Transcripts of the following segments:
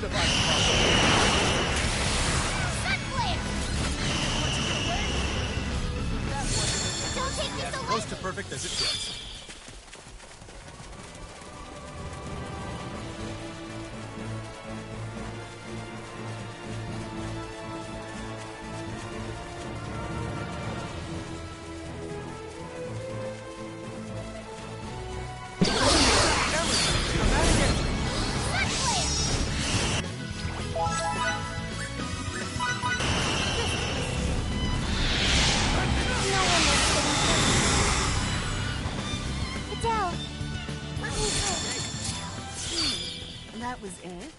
device problem. Sun flare! Don't take me so Close to lightly! perfect as it gets. That was it?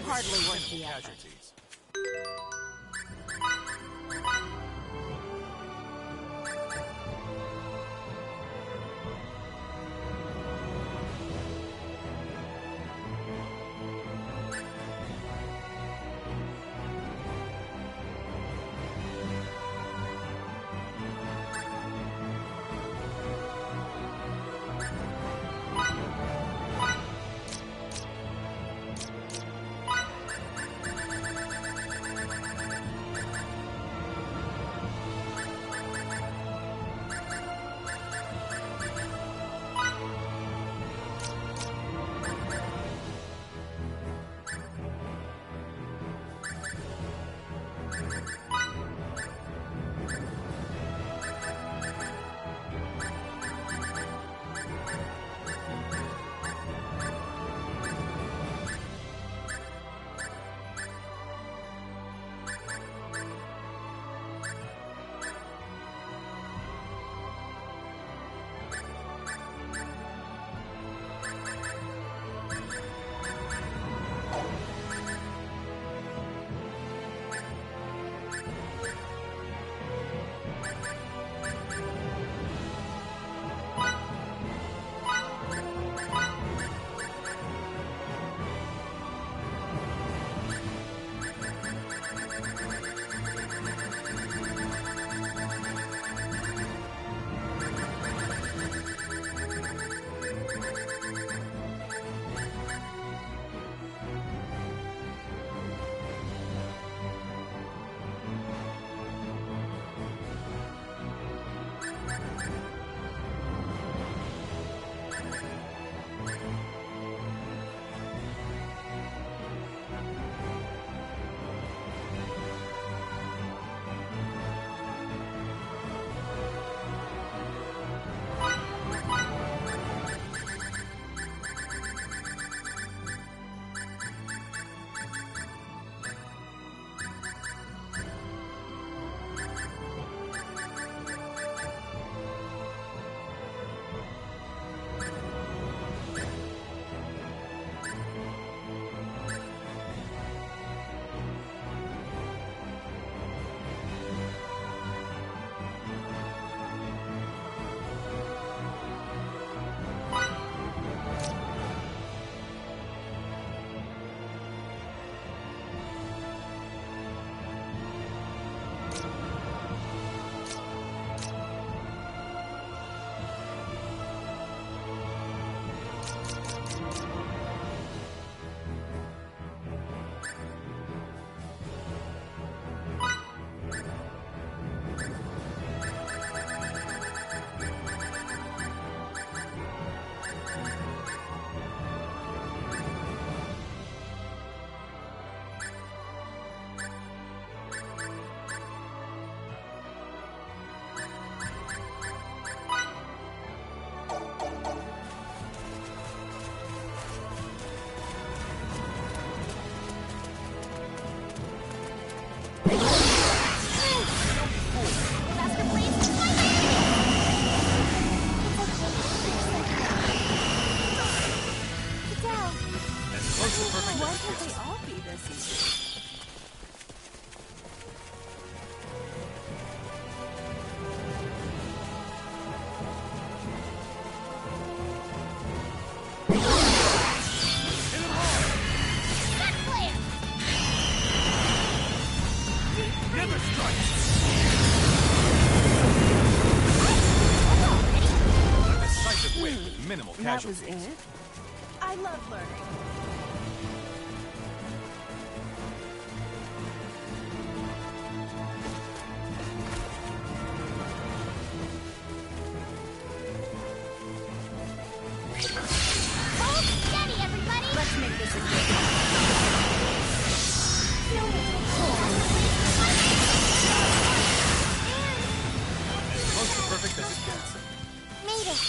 Hardly worth the effort. Casualties. As close to perfect Why as it can't gets. they all be this easy? Sun flare! Never strikes! A decisive win with minimal That was casualties. it? I love learning. Hold steady, everybody! Let's make this a good one. As close to perfect as it gets. Made it!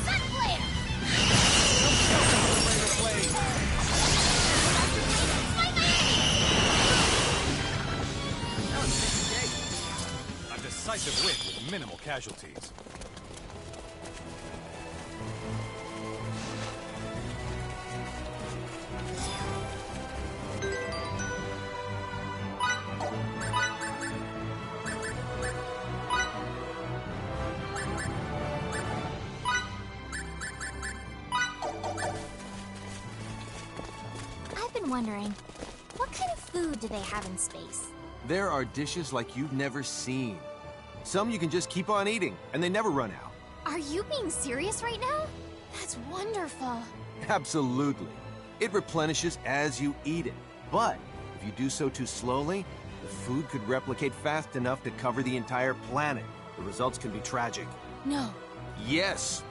Sun flare! A decisive win with minimal casualties. I've been wondering, what kind of food do they have in space? There are dishes like you've never seen. Some you can just keep on eating, and they never run out. Are you being serious right now? That's wonderful. Absolutely. It replenishes as you eat it. But if you do so too slowly, the food could replicate fast enough to cover the entire planet. The results can be tragic. No. Yes!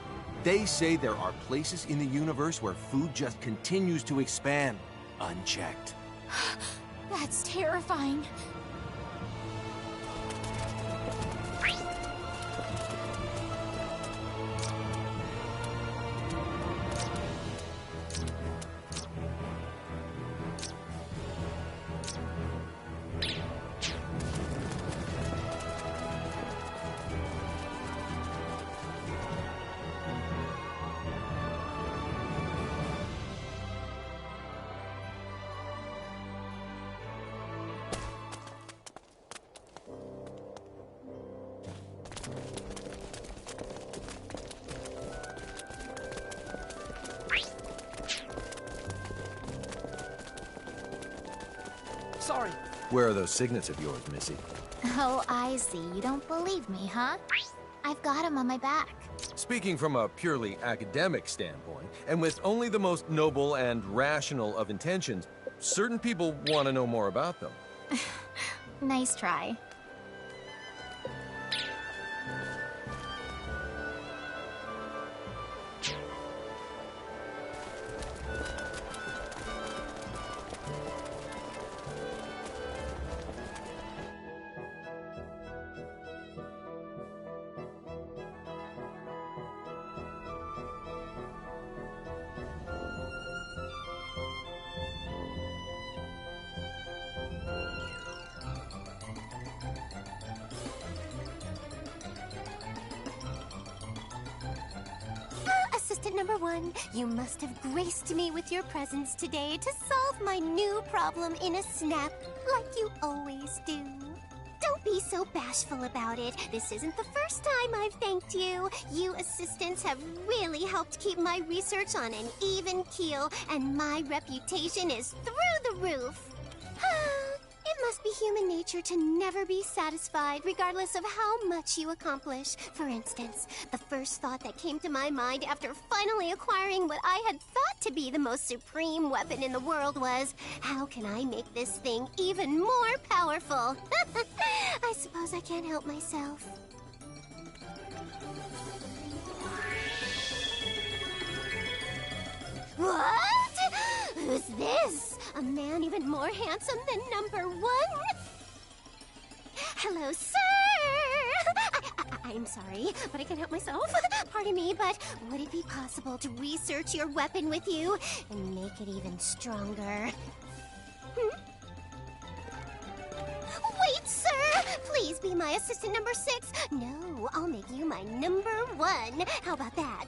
They say there are places in the universe where food just continues to expand, unchecked. That's terrifying. Sorry. Where are those signets of yours, Missy? Oh, I see. You don't believe me, huh? I've got him on my back. Speaking from a purely academic standpoint, and with only the most noble and rational of intentions, certain people want to know more about them. Nice try. Assistant number one, you must have graced me with your presence today to solve my new problem in a snap, like you always do. Don't be so bashful about it. This isn't the first time I've thanked you. You assistants have really helped keep my research on an even keel, and my reputation is through the roof. It must be human nature to never be satisfied, regardless of how much you accomplish. For instance, the first thought that came to my mind after finally acquiring what I had thought to be the most supreme weapon in the world was, how can I make this thing even more powerful? I suppose I can't help myself. What? Who's this? A man even more handsome than number one? Hello, sir! I'm sorry, but I can't help myself. Pardon me, but would it be possible to research your weapon with you and make it even stronger? Wait, sir! Please be my assistant number 6. No, I'll make you my number 1. How about that?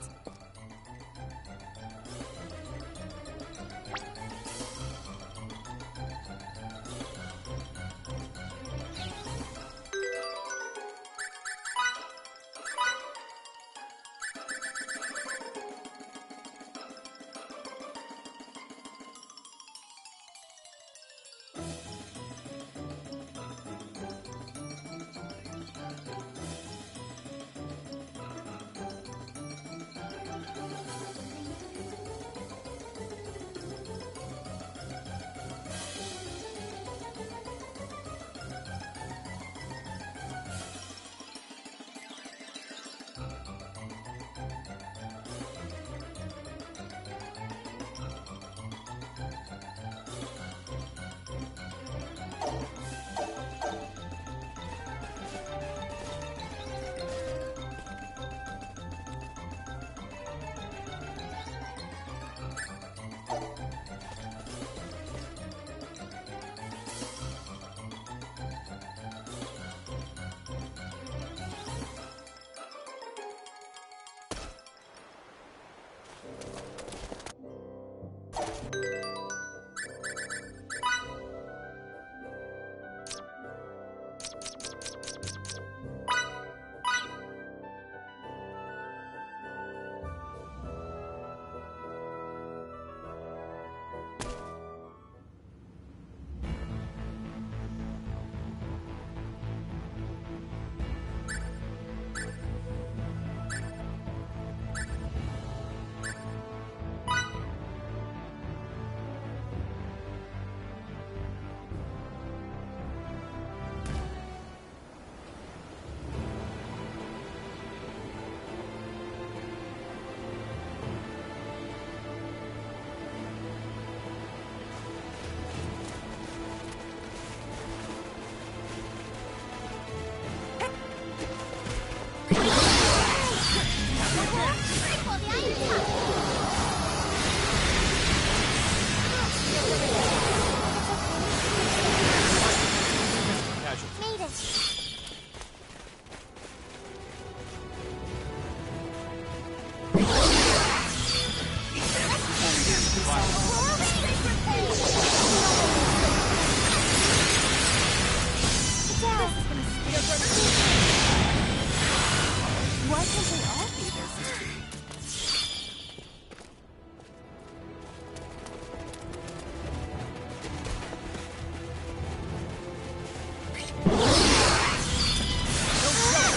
Why can't they all be this?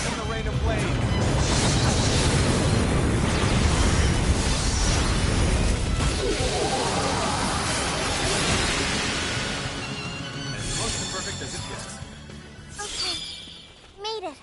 In the rain of blades. As close to perfect as it gets. Okay, made it.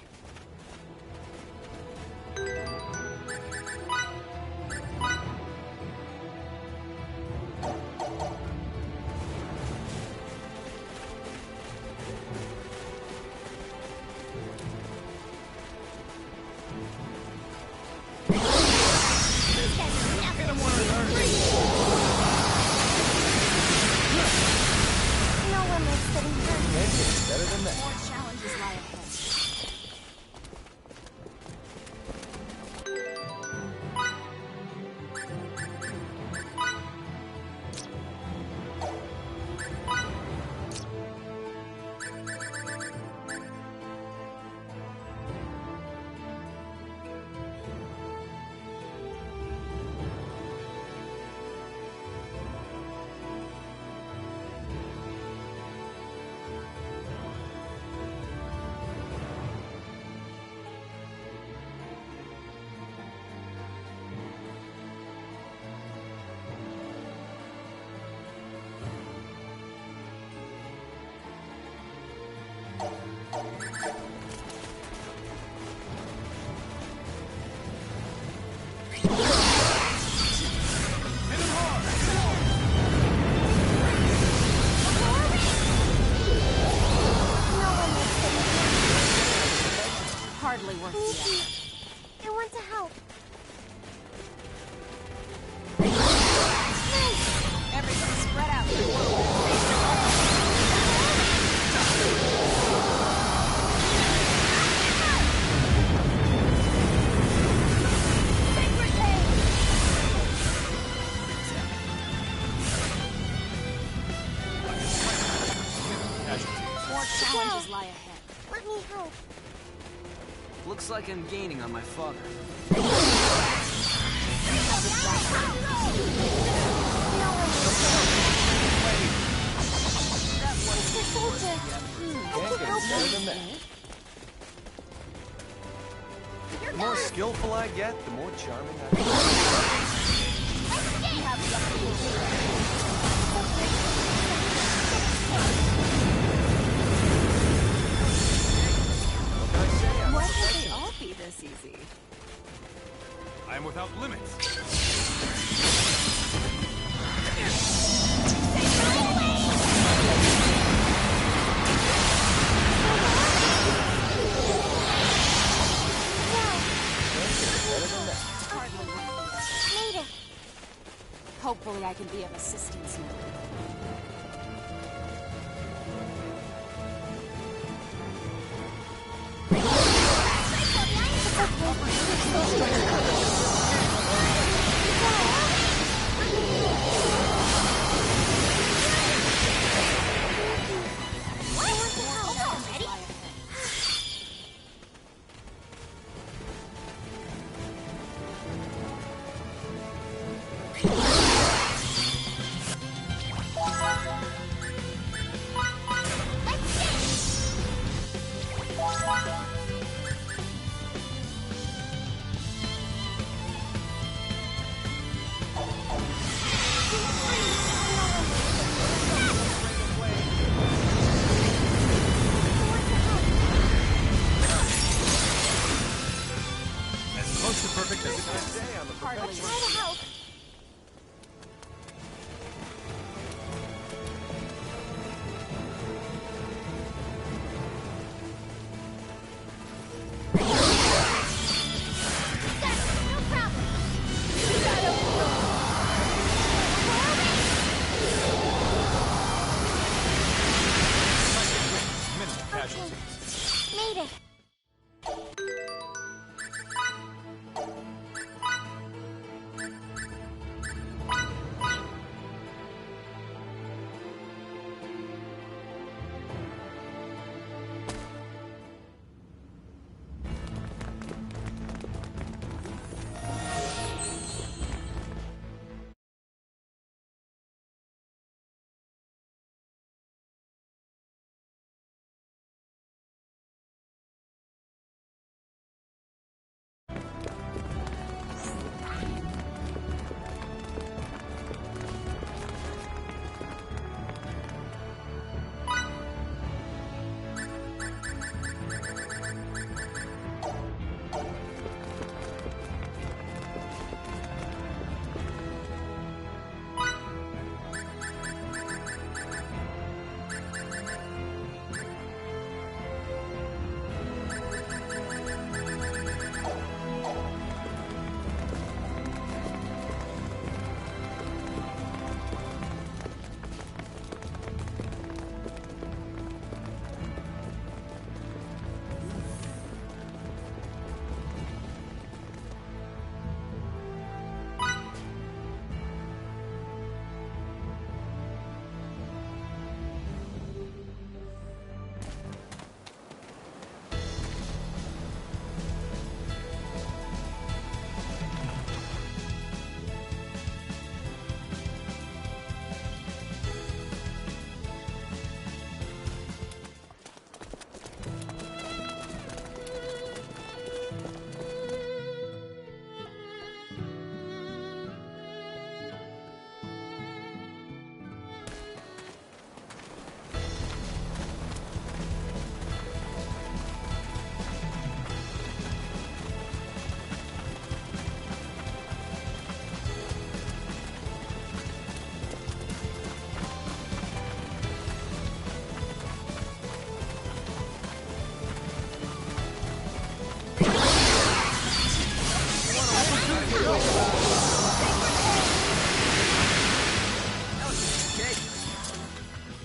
No one likes getting hurt. Better than that. More challenges lie ahead. Hardly worth it. More challenges lie ahead. Let me help. Looks like I'm gaining on my father. Mr. Soldier, Can't get any better than that. The more skillful I get, the more charming I become. Why can't they all be this easy? I am without limits. Native. Hopefully I can be of assistance now. As close to perfect as it gets. Hardly Try to help. No problem. Minimal casualties. Native.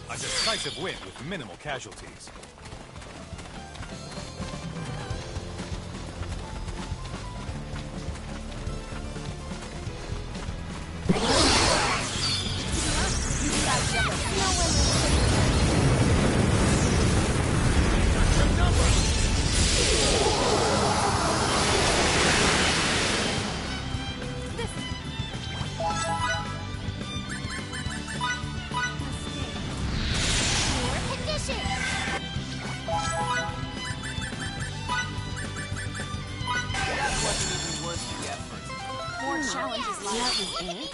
A decisive win with minimal casualties. uses ink.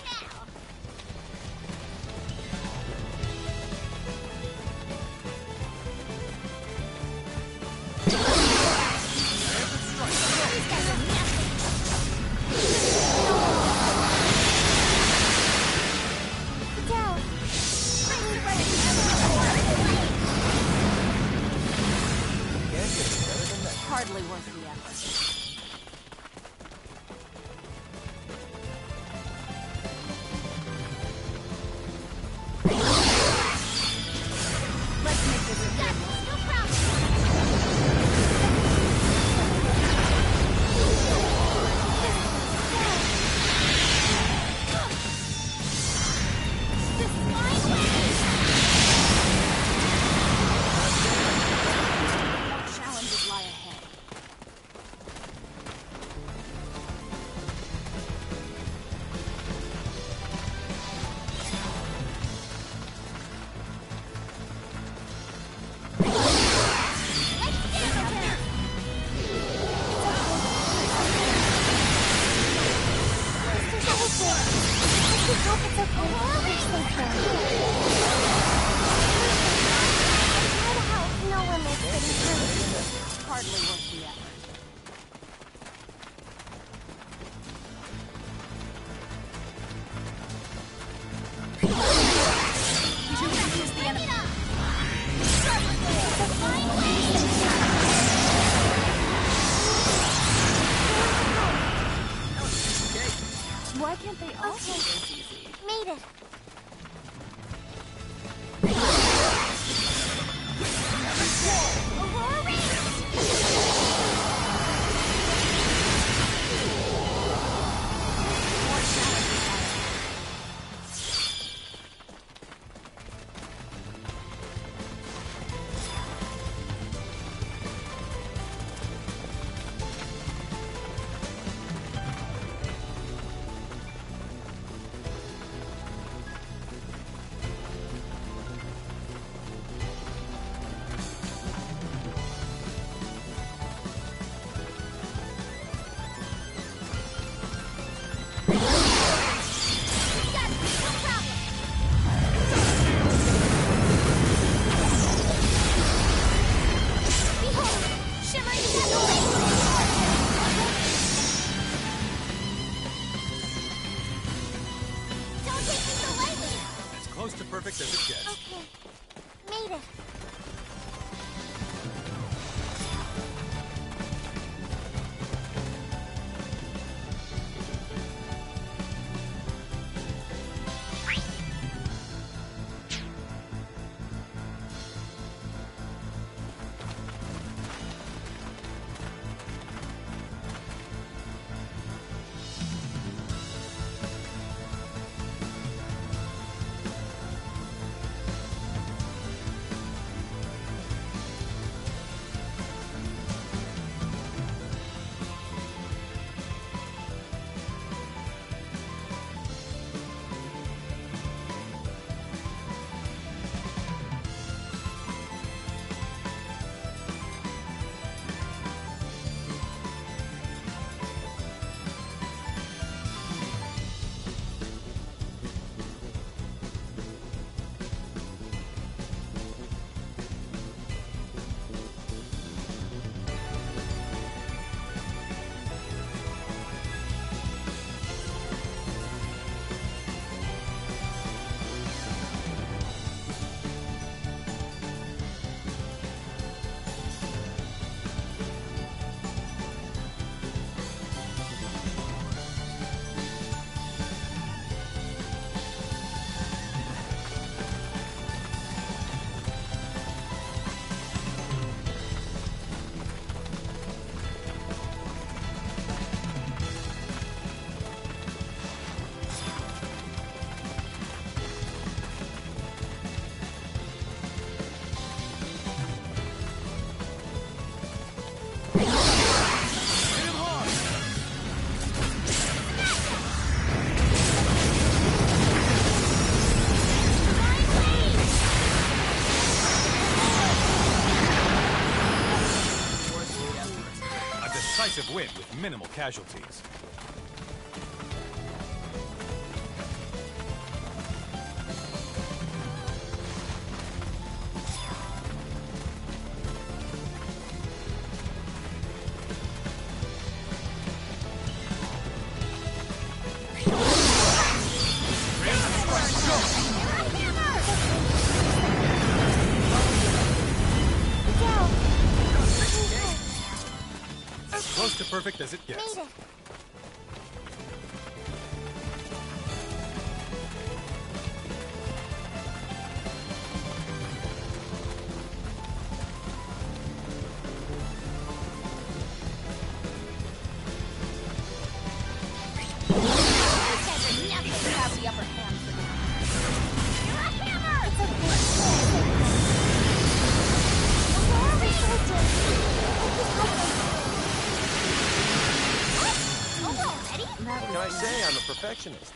Hardly worth the effort. Let's make this a good one. No problem. This is my way. More challenges lie ahead. Hardly worth the effort. We should confuse the enemy. Why can't they all be this easy? Made it. Aurora Race! Close to perfect as it gets. Okay. Made it. Decisive win with minimal casualties. perfect as it gets. Made it. What can I say? I'm a perfectionist.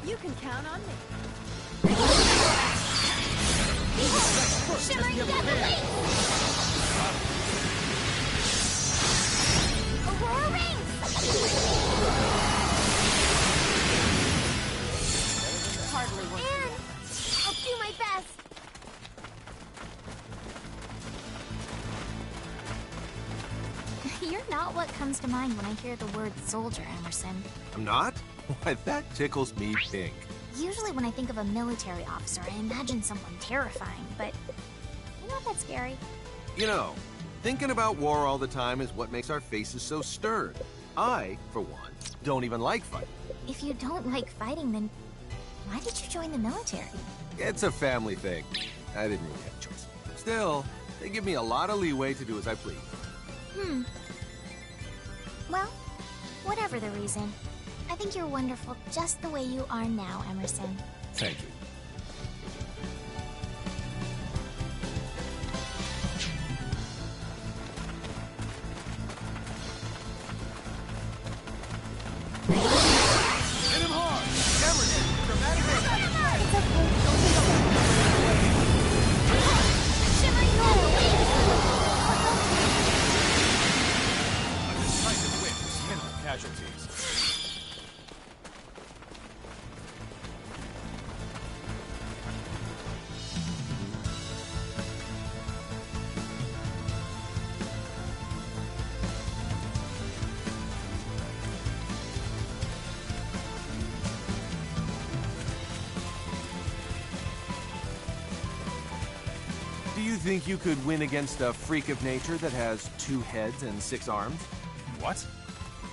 You can count on me. Shimmering death! Aurora rings! Hardly worth it. And I'll do my best. You're not what comes to mind when I hear the word soldier, Emerson. I'm not? Why, that tickles me pink. Usually when I think of a military officer, I imagine someone terrifying, but you're not that scary. You know, thinking about war all the time is what makes our faces so stern. I, for one, don't even like fighting. If you don't like fighting, then why did you join the military? It's a family thing. I didn't really have a choice. Still, they give me a lot of leeway to do as I please. Well, whatever the reason, I think you're wonderful just the way you are now, Emerson. Thank you. Hit him hard! Emerson, dramatic hit! A decisive win with minimal casualties. Do you think you could win against a freak of nature that has 2 heads and 6 arms? What?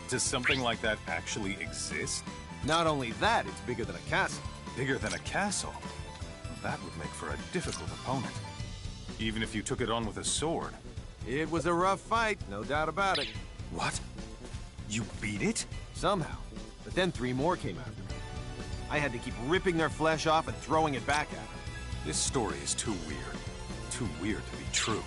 Does something like that actually exist? Not only that, it's bigger than a castle. Bigger than a castle? Well, that would make for a difficult opponent. Even if you took it on with a sword. It was a rough fight, no doubt about it. What? You beat it? Somehow. But then 3 more came after me. I had to keep ripping their flesh off and throwing it back at them. This story is too weird. Too weird to be true.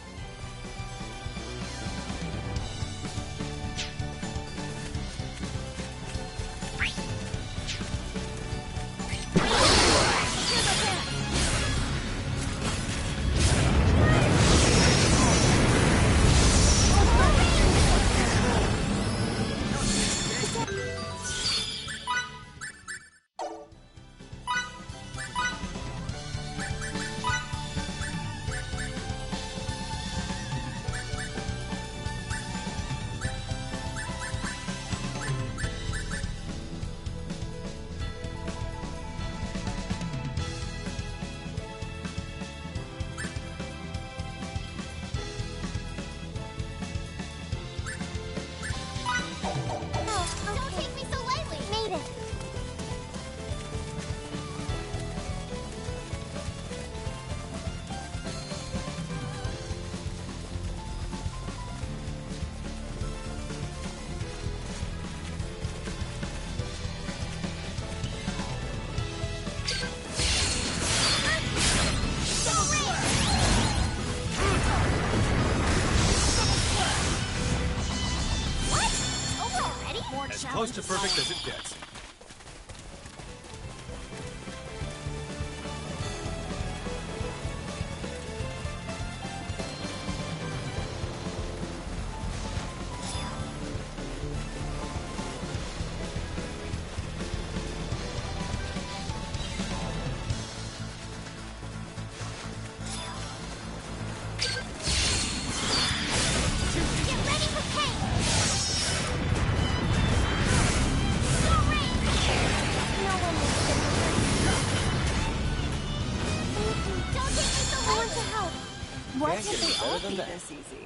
Don't take me so lightly. Made it. What? Over already? More As close to challenges perfect ahead. as it gets. Get ready for pain! Go rain! No one will get Don't take me so lightly! I want to help. What Can't if get they any better all than be that. this easy?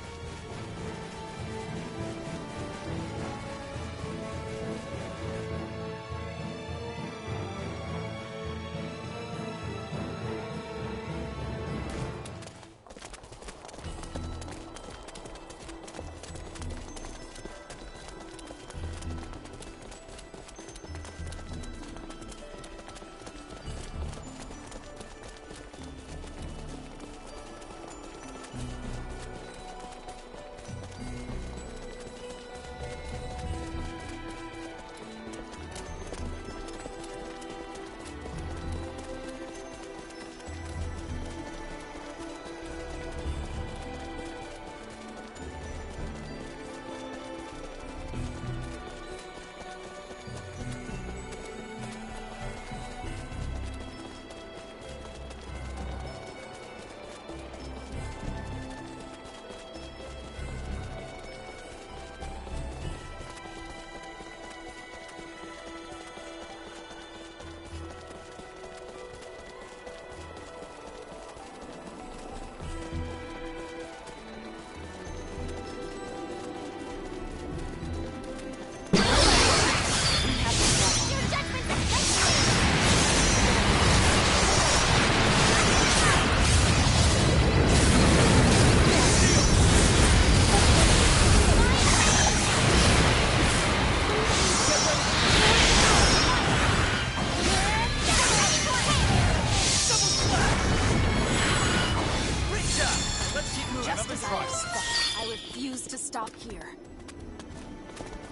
here.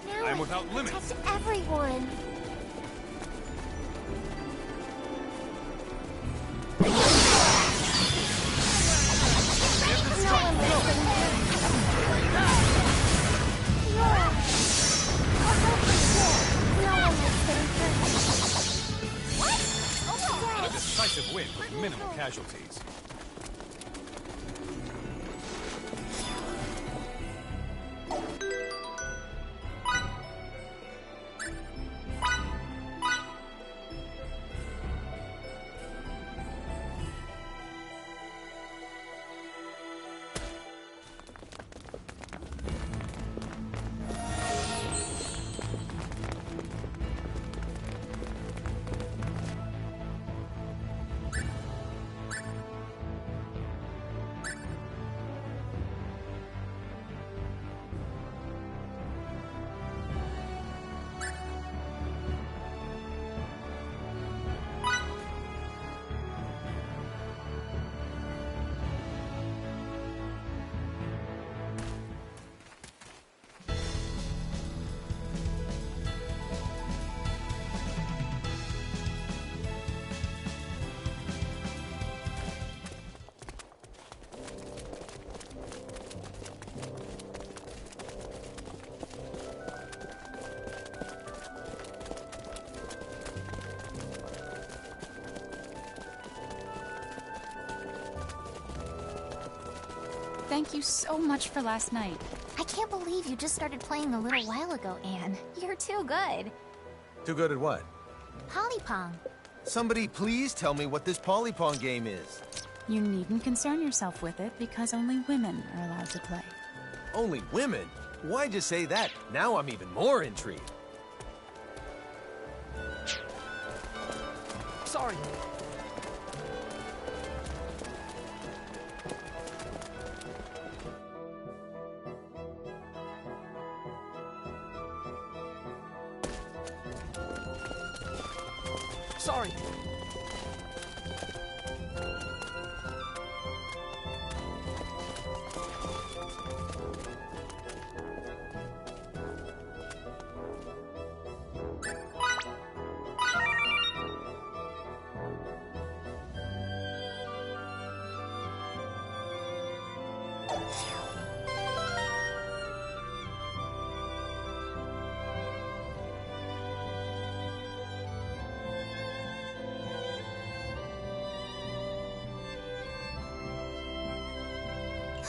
Now I'm I without can limits. protect everyone. No one listened. A decisive win with minimal casualties. Thank you so much for last night. I can't believe you just started playing a little while ago, Anne. You're too good. Too good at what? Polypong. Somebody please tell me what this Polypong game is. You needn't concern yourself with it because only women are allowed to play. Only women? Why'd you say that? Now I'm even more intrigued. Sorry. Sorry.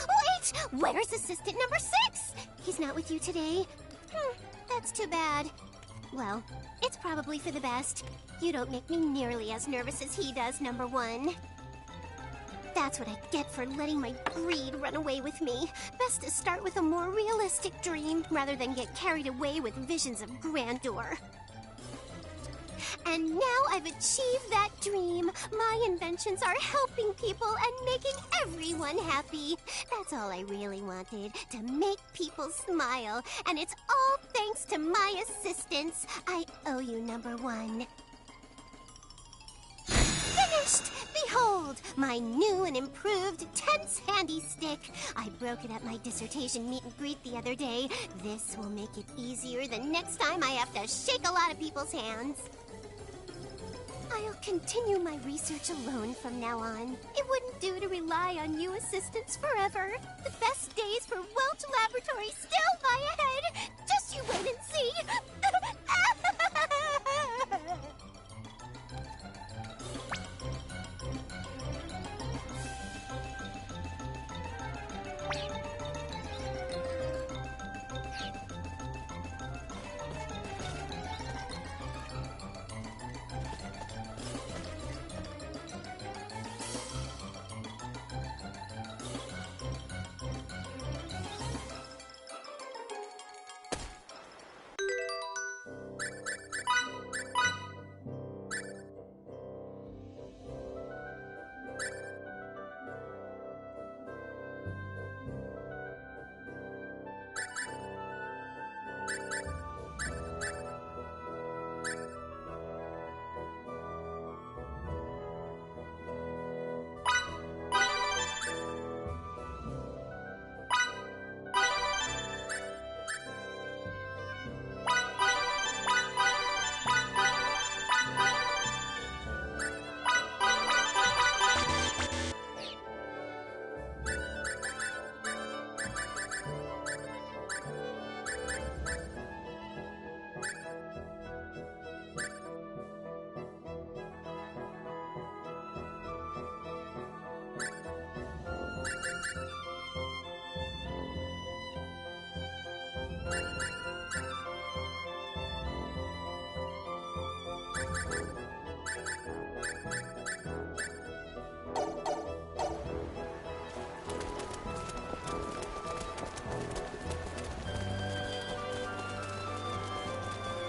Wait! Where's assistant number 6? He's not with you today. That's too bad. Well, it's probably for the best. You don't make me nearly as nervous as he does, number 1. That's what I get for letting my greed run away with me. Best to start with a more realistic dream rather than get carried away with visions of grandeur. And now I've achieved that dream. My inventions are helping people and making everyone happy. That's all I really wanted, to make people smile. And it's all thanks to my assistance. I owe you, number 1. Finished! Behold, my new and improved tense handy stick. I broke it at my dissertation meet and greet the other day. This will make it easier the next time I have to shake a lot of people's hands. I'll continue my research alone from now on. It wouldn't do to rely on you assistants forever. The best days for Welch Laboratory still lie ahead. Just you wait and see.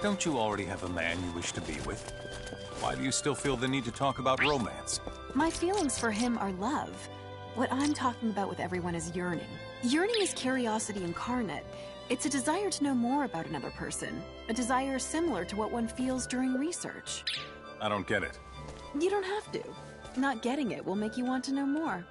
Don't you already have a man you wish to be with? Why do you still feel the need to talk about romance? My feelings for him are love. What I'm talking about with everyone is yearning. Yearning is curiosity incarnate. It's a desire to know more about another person. A desire similar to what one feels during research. I don't get it. You don't have to. Not getting it will make you want to know more.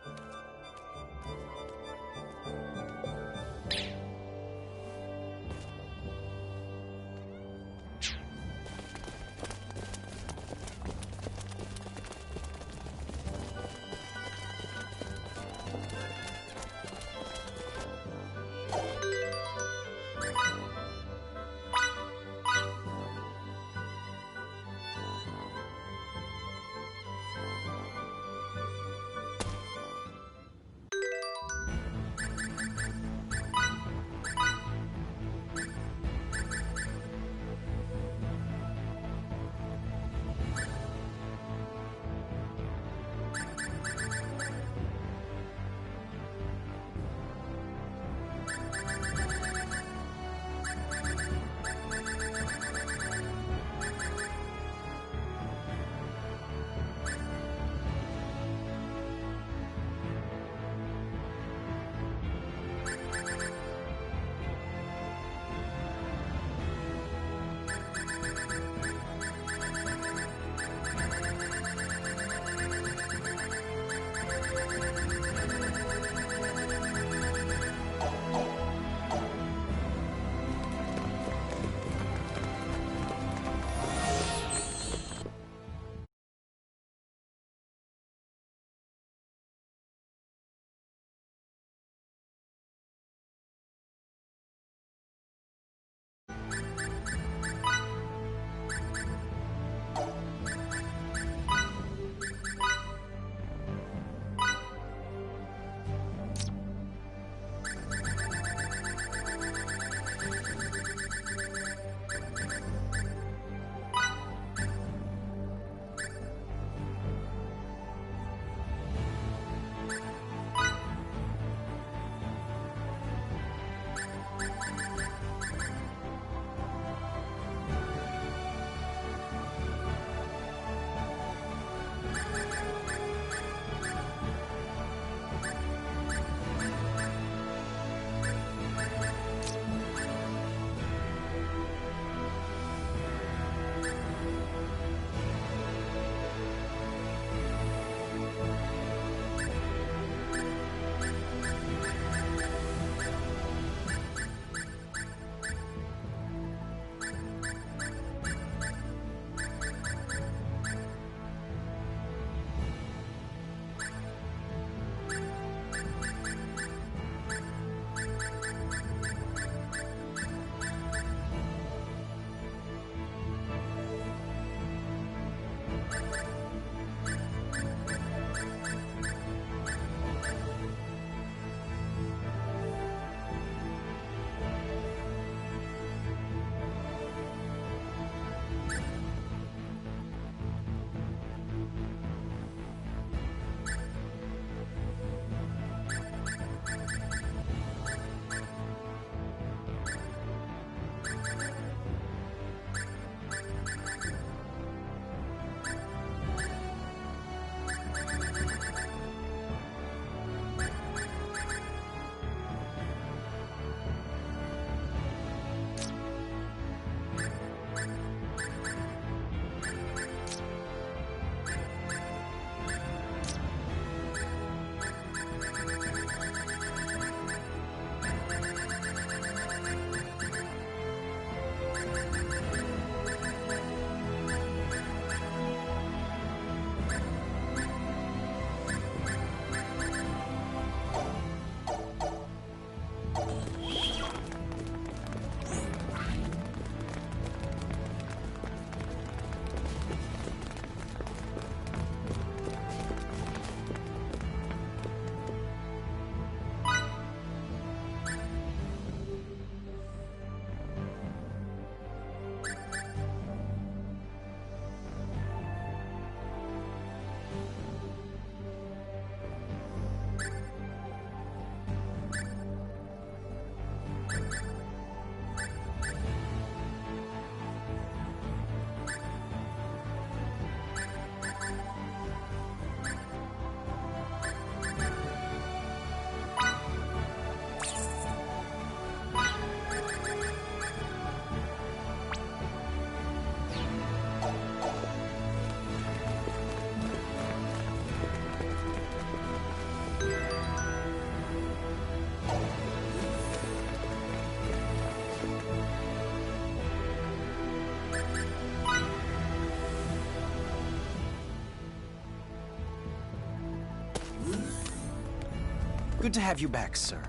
Good to have you back, sir.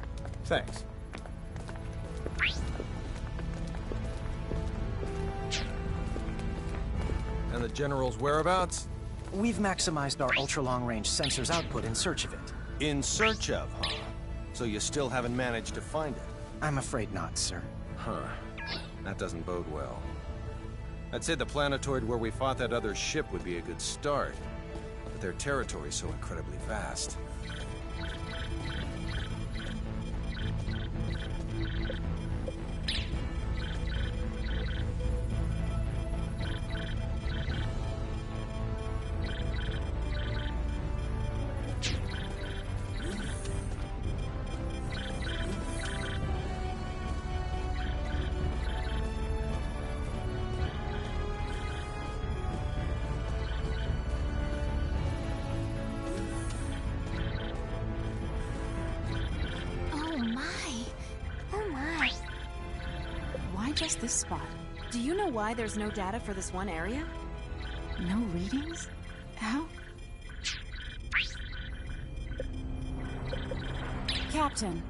Thanks. And the General's whereabouts? We've maximized our ultra-long-range sensors output in search of it. In search of, huh? So you still haven't managed to find it? I'm afraid not, sir. Huh. That doesn't bode well. I'd say the planetoid where we fought that other ship would be a good start. But their territory's so incredibly vast. Just this spot. Do you know why there's no data for this one area? No readings? How? Captain,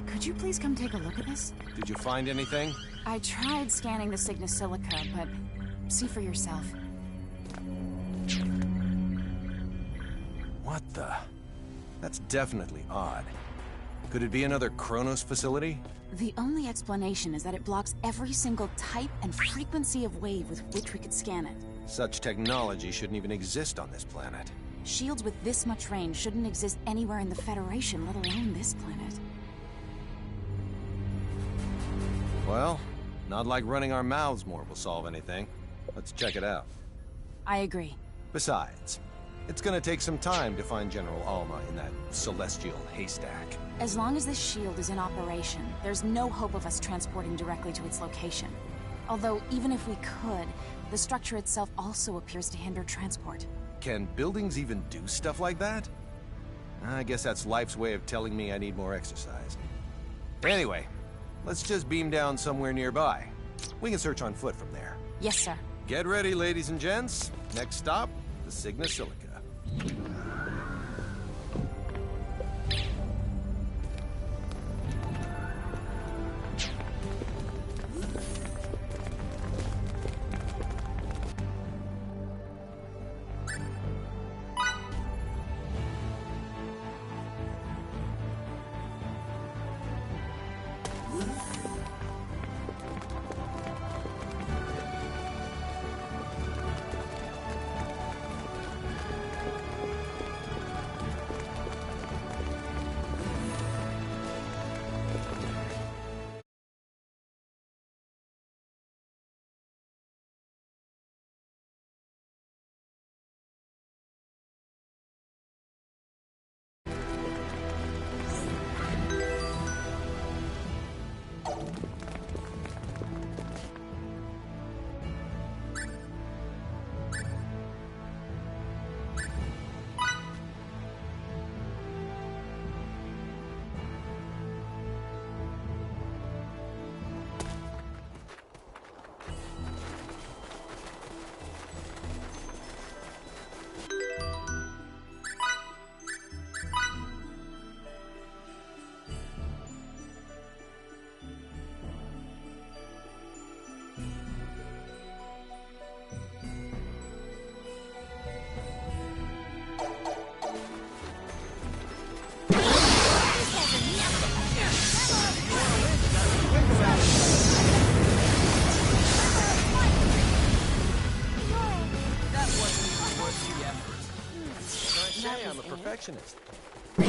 could you please come take a look at this? Did you find anything? I tried scanning the Cygnus silica, but see for yourself. What the? That's definitely odd. Could it be another Kronos facility? The only explanation is that it blocks every single type and frequency of wave with which we could scan it. Such technology shouldn't even exist on this planet. Shields with this much range shouldn't exist anywhere in the Federation, let alone this planet. Well, not like running our mouths more will solve anything. Let's check it out. I agree. Besides, it's gonna take some time to find General Alma in that celestial haystack. As long as this shield is in operation, there's no hope of us transporting directly to its location. Although, even if we could, the structure itself also appears to hinder transport. Can buildings even do stuff like that? I guess that's life's way of telling me I need more exercise. Anyway, let's just beam down somewhere nearby. We can search on foot from there. Yes, sir. Get ready, ladies and gents. Next stop, the Cygnus Silica. I'm a perfectionist. Get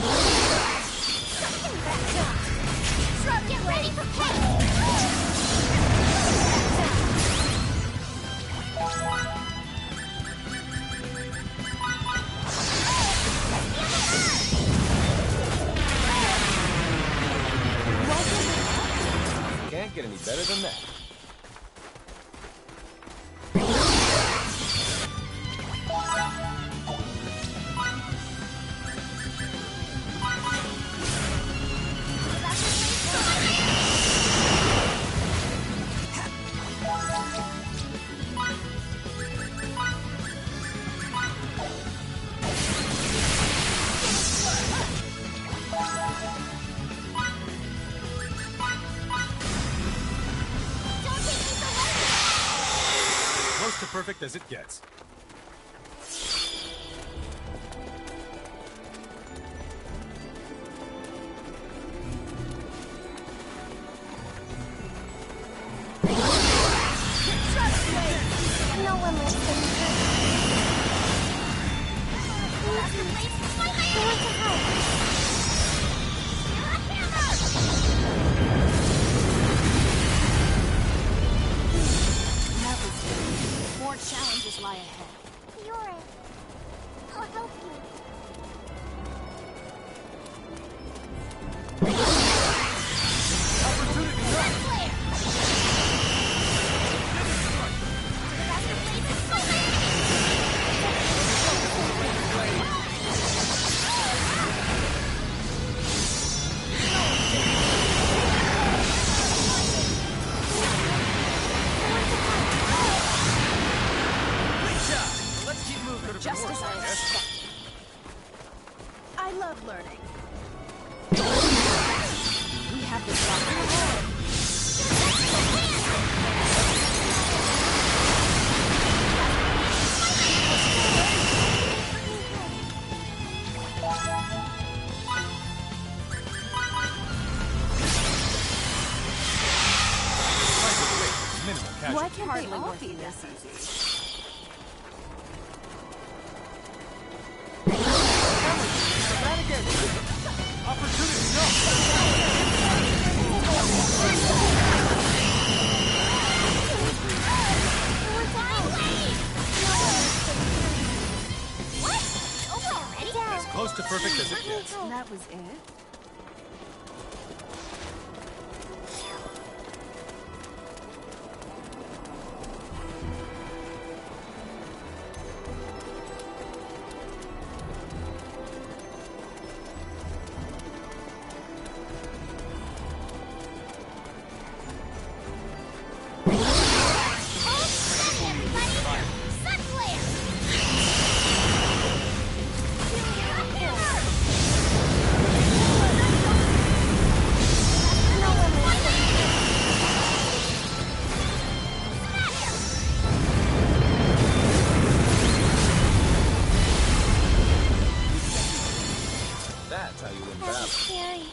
ready for Can't get any better than that. perfect as it gets. No one listens. That was good. More challenges lie ahead. You're it. I'll help you. Just as I expected. I love learning. We have this locked. Minimal casualty. Why can't they all be this easy? Opportunity, no! As close to perfect as it gets. That was it? That's how you win That was battle. scary.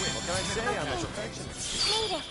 What can I say? I'm a perfectionist. Made it.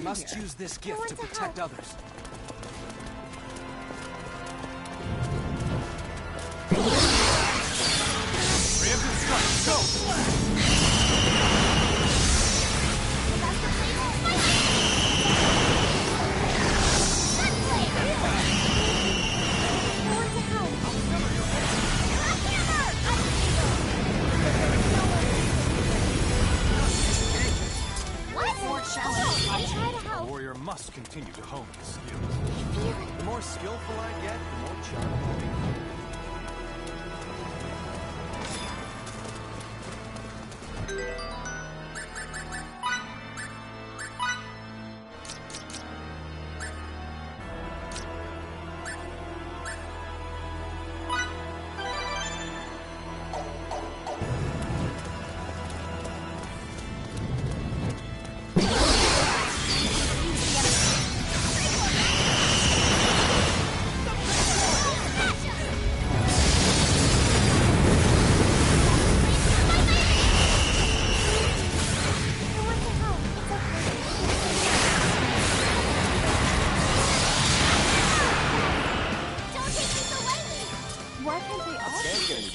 Must use this gift to protect others. Preemptive strike, go! must continue to hone his skills. The more skillful I get, the more charming I'll become.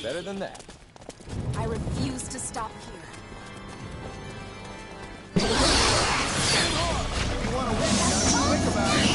Better than that. I refuse to stop here. If you want to win, you gotta be quick about it.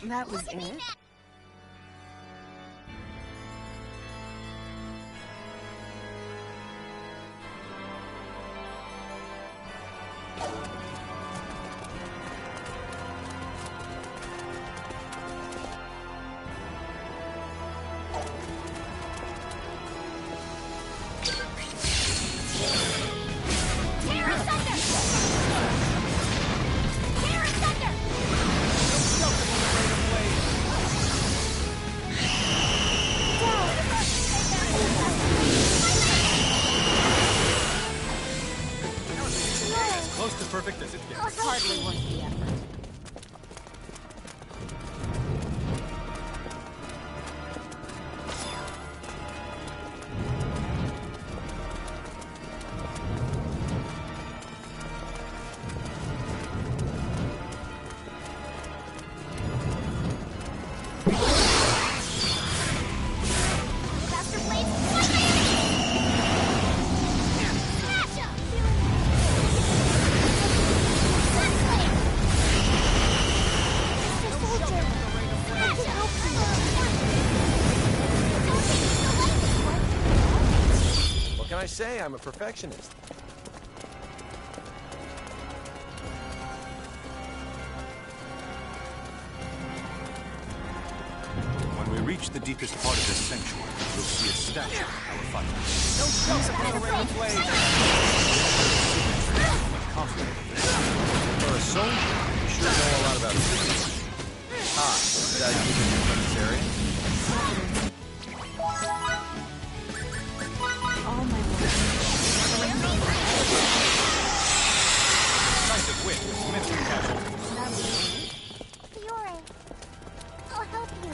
That was it? Close to perfect as it gets. Hardly worth the effort. I say I'm a perfectionist. When we reach the deepest part of this sanctuary, you'll see a statue of our fighters. No joke about a rain blade! For a soldier, you sure know a lot about secrets. Ah, that you can from this area? All my Decisive win with missing casualties. Fiore, I'll help you.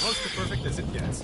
Close to perfect as it gets.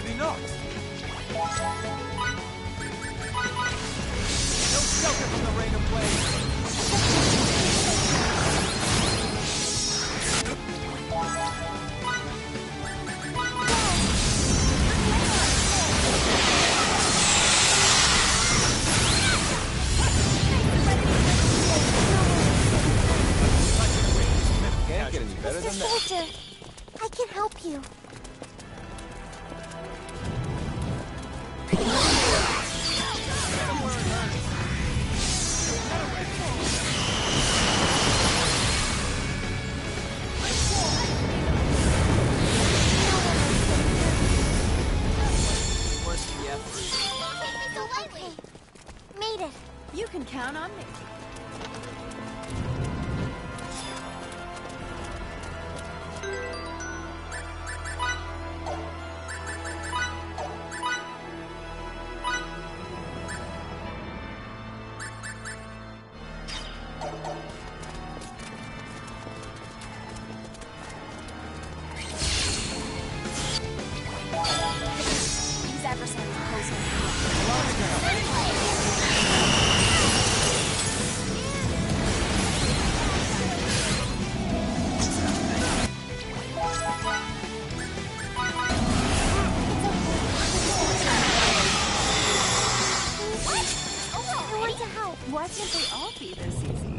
Maybe not. No shelter from the rain of blades. Can't get any better than that. Soldier, I can help you. Worth the effort. So lightly. Made it. You can count on me. These adversaries pose no I want to help. Why can't they all be this easy?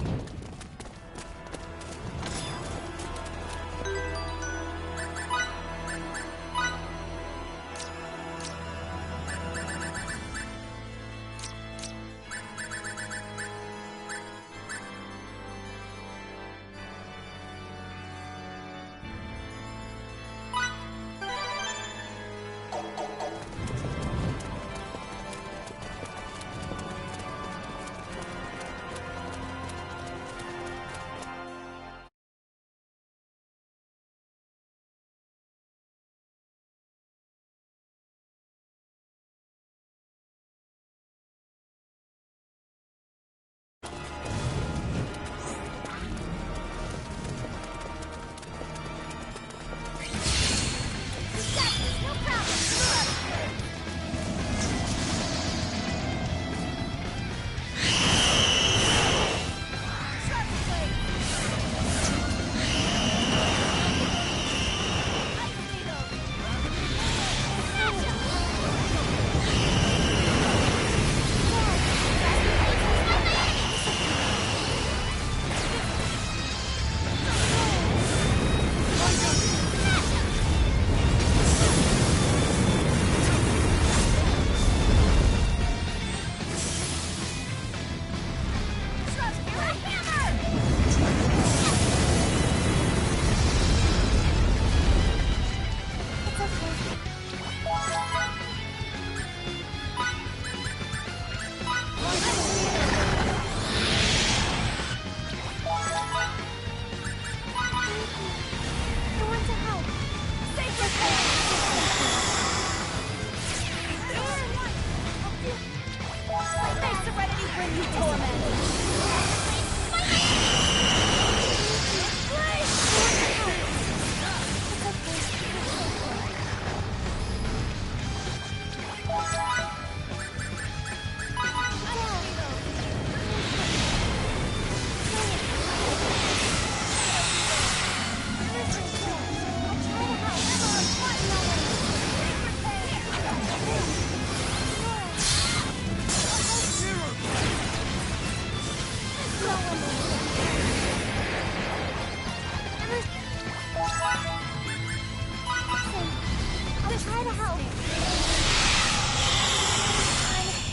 I'll try to help.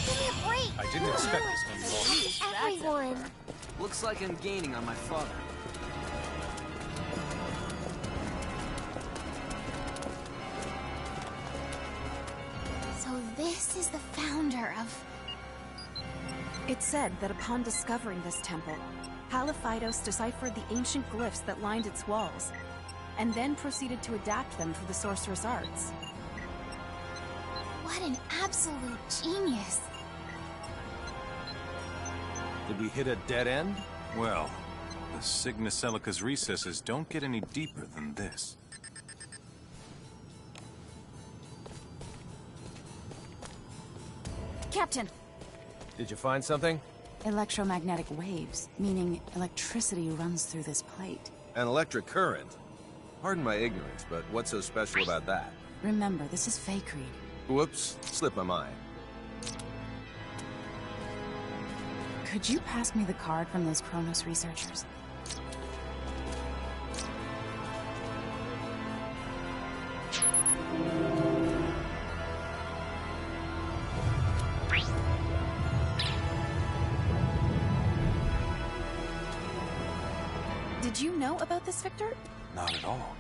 Give me a break. I didn't expect this to involve. Everyone. Looks like I'm gaining on my father. So this is the founder of... It's said that upon discovering this temple, Halophidos deciphered the ancient glyphs that lined its walls, and then proceeded to adapt them for the sorcerer's arts. What an absolute genius. Did we hit a dead end? Well, the Cygnus Celica's recesses don't get any deeper than this. Captain! Did you find something? Electromagnetic waves, meaning electricity runs through this plate. An electric current? Pardon my ignorance, but what's so special about that? Remember, this is Fake Reed. Whoops, slipped my mind. Could you pass me the card from those Kronos researchers? Did you know about this, Victor? Not at all.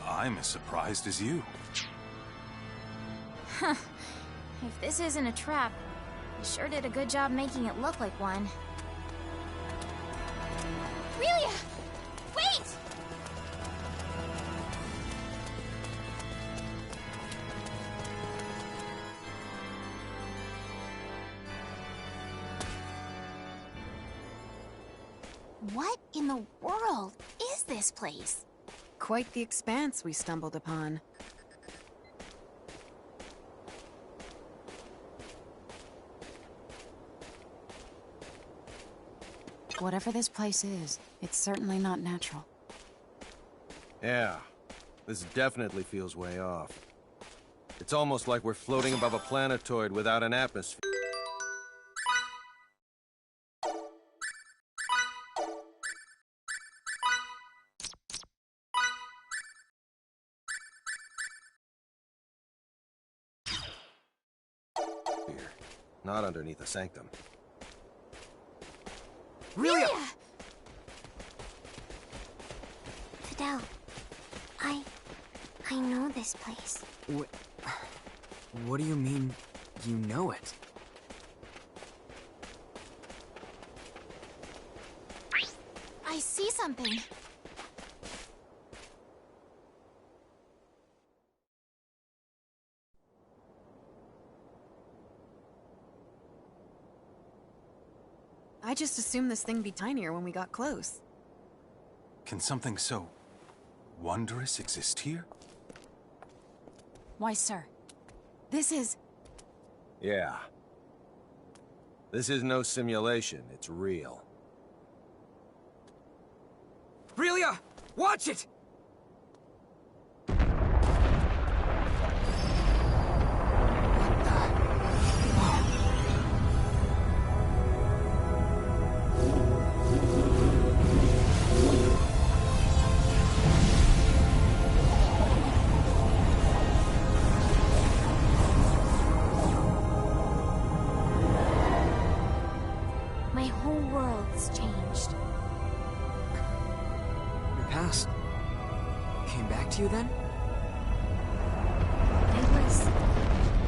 I'm as surprised as you. Huh. If this isn't a trap, you sure did a good job making it look like one. Relia! Wait! What in the world is this place? Quite the expanse we stumbled upon. Whatever this place is, it's certainly not natural. Yeah, this definitely feels way off. It's almost like we're floating above a planetoid without an atmosphere. Not underneath a sanctum. Relia! Fidel, I know this place. What do you mean, you know it? I see something. I just assumed this thing'd be tinier when we got close. Can something so wondrous exist here? Why, sir, this is... Yeah. This is no simulation, it's real. Relia! Watch it! My whole world's changed. Your past came back to you then? I was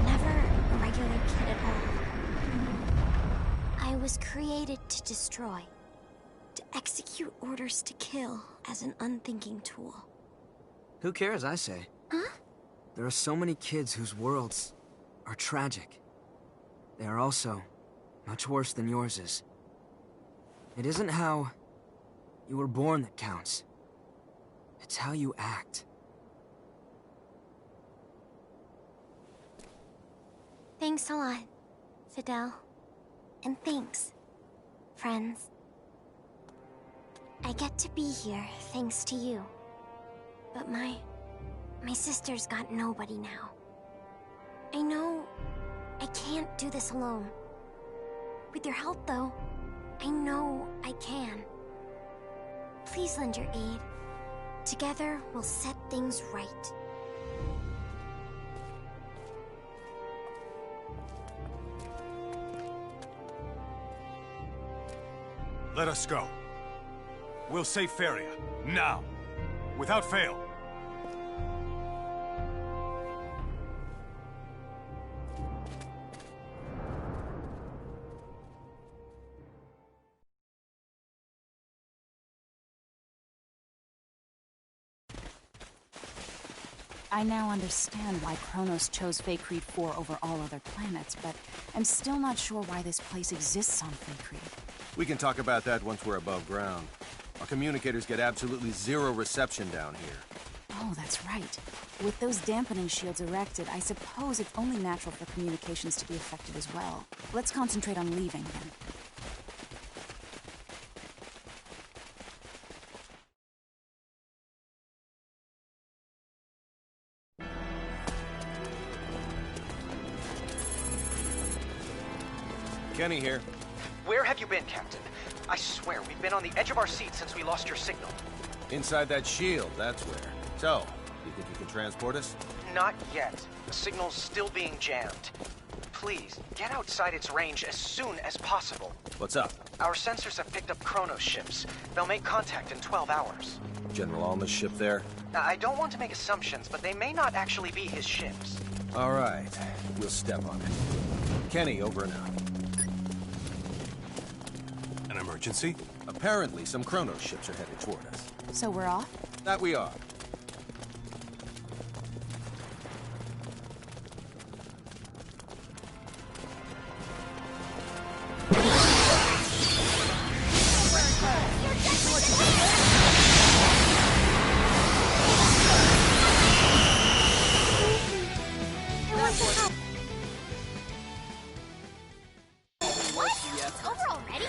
never a regular kid at all. I was created to destroy, to execute orders to kill as an unthinking tool. Who cares, I say? Huh? There are so many kids whose worlds are tragic. They are also much worse than yours is. It isn't how you were born that counts. It's how you act. Thanks a lot, Fidel. And thanks, friends. I get to be here thanks to you. But my sister's got nobody now. I know I can't do this alone. With your help, though, I know I can. Please lend your aid. Together, we'll set things right. Let us go. We'll save Feria, now. Without fail. I now understand why Kronos chose Fake Reed 4 over all other planets, but I'm still not sure why this place exists on Fake Reed. We can talk about that once we're above ground. Our communicators get absolutely zero reception down here. Oh, that's right. With those dampening shields erected, I suppose it's only natural for communications to be affected as well. Let's concentrate on leaving, then. Kenny here. Where have you been, Captain? I swear, we've been on the edge of our seats since we lost your signal. Inside that shield, that's where. So, you think you can transport us? Not yet. The signal's still being jammed. Please, get outside its range as soon as possible. What's up? Our sensors have picked up Chronos ships. They'll make contact in 12 hours. General Alma's ship there? Now, I don't want to make assumptions, but they may not actually be his ships. All right, we'll step on it. Kenny, over and out. An emergency? Apparently, some Chronos ships are headed toward us. So we're off? That we are. It's over already?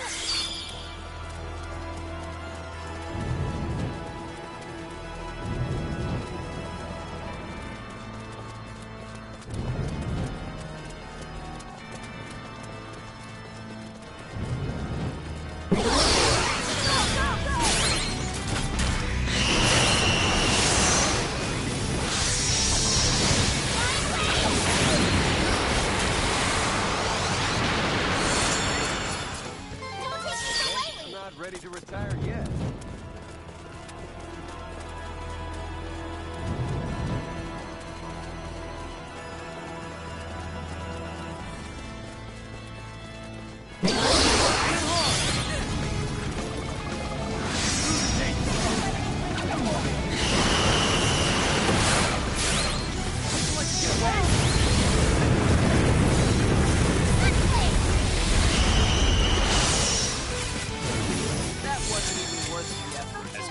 Ready to retire yet.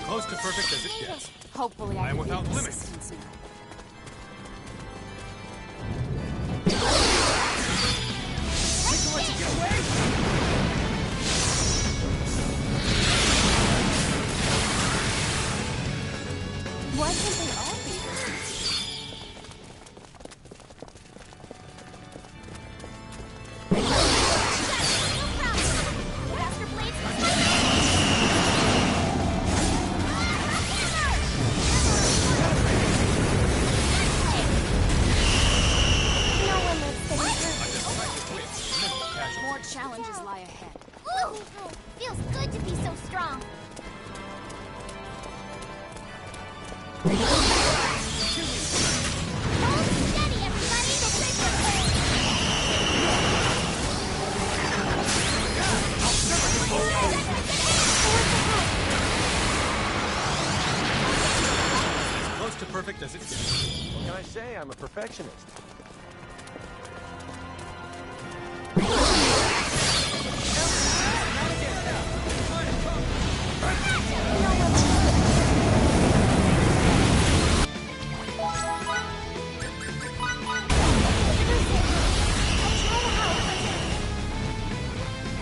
Close to perfect as it gets. Hopefully I I am can without gain limits. assistance now. Why can't they all be More challenges lie ahead. Ooh, feels good to be so strong. Hold steady, everybody. Close to perfect as it gets. What can I say? I'm a perfectionist.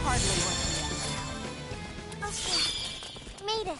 Hardly worth the effort. Okay, made it.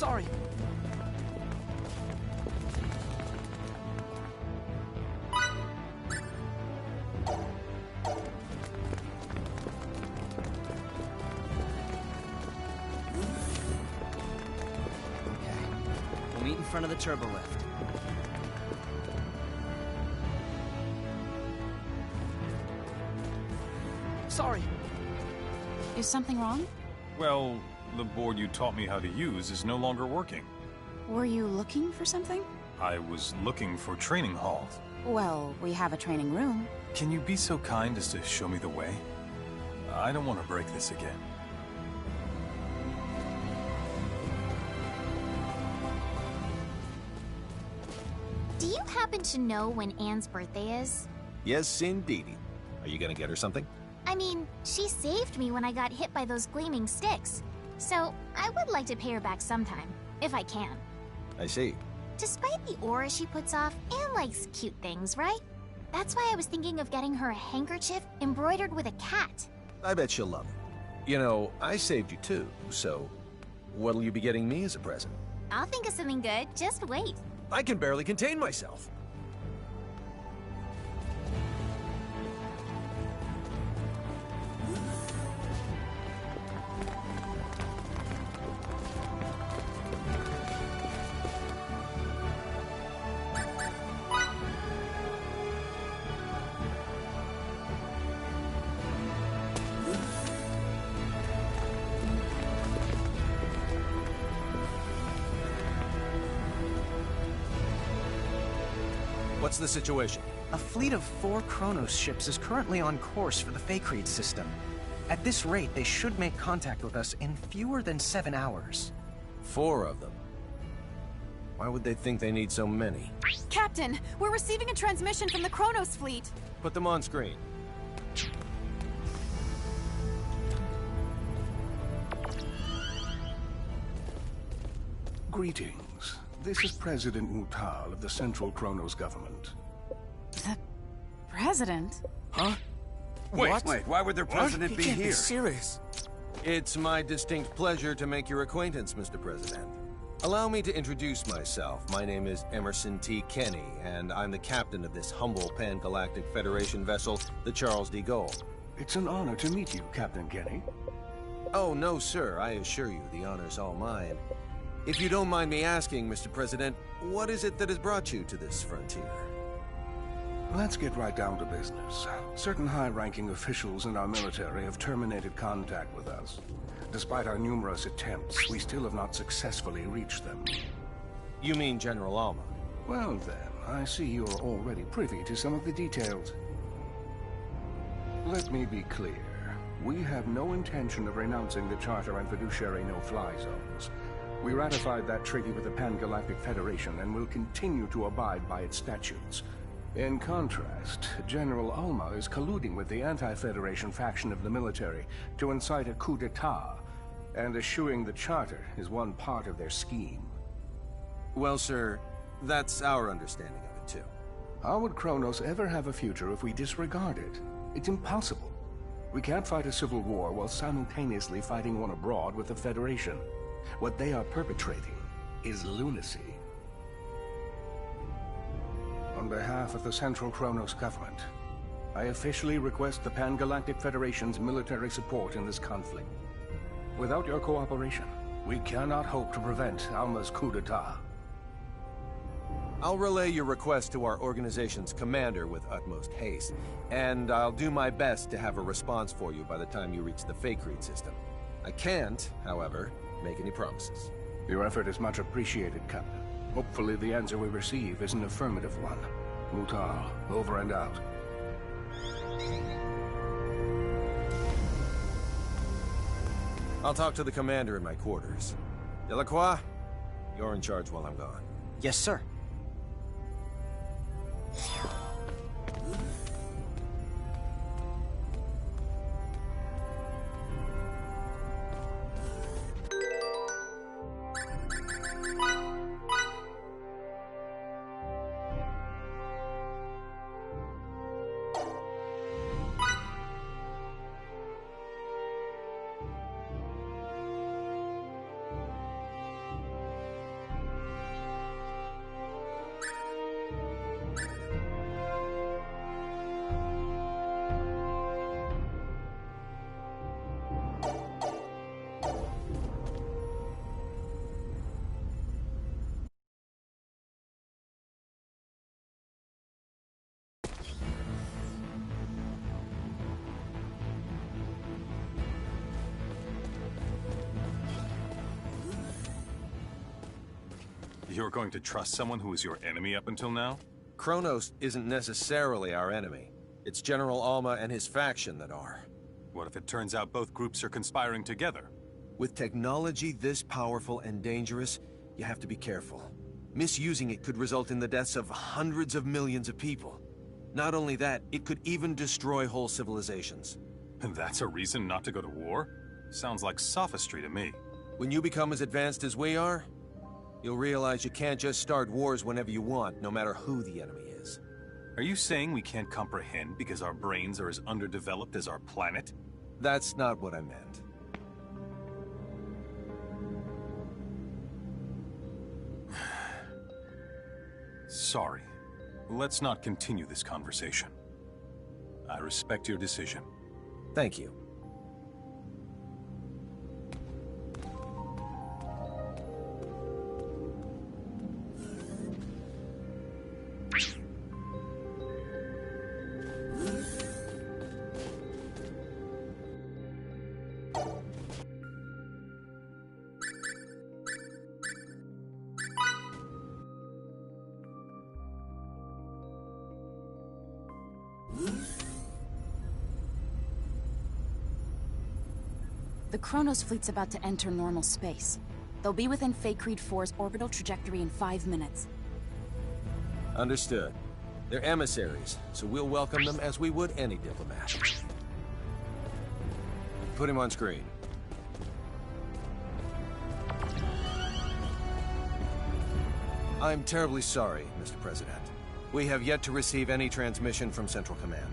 Sorry. We'll meet in front of the turbo lift. Sorry. Is something wrong? Well, the board you taught me how to use is no longer working. Were you looking for something? I was looking for training halls. Well, we have a training room. Can you be so kind as to show me the way? I don't want to break this again. Do you happen to know when Anne's birthday is? Yes, indeedy. Are you gonna get her something? I mean, she saved me when I got hit by those gleaming sticks. So, I would like to pay her back sometime, if I can. I see. Despite the aura she puts off, Anne likes cute things, right? That's why I was thinking of getting her a handkerchief embroidered with a cat. I bet she'll love it. You know, I saved you too, so what'll you be getting me as a present? I'll think of something good, just wait. I can barely contain myself. What's the situation? A fleet of 4 Kronos ships is currently on course for the Fakreed system. At this rate, they should make contact with us in fewer than 7 hours. 4 of them. Why would they think they need so many? Captain, we're receiving a transmission from the Kronos fleet. Put them on screen. Greetings. This is President Mutal of the Central Kronos government. The president? Huh? Wait, why would their president be He can't here? be serious. It's my distinct pleasure to make your acquaintance, Mr. President. Allow me to introduce myself. My name is Emerson T. Kenny, and I'm the captain of this humble Pan-Galactic Federation vessel, the Charles de Gaulle. It's an honor to meet you, Captain Kenny. Oh, no, sir. I assure you, the honor's all mine. If you don't mind me asking, Mr. President, what is it that has brought you to this frontier? Let's get right down to business. Certain high-ranking officials in our military have terminated contact with us. Despite our numerous attempts, we still have not successfully reached them. You mean General Alma? Well then, I see you're already privy to some of the details. Let me be clear. We have no intention of renouncing the Charter and fiduciary no-fly zones. We ratified that treaty with the Pan-Galactic Federation and will continue to abide by its statutes. In contrast, General Alma is colluding with the anti-Federation faction of the military to incite a coup d'etat, and eschewing the Charter is one part of their scheme. Well, sir, that's our understanding of it, too. How would Kronos ever have a future if we disregard it? It's impossible. We can't fight a civil war while simultaneously fighting one abroad with the Federation. What they are perpetrating is lunacy. On behalf of the Central Kronos government, I officially request the Pan-Galactic Federation's military support in this conflict. Without your cooperation, we cannot hope to prevent Alma's coup d'etat. I'll relay your request to our organization's commander with utmost haste, and I'll do my best to have a response for you by the time you reach the Fakreed system. I can't, however, make any promises. Your effort is much appreciated, Captain. Hopefully the answer we receive is an affirmative one. Mutal, over and out. I'll talk to the commander in my quarters. Delacroix, you're in charge while I'm gone. Yes, sir. You're going to trust someone who was your enemy up until now? Kronos isn't necessarily our enemy. It's General Alma and his faction that are. What if it turns out both groups are conspiring together? With technology this powerful and dangerous, you have to be careful. Misusing it could result in the deaths of hundreds of millions of people. Not only that, it could even destroy whole civilizations. And that's a reason not to go to war? Sounds like sophistry to me. When you become as advanced as we are, you'll realize you can't just start wars whenever you want, no matter who the enemy is. Are you saying we can't comprehend because our brains are as underdeveloped as our planet? That's not what I meant. Sorry. Let's not continue this conversation. I respect your decision. Thank you. The Kronos fleet's about to enter normal space. They'll be within Feycreed 4's orbital trajectory in 5 minutes. Understood. They're emissaries, so we'll welcome them as we would any diplomat. Put him on screen. I'm terribly sorry, Mr. President. We have yet to receive any transmission from Central Command.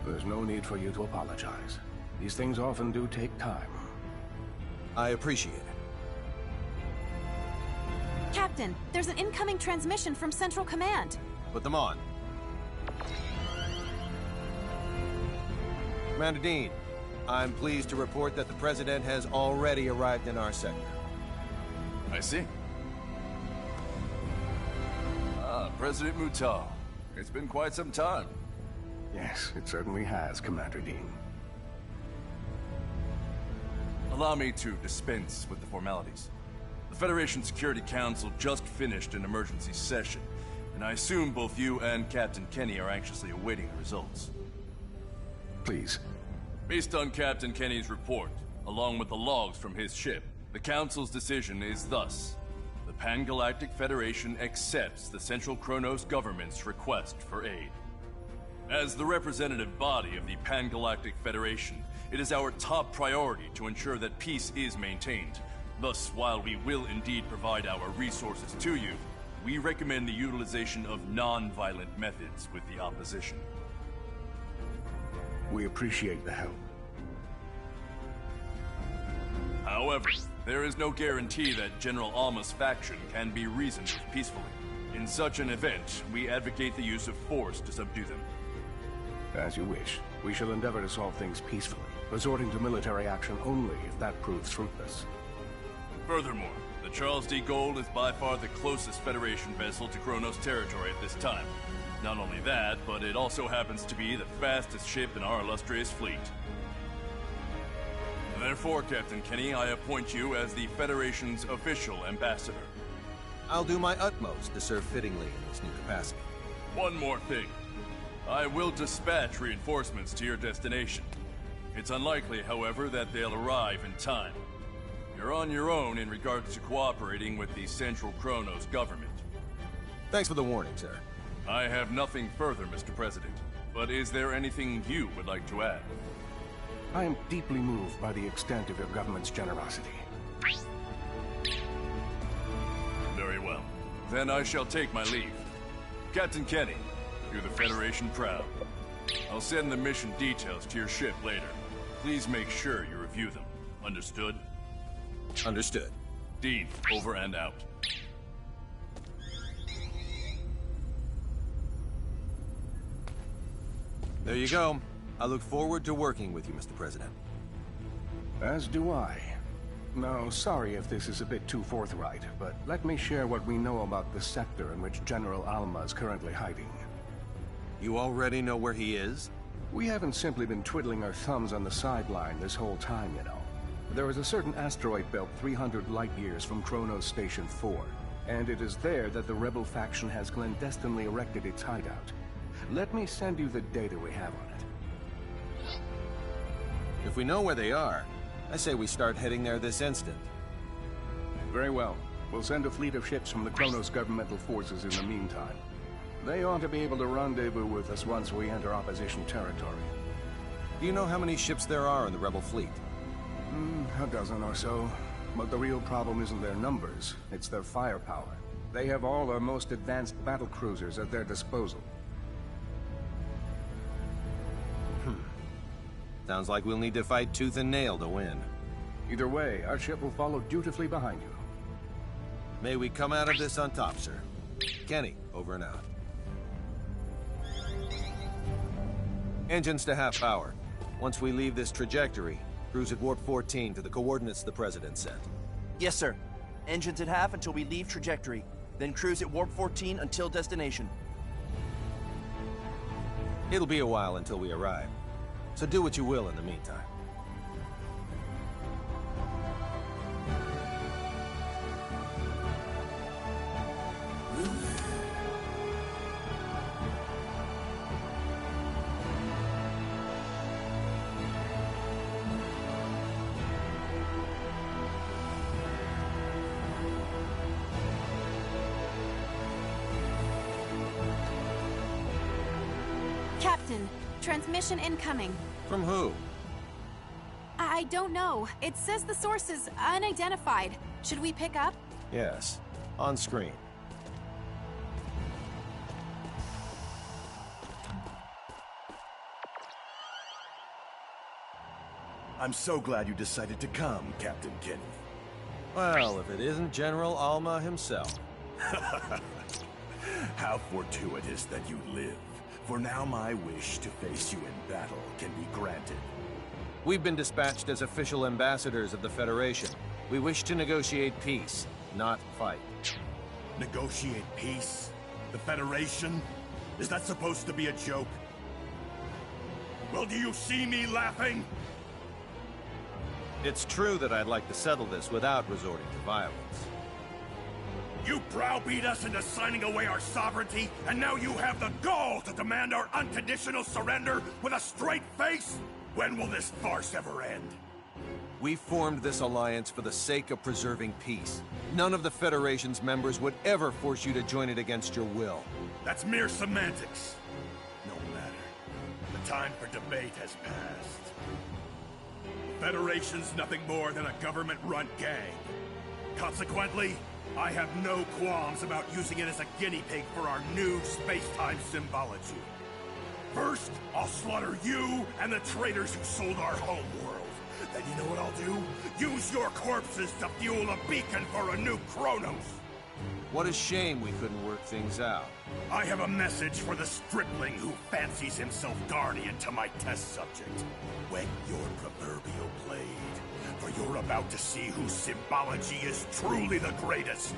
There's no need for you to apologize. These things often do take time. I appreciate it. Captain, there's an incoming transmission from Central Command. Put them on. Commander Dean, I'm pleased to report that the President has already arrived in our sector. I see. President Mutal. It's been quite some time. Yes, it certainly has, Commander Dean. Allow me to dispense with the formalities. The Federation Security Council just finished an emergency session, and I assume both you and Captain Kenny are anxiously awaiting the results. Please. Based on Captain Kenny's report, along with the logs from his ship, the Council's decision is thus. The Pan-Galactic Federation accepts the Central Kronos government's request for aid. As the representative body of the Pan-Galactic Federation, it is our top priority to ensure that peace is maintained. Thus, while we will indeed provide our resources to you, we recommend the utilization of non-violent methods with the opposition. We appreciate the help. However, there is no guarantee that General Alma's faction can be reasoned with peacefully. In such an event, we advocate the use of force to subdue them. As you wish. We shall endeavor to solve things peacefully, resorting to military action only if that proves fruitless. Furthermore, the Charles D. Gold is by far the closest Federation vessel to Kronos territory at this time. Not only that, but it also happens to be the fastest ship in our illustrious fleet. Therefore, Captain Kenny, I appoint you as the Federation's official ambassador. I'll do my utmost to serve fittingly in this new capacity. One more thing. I will dispatch reinforcements to your destination. It's unlikely, however, that they'll arrive in time. You're on your own in regards to cooperating with the Central Kronos government. Thanks for the warning, sir. I have nothing further, Mr. President. But is there anything you would like to add? I am deeply moved by the extent of your government's generosity. Very well. Then I shall take my leave. Captain Kenny, do the Federation proud. I'll send the mission details to your ship later. Please make sure you review them. Understood? Understood. Dean, over and out. There you go. I look forward to working with you, Mr. President. As do I. Now, sorry if this is a bit too forthright, but let me share what we know about the sector in which General Alma is currently hiding. You already know where he is? We haven't simply been twiddling our thumbs on the sideline this whole time, you know. There is a certain asteroid belt 300 light-years from Kronos Station 4. And it is there that the rebel faction has clandestinely erected its hideout. Let me send you the data we have on it. If we know where they are, I say we start heading there this instant. Very well. We'll send a fleet of ships from the Kronos governmental forces in the meantime. They ought to be able to rendezvous with us once we enter opposition territory. Do you know how many ships there are in the rebel fleet? A dozen or so. But the real problem isn't their numbers, it's their firepower. They have all our most advanced battle cruisers at their disposal. Sounds like we'll need to fight tooth and nail to win. Either way, our ship will follow dutifully behind you. May we come out of this on top, sir. Kenny, over and out. Engines to half power. Once we leave this trajectory, cruise at warp 14 to the coordinates the President sent. Yes, sir. Engines at half until we leave trajectory. Then cruise at warp 14 until destination. It'll be a while until we arrive, so do what you will in the meantime. Captain, transmission incoming. From who? I don't know. It says the source is unidentified. Should we pick up? Yes, on screen. I'm so glad you decided to come, Captain Kenny. Well, if it isn't General Alma himself. How fortuitous that you live. For now my wish to face you in battle can be granted. We've been dispatched as official ambassadors of the Federation. We wish to negotiate peace, not fight. Negotiate peace? The Federation? Is that supposed to be a joke? Well, do you see me laughing? It's true that I'd like to settle this without resorting to violence. You browbeat us into signing away our sovereignty, and now you have the gall to demand our unconditional surrender with a straight face? When will this farce ever end? We formed this alliance for the sake of preserving peace. None of the Federation's members would ever force you to join it against your will. That's mere semantics. No matter. The time for debate has passed. The Federation's nothing more than a government-run gang. Consequently, I have no qualms about using it as a guinea pig for our new space-time symbology. First, I'll slaughter you and the traitors who sold our homeworld. Then you know what I'll do? Use your corpses to fuel a beacon for a new Kronos! What a shame we couldn't work things out. I have a message for the stripling who fancies himself guardian to my test subject. Wet your proverbial blade, for you're about to see whose symbology is truly the greatest.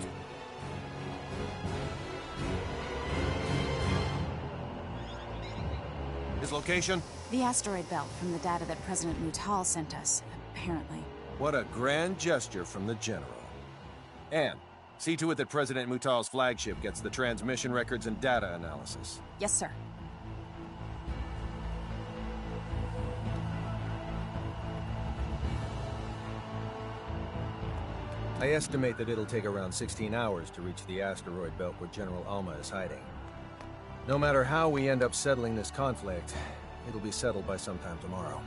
His location? The asteroid belt from the data that President Mutal sent us, apparently. What a grand gesture from the General. And see to it that President Mutal's flagship gets the transmission records and data analysis. Yes, sir. I estimate that it'll take around 16 hours to reach the asteroid belt where General Alma is hiding. No matter how we end up settling this conflict, it'll be settled by sometime tomorrow.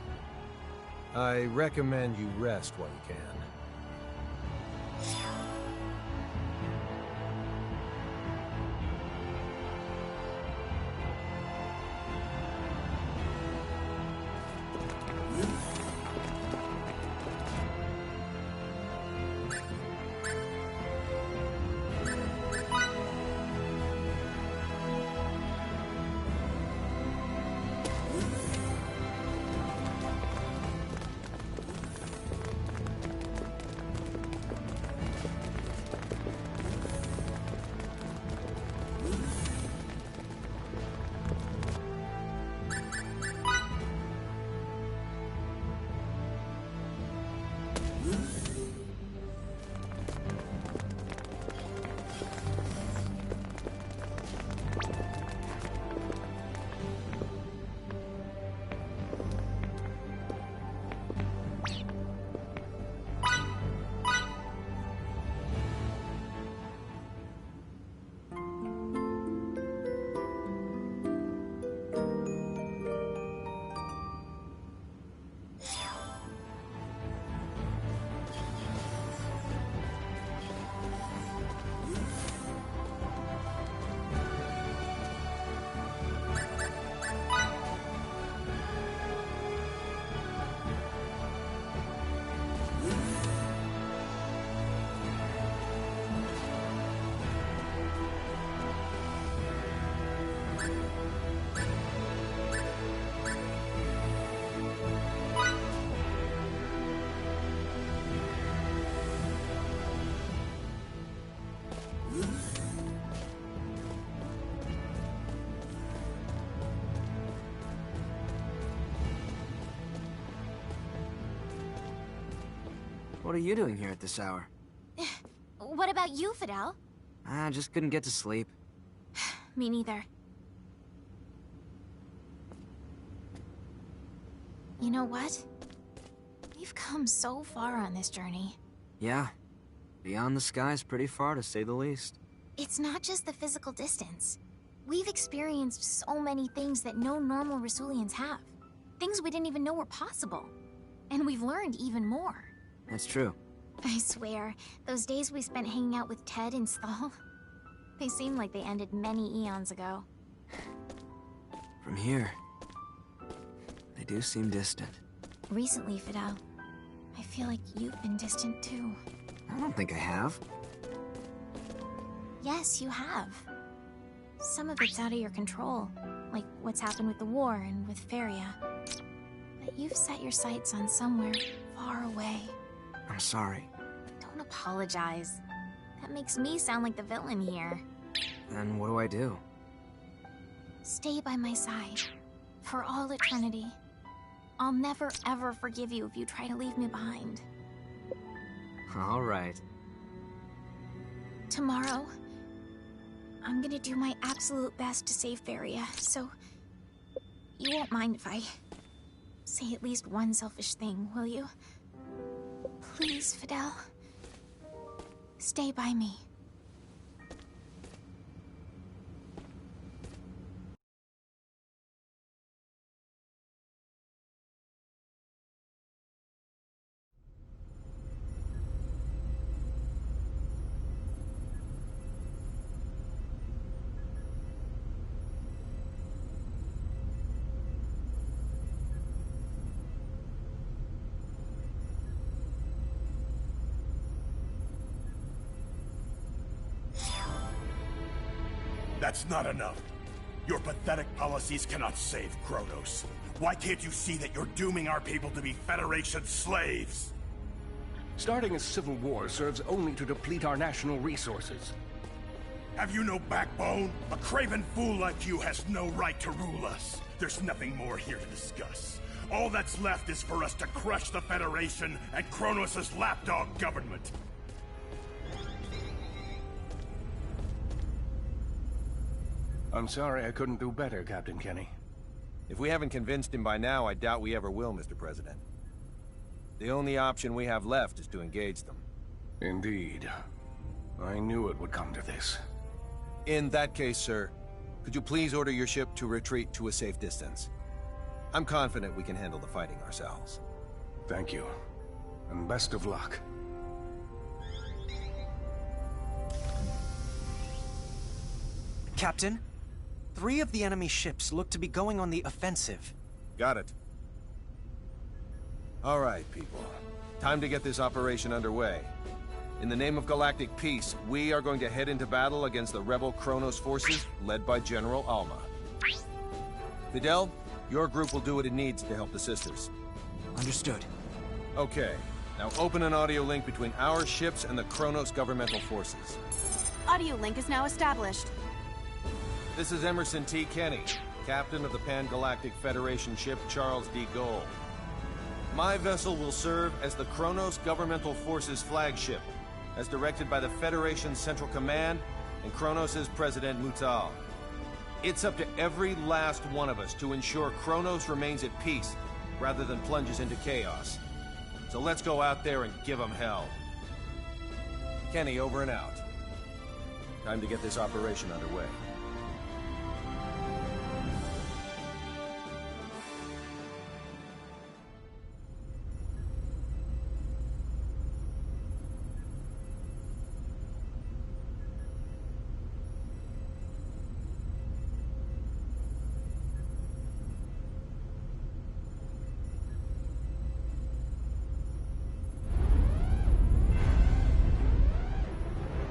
I recommend you rest while you can. What are you doing here at this hour? What about you, Fidel? I just couldn't get to sleep. Me neither. You know what? We've come so far on this journey. Yeah. Beyond the sky's pretty far, to say the least. It's not just the physical distance. We've experienced so many things that no normal Rasulians have. Things we didn't even know were possible. And we've learned even more. That's true. I swear, those days we spent hanging out with Ted and Stahl, they seem like they ended many eons ago. From here, they do seem distant. Recently, Fidel, I feel like you've been distant too. I don't think I have. Yes, you have. Some of it's out of your control, like what's happened with the war and with Feria. But you've set your sights on somewhere far away. I'm sorry. Don't apologize. That makes me sound like the villain here. Then what do I do? Stay by my side. For all eternity. I'll never ever forgive you if you try to leave me behind. All right. Tomorrow, I'm gonna do my absolute best to save Feria, so you won't mind if I say at least one selfish thing, will you? Please, Fidel. Stay by me. That's not enough. Your pathetic policies cannot save Kronos. Why can't you see that you're dooming our people to be Federation slaves? Starting a civil war serves only to deplete our national resources. Have you no backbone? A craven fool like you has no right to rule us. There's nothing more here to discuss. All that's left is for us to crush the Federation and Kronos' lapdog government. I'm sorry I couldn't do better, Captain Kenny. If we haven't convinced him by now, I doubt we ever will, Mr. President. The only option we have left is to engage them. Indeed. I knew it would come to this. In that case, sir, could you please order your ship to retreat to a safe distance? I'm confident we can handle the fighting ourselves. Thank you. And best of luck. Captain? 3 of the enemy ships look to be going on the offensive. Got it. All right, people. Time to get this operation underway. In the name of galactic peace, we are going to head into battle against the rebel Kronos forces led by General Alma. Fidel, your group will do what it needs to help the sisters. Understood. Okay. Now open an audio link between our ships and the Kronos governmental forces. Audio link is now established. This is Emerson T. Kenny, captain of the Pan-Galactic Federation ship Charles D. Gold. My vessel will serve as the Kronos Governmental Forces flagship, as directed by the Federation's Central Command and Kronos' President Mutal. It's up to every last one of us to ensure Kronos remains at peace, rather than plunges into chaos. So let's go out there and give them hell. Kenny, over and out. Time to get this operation underway.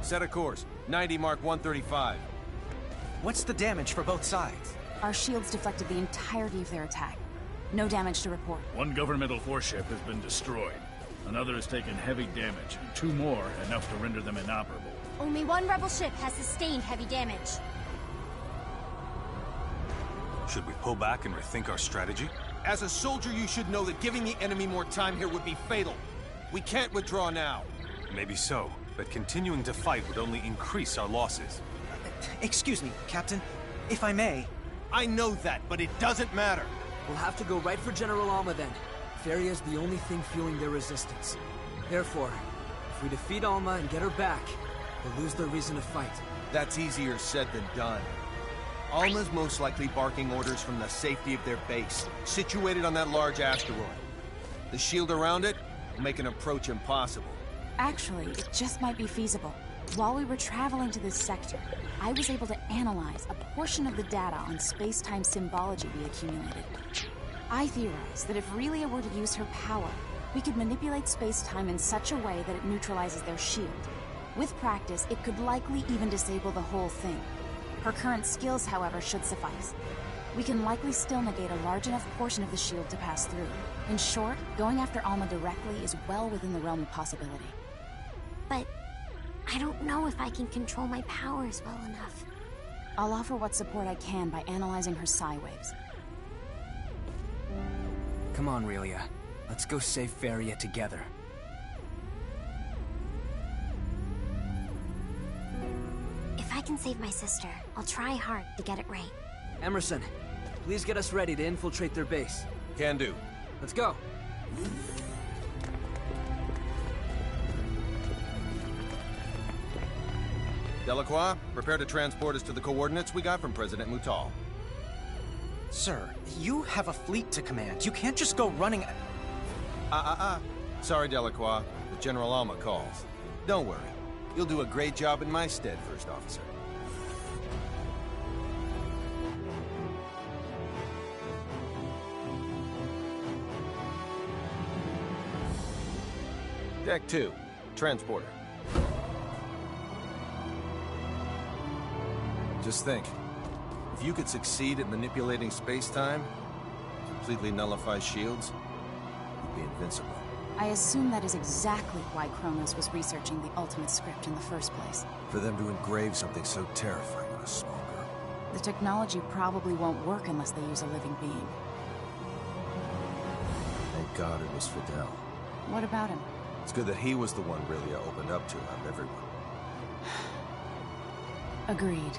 Set a course, 90 Mark 135. What's the damage for both sides? Our shields deflected the entirety of their attack. No damage to report. One governmental force ship has been destroyed. Another has taken heavy damage, and 2 more enough to render them inoperable. Only 1 rebel ship has sustained heavy damage. Should we pull back and rethink our strategy? As a soldier, you should know that giving the enemy more time here would be fatal. We can't withdraw now. Maybe so, but continuing to fight would only increase our losses. Excuse me, Captain. If I may... I know that, but it doesn't matter. We'll have to go right for General Alma then. Feria's the only thing fueling their resistance. Therefore, if we defeat Alma and get her back, we'll lose their reason to fight. That's easier said than done. Alma's most likely barking orders from the safety of their base, situated on that large asteroid. The shield around it will make an approach impossible. Actually, it just might be feasible. While we were traveling to this sector, I was able to analyze a portion of the data on space-time symbology we accumulated. I theorize that if Relia were to use her power, we could manipulate space-time in such a way that it neutralizes their shield. With practice, it could likely even disable the whole thing. Her current skills, however, should suffice. We can likely still negate a large enough portion of the shield to pass through. In short, going after Alma directly is well within the realm of possibility. But I don't know if I can control my powers well enough. I'll offer what support I can by analyzing her psi waves. Come on, Relia. Let's go save Feria together. If I can save my sister, I'll try hard to get it right. Emerson, please get us ready to infiltrate their base. Can do. Let's go. Delacroix, prepare to transport us to the coordinates we got from President Mutal. Sir, you have a fleet to command. You can't just go running... Sorry, Delacroix, but General Alma calls. Don't worry. You'll do a great job in my stead, First Officer. Deck 2, transporter. Just think, if you could succeed at manipulating space-time, completely nullify shields, you'd be invincible. I assume that is exactly why Kronos was researching the ultimate script in the first place. For them to engrave something so terrifying on a small girl. The technology probably won't work unless they use a living being. Thank God it was Fidel. What about him? It's good that he was the one Relia opened up to out of everyone. Agreed.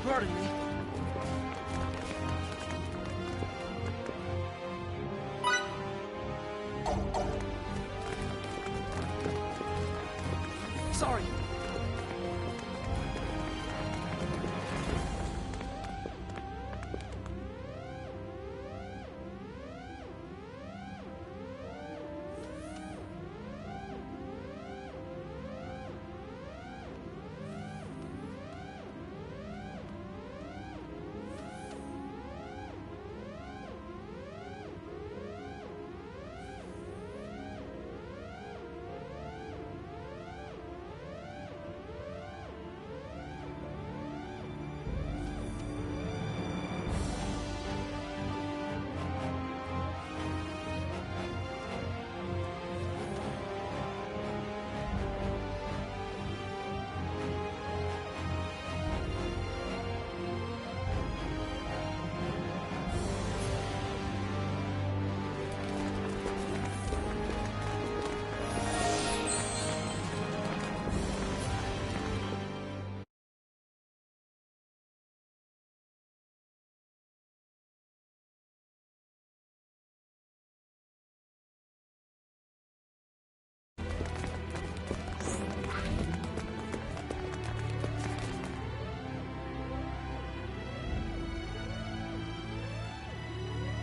Pardon me. Sorry.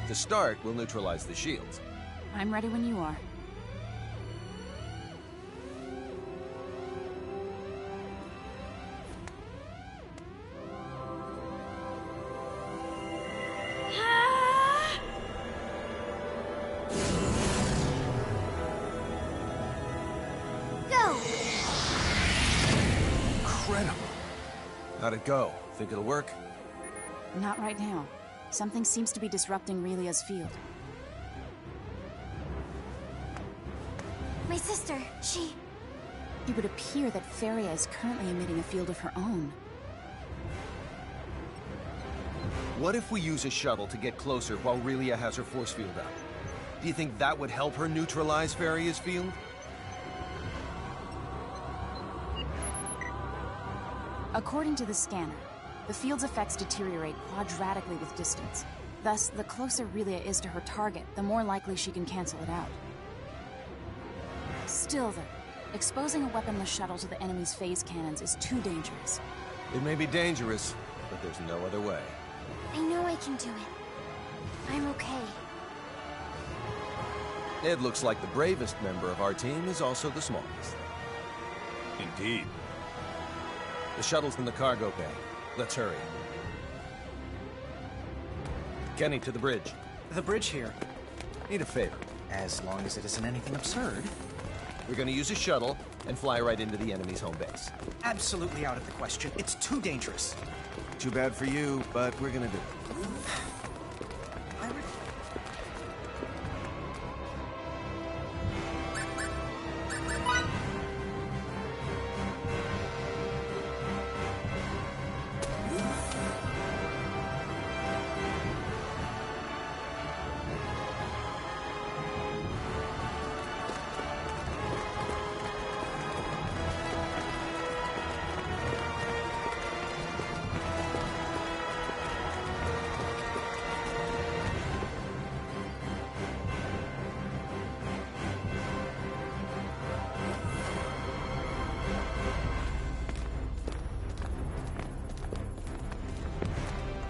To start, we'll neutralize the shields. I'm ready when you are. Go! Incredible. How'd it go? Think it'll work? Not right now. Something seems to be disrupting Relia's field. My sister, she... It would appear that Feria is currently emitting a field of her own. What if we use a shuttle to get closer while Relia has her force field up? Do you think that would help her neutralize Feria's field? According to the scanner, the field's effects deteriorate quadratically with distance. Thus, the closer Relia is to her target, the more likely she can cancel it out. Still, though, exposing a weaponless shuttle to the enemy's phase cannons is too dangerous. It may be dangerous, but there's no other way. I know I can do it. I'm okay. It looks like the bravest member of our team is also the smallest. Indeed. The shuttle's in the cargo bay. Let's hurry. Kenny, to the bridge. The bridge here. Need a favor. As long as it isn't anything absurd. We're gonna use a shuttle and fly right into the enemy's home base. Absolutely out of the question. It's too dangerous. Too bad for you, but we're gonna do it.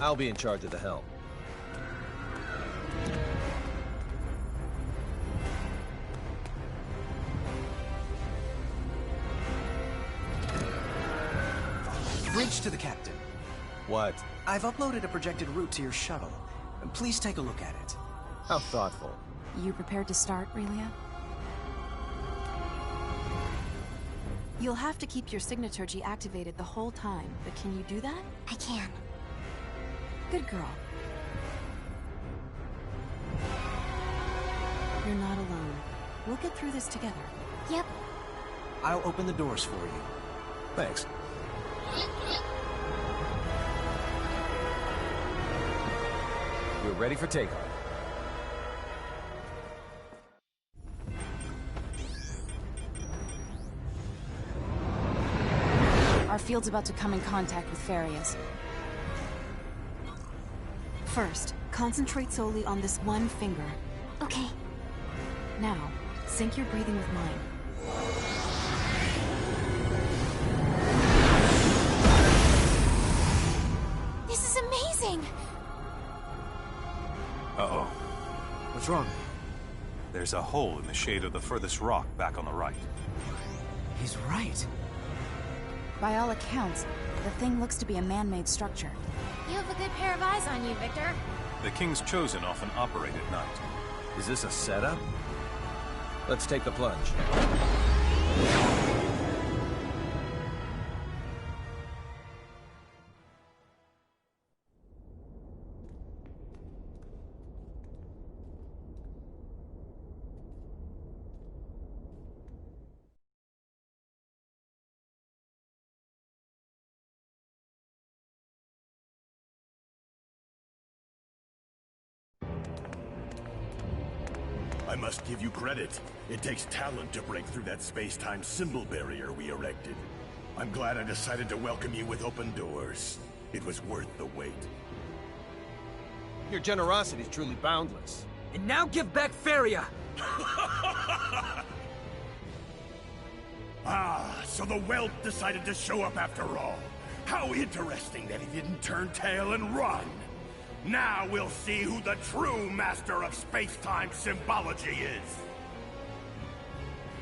I'll be in charge of the helm. Bridge to the captain. What? I've uploaded a projected route to your shuttle. Please take a look at it. How thoughtful. You prepared to start, Relia? You'll have to keep your signaturgy activated the whole time, but can you do that? I can. Good girl. You're not alone. We'll get through this together. Yep. I'll open the doors for you. Thanks. We're ready for takeoff. Our field's about to come in contact with Feria's. First, concentrate solely on this one finger. Okay. Now, sync your breathing with mine. This is amazing! Uh-oh. What's wrong? There's a hole in the shade of the furthest rock back on the right. He's right. By all accounts, the thing looks to be a man-made structure. You have a good pair of eyes on you, Victor. The King's Chosen often operate at night. Is this a setup? Let's take the plunge. I must give you credit. It takes talent to break through that space-time symbol barrier we erected. I'm glad I decided to welcome you with open doors. It was worth the wait. Your generosity is truly boundless. And now give back Feria! Ah, so the whelp decided to show up after all. How interesting that he didn't turn tail and run. Now we'll see who the true master of space-time symbology is.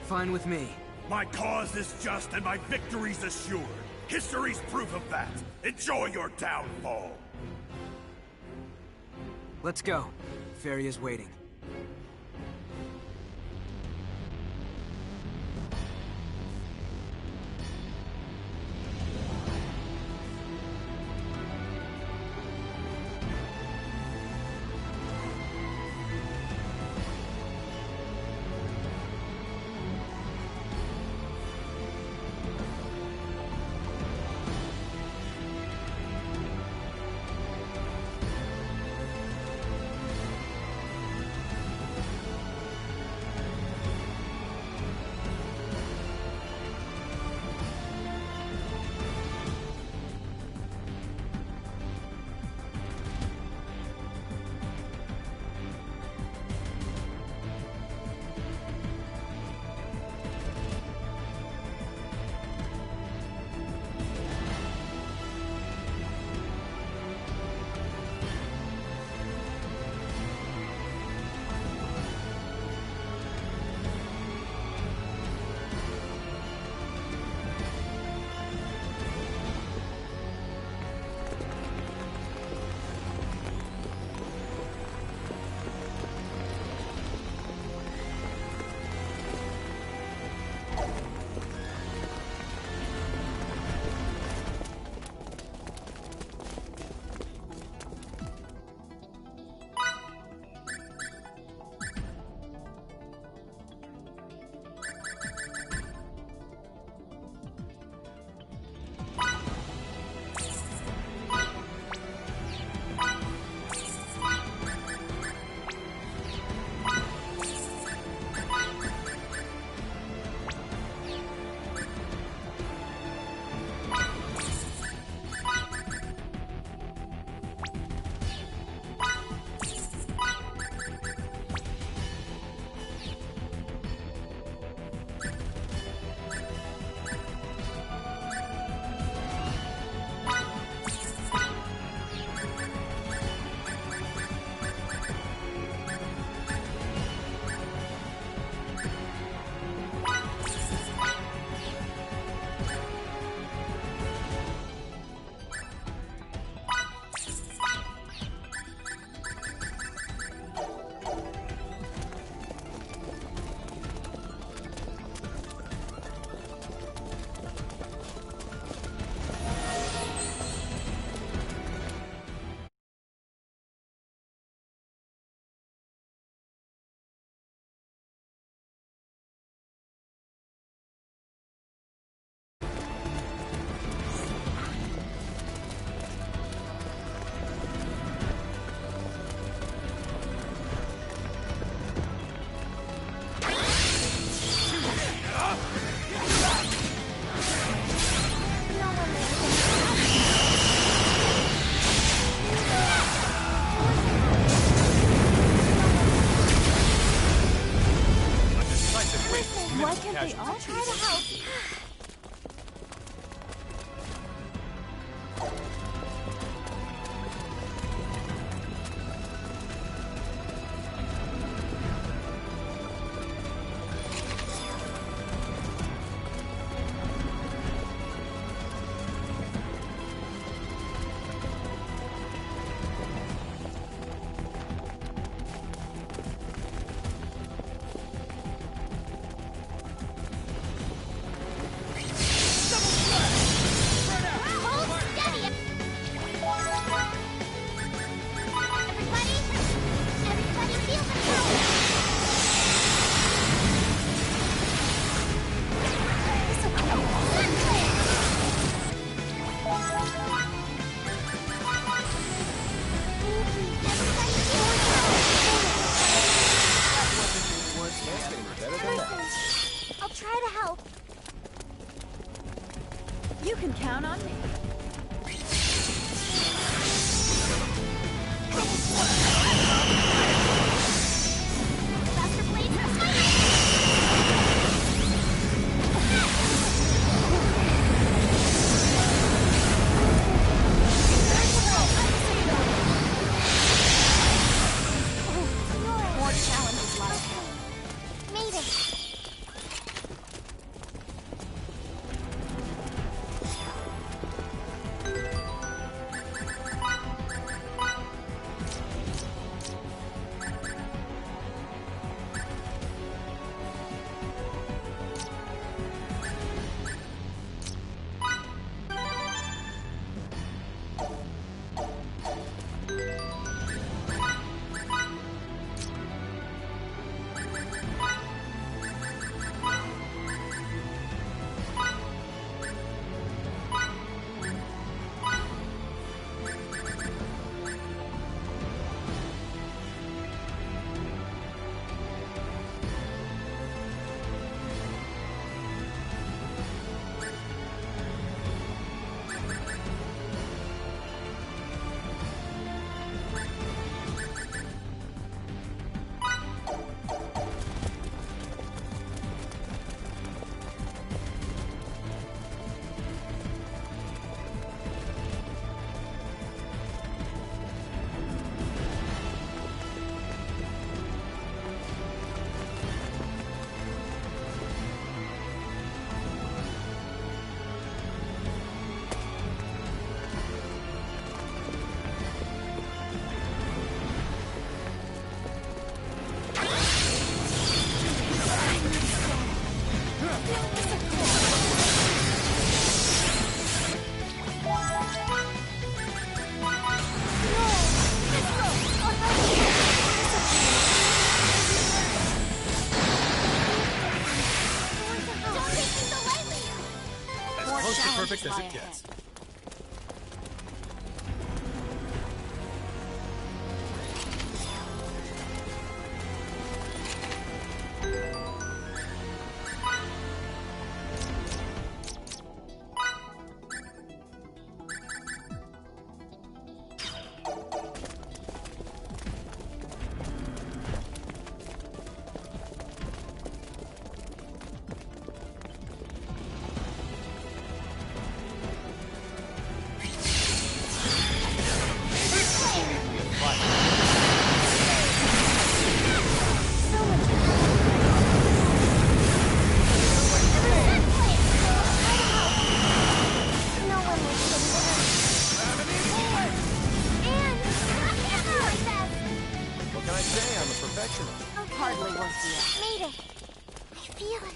Fine with me. My cause is just and my victory's assured. History's proof of that. Enjoy your downfall. Let's go. Feria's waiting. Why can't they all try to help? Close to perfect as it gets. Hardly worth the Made it. I feel it.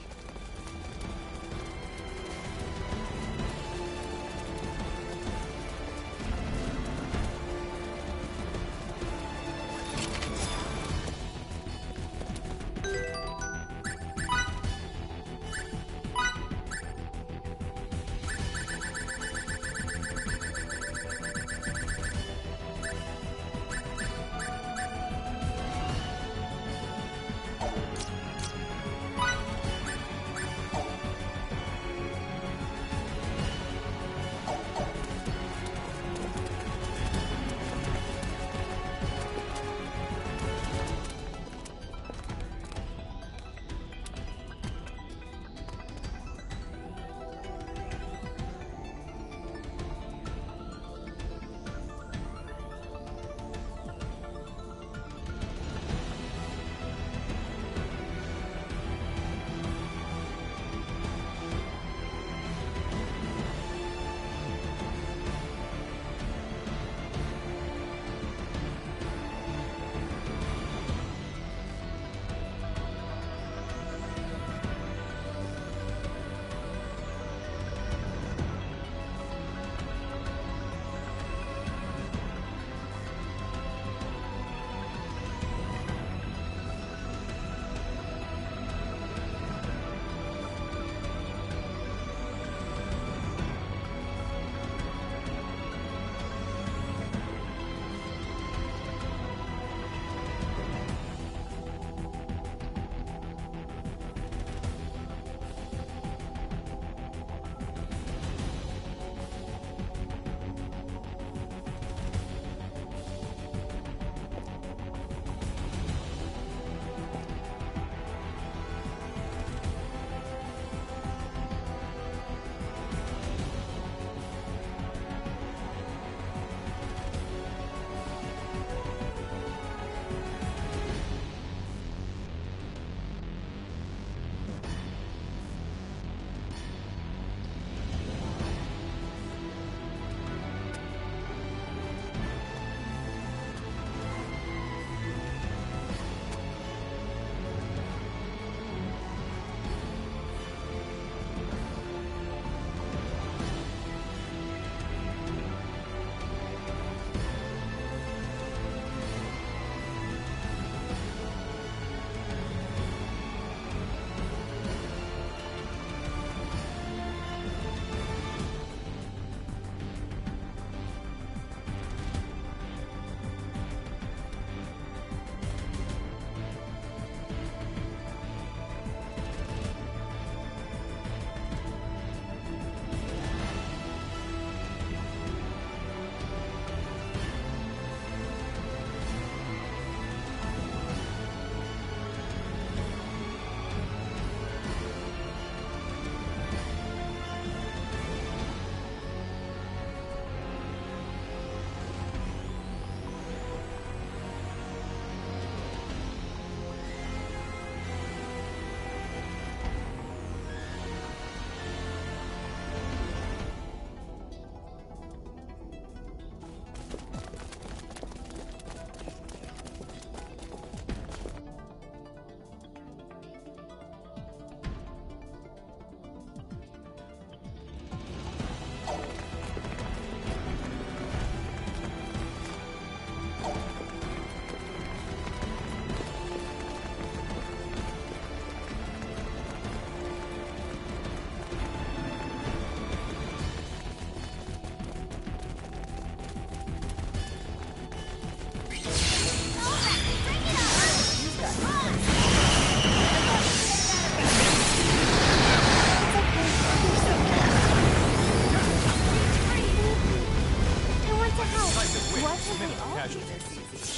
casualties.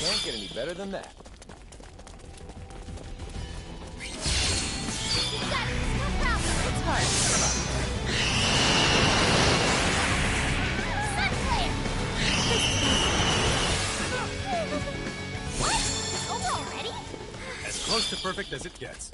Can't get any better than that. You got it, no problem. It's hard. Sunflare! What? Over already? As close to perfect as it gets.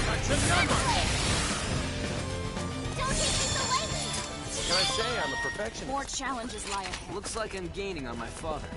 What can I say? I'm a perfectionist. More challenges lie ahead. Looks like I'm gaining on my father.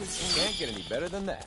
interesting. Can't get any better than that.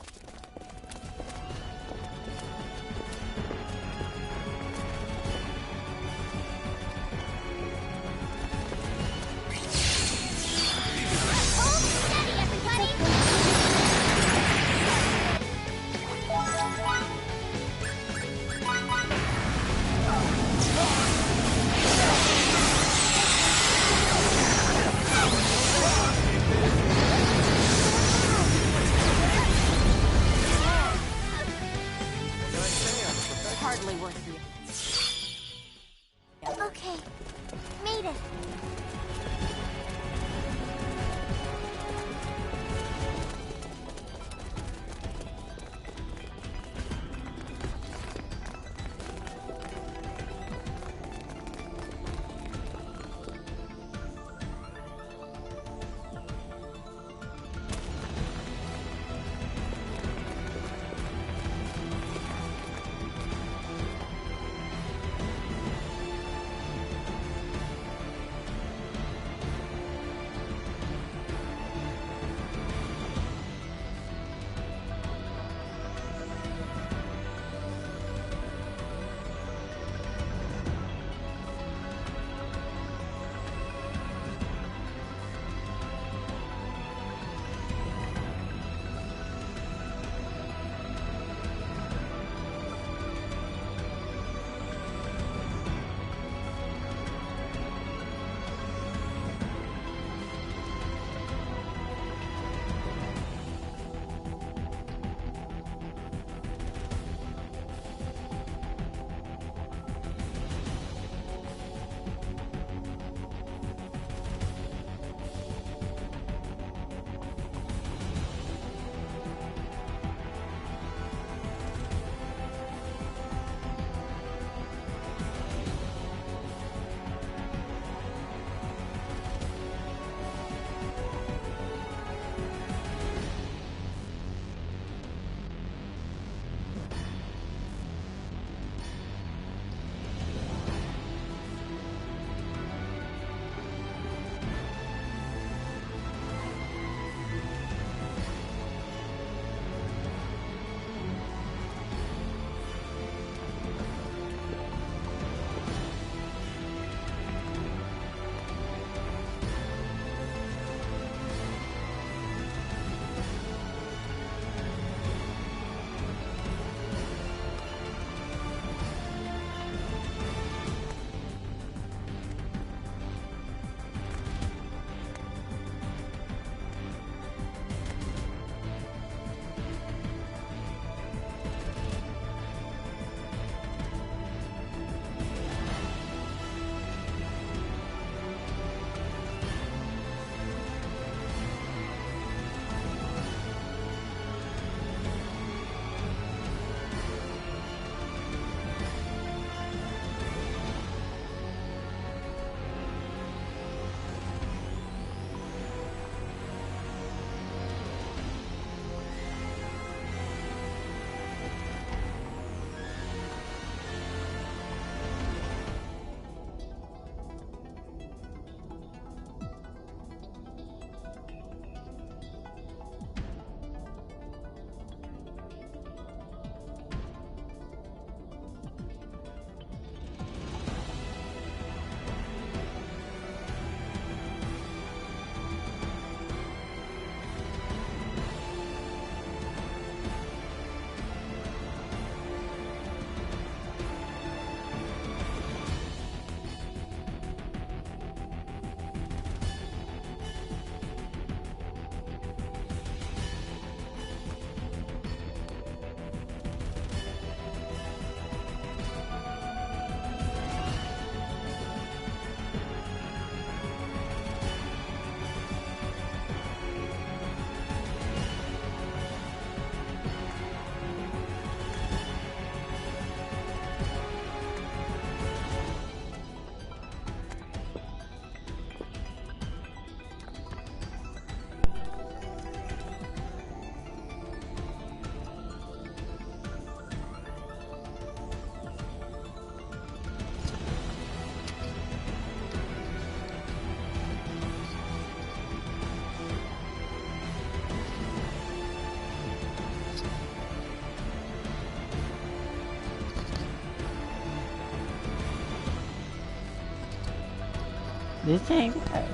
This ain't right.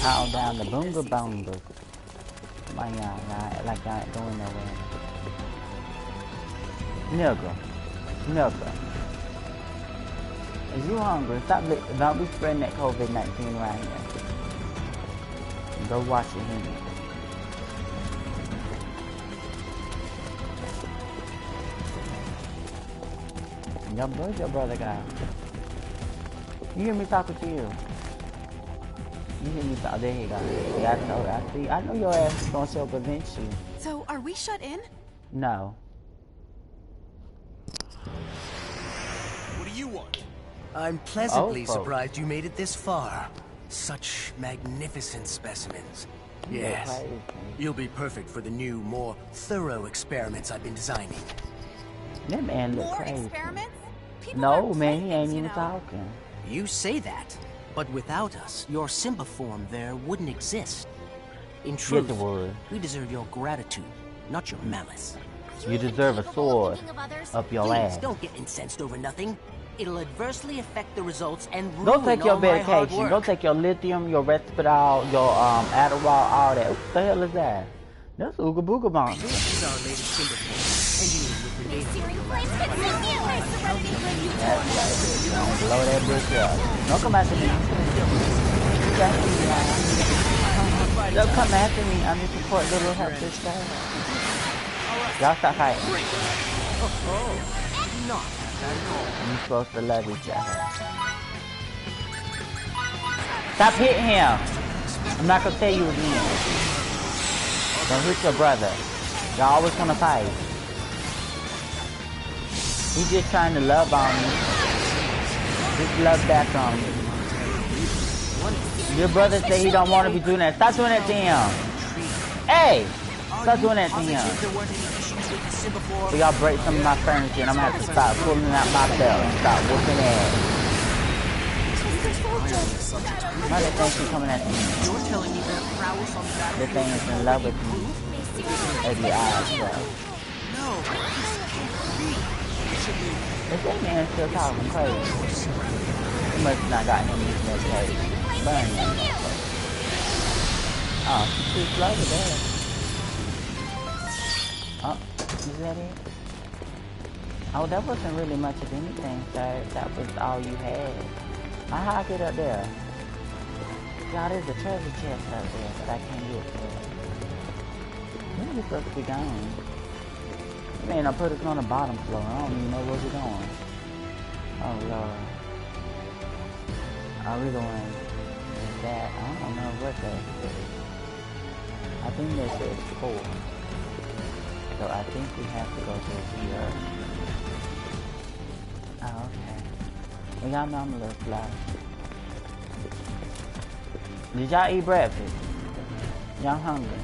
Out down the boonga boonga. My y'all like y'all ain't going nowhere. Nigga. Is you hungry? Don't be spreading that COVID-19 around here. Go wash your hands. Where's your brother guy? You hear me talking to you? You hear me talk? There he go. Yeah, I see. I know your ass is gonna show up eventually. So, are we shut in? No. What do you want? I'm pleasantly surprised you made it this far. Such magnificent specimens. Yes. You'll be perfect for the new, more thorough experiments I've been designing. That man look crazy. More experiments? No, man, he ain't even talking. You say that, but without us, your Simba form there wouldn't exist. In truth, we deserve your gratitude, not your malice. You deserve a sword up your ass. Please don't get incensed over nothing. It'll adversely affect the results and ruin Go take your all my hard medication. work. Go take your lithium, your Respidol, your Adderall, all that. What the hell is that? That's Ooga Booga Bomb. This is our latest Simba form, and you with the name. Blow that bitch up. Don't come after me. Don't come after me. I'm just a poor little help this guy. Y'all stop fighting. You're supposed to love each other. Stop hitting him. I'm not gonna tell you again. Don't hit your brother. Y'all always wanna fight. He's just trying to love on you. Just love back on you. Your brother said he don't want to be doing that. Stop doing that to him. Hey! Stop doing that to him. So y'all break some of my furniture and I'm gonna have to stop pulling out my belt and stop whooping ass. Why that thing keep coming at me? This thing is in love with me. Maybe This man still talking crazy. He must not got him using that cage. Burn him. Oh, she's too slow to there. Oh, is that it? Oh, that wasn't really much of anything, sir. That was all you had. How I get up there? Y'all, there's a treasure chest up there, but I can't get to it. When are we supposed to be going? Man, I put us on the bottom floor. I don't even know where we're going. Oh, Lord. Are we going? Is that? I don't know what that is. I think that says 4. So I think we have to go through here. Oh, okay. Well, y'all know I'm a little slow. Did y'all eat breakfast? Y'all hungry?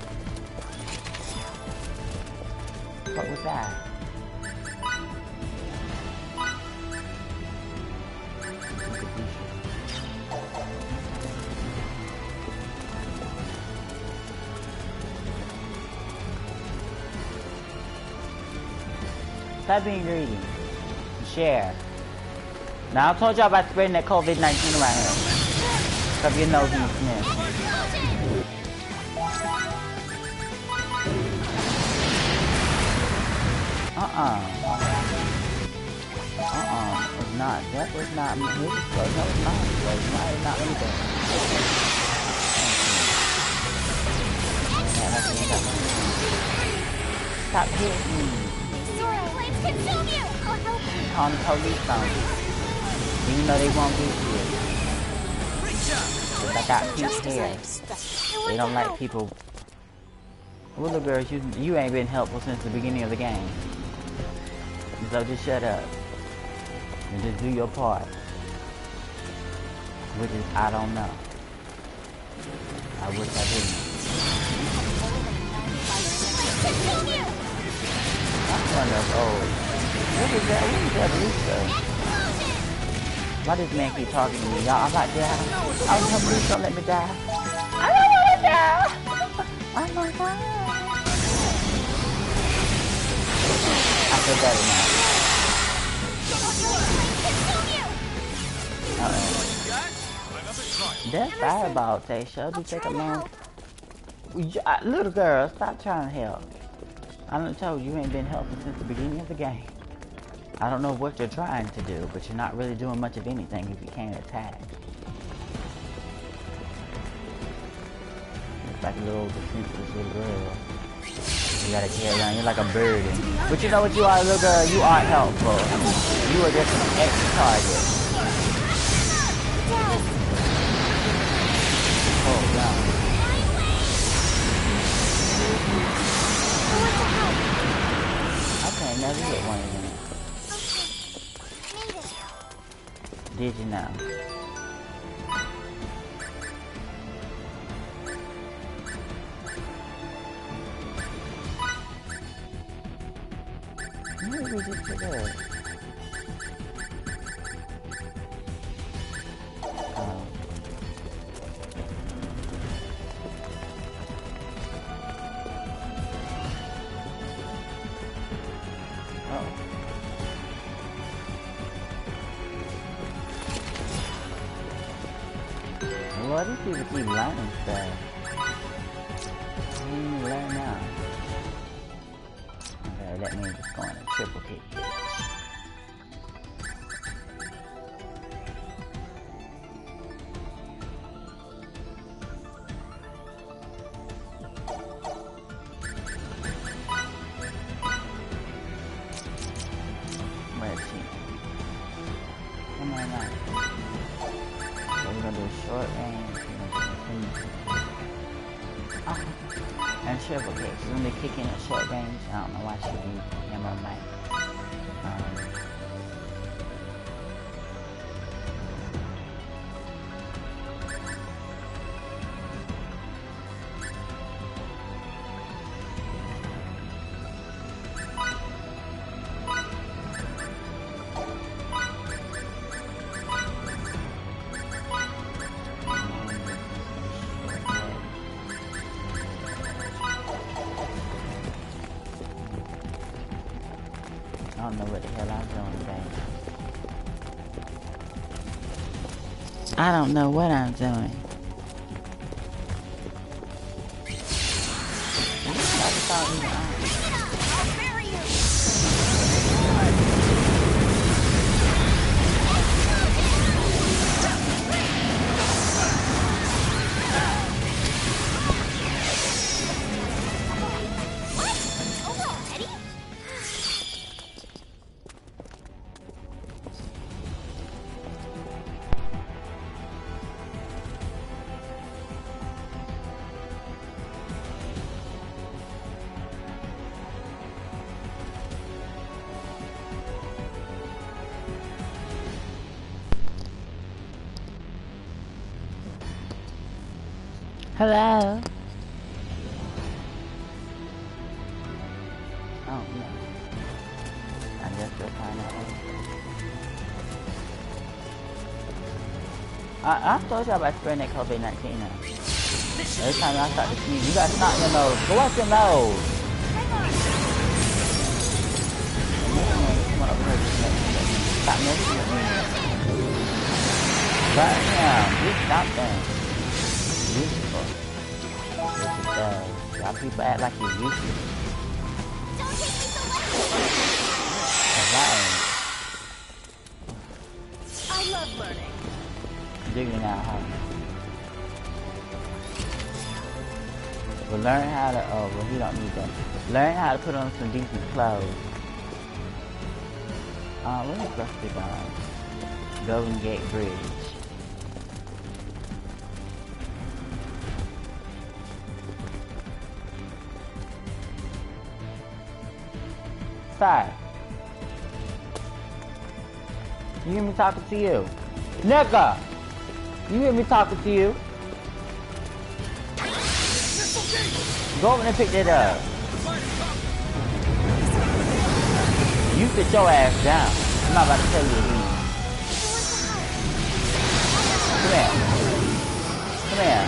What was that? Stop being greedy. Share. Now I told y'all about spreading that COVID-19 around here. Stop your nose and sniff. It's not. That was not me. No, it's not. It's not me there. Stop hitting me. Calling the police on you. Even though they won't get you. Because I got pink hair. They don't like people. Little girls, you ain't been helpful since the beginning of the game. So just shut up. And just do your part. Which is, I don't know. I wish I didn't. I'm one of those old. What was that Lisa? Why does man keep talking to me? Y'all, I'm not dead. I was hoping Lisa don't let me die. I don't want to die! Oh my god. I feel better now. That fireball takes Shelby take a long. Little girl, stop trying to help. I done told you ain't been helpful since the beginning of the game. I don't know what you're trying to do, but you're not really doing much of anything if you can't attack. It's like a little defenseless little girl. You gotta carry around, you're like a burden. But you know what you are, little girl? You are helpful. You are just an extra target. Oh, God. I can't never hit one of them. Did you know? Maybe we just took it. Well, these people keep learning stuff. What do you learn now? Okay, let me just go on a triple kick. Where's she? Come on now. So we're gonna do short range. And triple kicks. She's gonna be kicking at short range. I don't know why she would him on mic. I don't know what the hell I'm doing today. I don't know what I'm doing. Hello? Oh, no. I guess we'll find out. I told you about spreading that COVID-19 now. Every time I start to sneeze, you got snot in your nose. Go out your nose! Stop messing with me. Right now, you stop that. Useful. Yes, it does. Y'all people act like you're useless. Alright. I love learning. Digging out how. Well, learn how to. Oh, well, you don't need that. Learn how to put on some decent clothes. Where's Rusty gone? Golden Gate Bridge. Five. You hear me talking to you? Nigga! You hear me talking to you? Go over and pick that up. You sit your ass down. I'm not about to tell you again. Come here. Come here.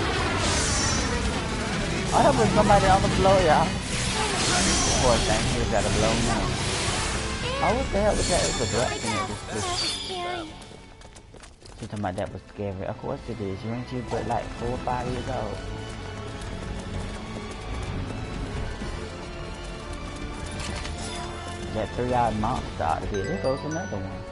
Oh, that was somebody on the floor, y'all. Poor thing, he got a blow now. Oh, what the hell was that? It was a black thing that just She's talking about that was scary. Of course it is. You ain't you but like 4 or 5 years old. That 3-eyed monster out of here. There goes another one.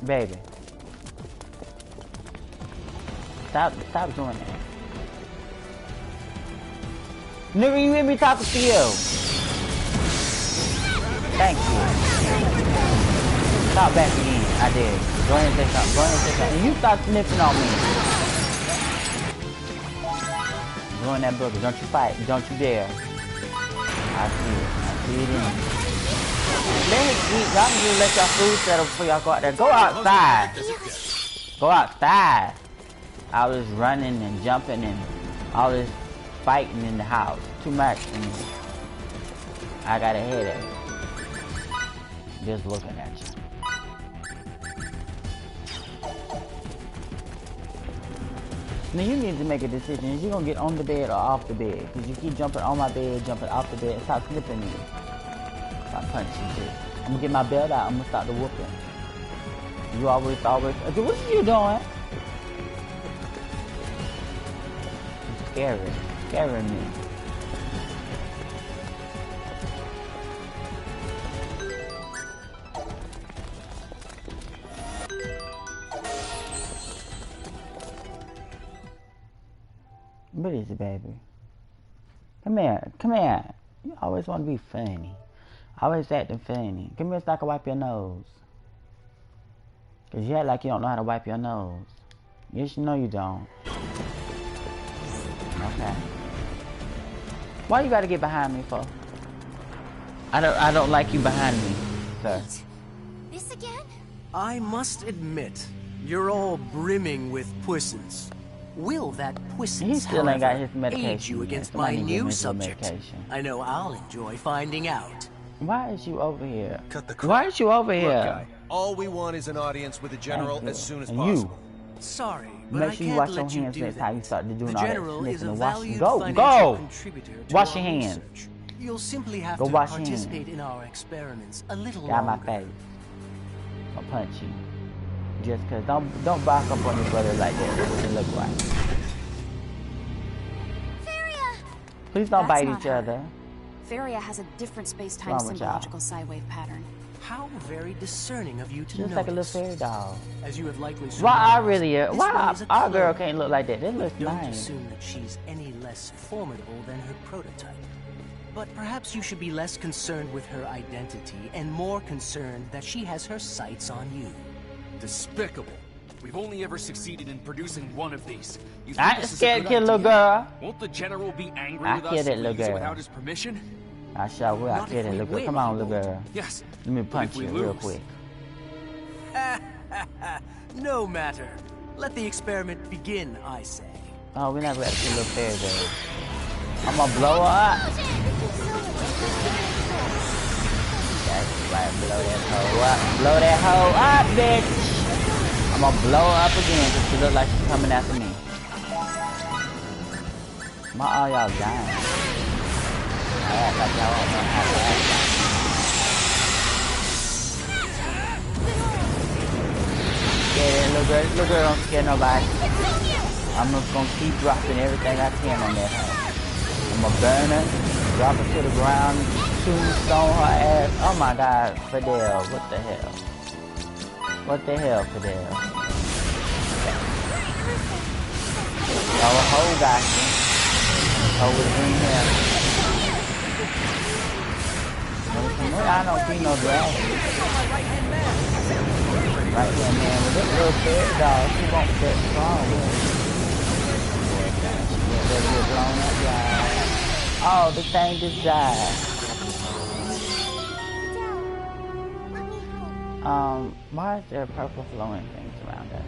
Baby. Stop doing that. Nigga, you hear me talking to you. Thank you. Stop back again. I did. Go ahead and say something. Go ahead and say something. And you stop sniffing on me. Go in that burger. Don't you fight. Don't you dare. I see it. I see it in. Let it eat. Y'all can just let y'all food settle before y'all go out there. Go outside. Go outside. I was running and jumping and all this fighting in the house. Too much and I got a headache. Just looking at you. Now you need to make a decision. Is you gonna get on the bed or off the bed? Because you keep jumping on my bed, jumping off the bed. Stop snipping me. Stop punching you. I'm gonna get my belt out. I'm gonna start the whooping. You always. What are you doing? It's scary. Scaring me. What is it, baby? Come here. Come here. You always want to be funny. Always acting funny. Come here so I can wipe your nose. Because you act like you don't know how to wipe your nose. Yes, you know you don't. Okay. Why you gotta get behind me for? I don't like you behind me, sir. This again? I must admit, you're all brimming with puissance. Will that puissance, He still ain't got his aid medication you yet. against Somebody my give him new his subject? medication. I know I'll enjoy finding out. Why is you over here? Cut the crap. Why is you over here? Look, guy, all we want is an audience with the general as soon as possible. Sorry, but Make I sure you can't wash your let you hands do next that. time you start to doing The all that general is sniffing a and washing. valued Go, financial go! contributor to Wash our your hands. research. You'll simply have Go to wash your participate hands. in our experiments a little Got my longer. face. I'll punch you. Just cause don't back up on your brother like that. What does it look like? Please don't That's bite not each her. other. Feria has a different space-time Wrong with y'all? symbological psi wave pattern. How very discerning of you to Just notice. like a little fairy doll. As you have likely Why I surmised, really this one why is a our girl clone. can't look like that? That looks Don't nice. assume that she's any less formidable than her prototype. But perhaps you should be less concerned with her identity and more concerned that she has her sights on you. Despicable. We've only ever succeeded in producing one of these. You I think this is a scared good kid little idea? girl. Won't the general be angry I with killed us that if we little use it girl. without his permission? I sure will. I Not killed if that we little girl. win, Come on, he little won't. girl. Yes. Let me But punch if we you real lose? quick. No matter. Let the experiment begin, I say. Oh, we're not gonna see little fairy girl. I'm gonna blow her up. That's right, blow that hoe up. Blow that hoe up, bitch. I'm gonna blow her up again because she look like she's coming after me. Why all y'all dying? I act like y'all don't know how to act. Yeah, that little girl don't scare nobody. I'm just gonna keep dropping everything I can on that hoe. I'm gonna burn her, drop her to the ground, tombstone her ass. Oh my God, Fidel, what the hell? What the hell, Fidel? Oh, a whole got you. Oh, with green hair. I don't see no glasses. Right there, man. With this little fairy dog, she won't be that strong. Yeah, better get blown up, y'all. Oh, the thing just died. Why is there purple flowing things around us?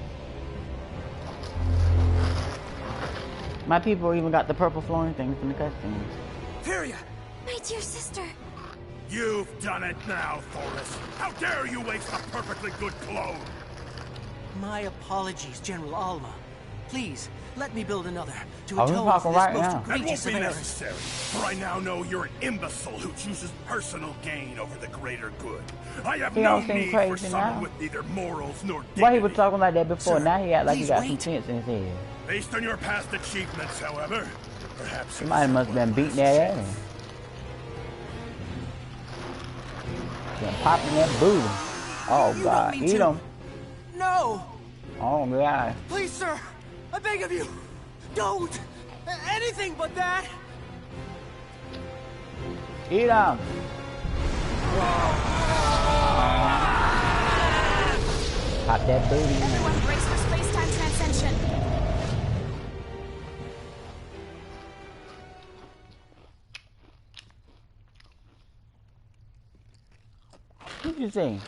My people even got the purple flowing things in the cutscenes. Feria! My dear sister. You've done it now, Forrest. How dare you waste a perfectly good clone? My apologies, General Alma. Please, let me build another to Oh, we're atone talking for this right most now. That won't egregious be of errors. necessary, for I now know you're an imbecile who chooses personal gain over the greater good. I have He no don't seem need for crazy someone now. with neither morals nor dignity. Why he was talking like that before? Sir, Now he act like he please got wait. some sense in his head. Based on your past achievements, however, perhaps He might have must have been beating that ass. Been popping that booty. Oh You God, don't mean eat to. him. No! Oh God. Please, sir! I beg of you! Don't! Anything but that! Eat him. Pop that booty. Everyone brace for space-time transcension. What you think?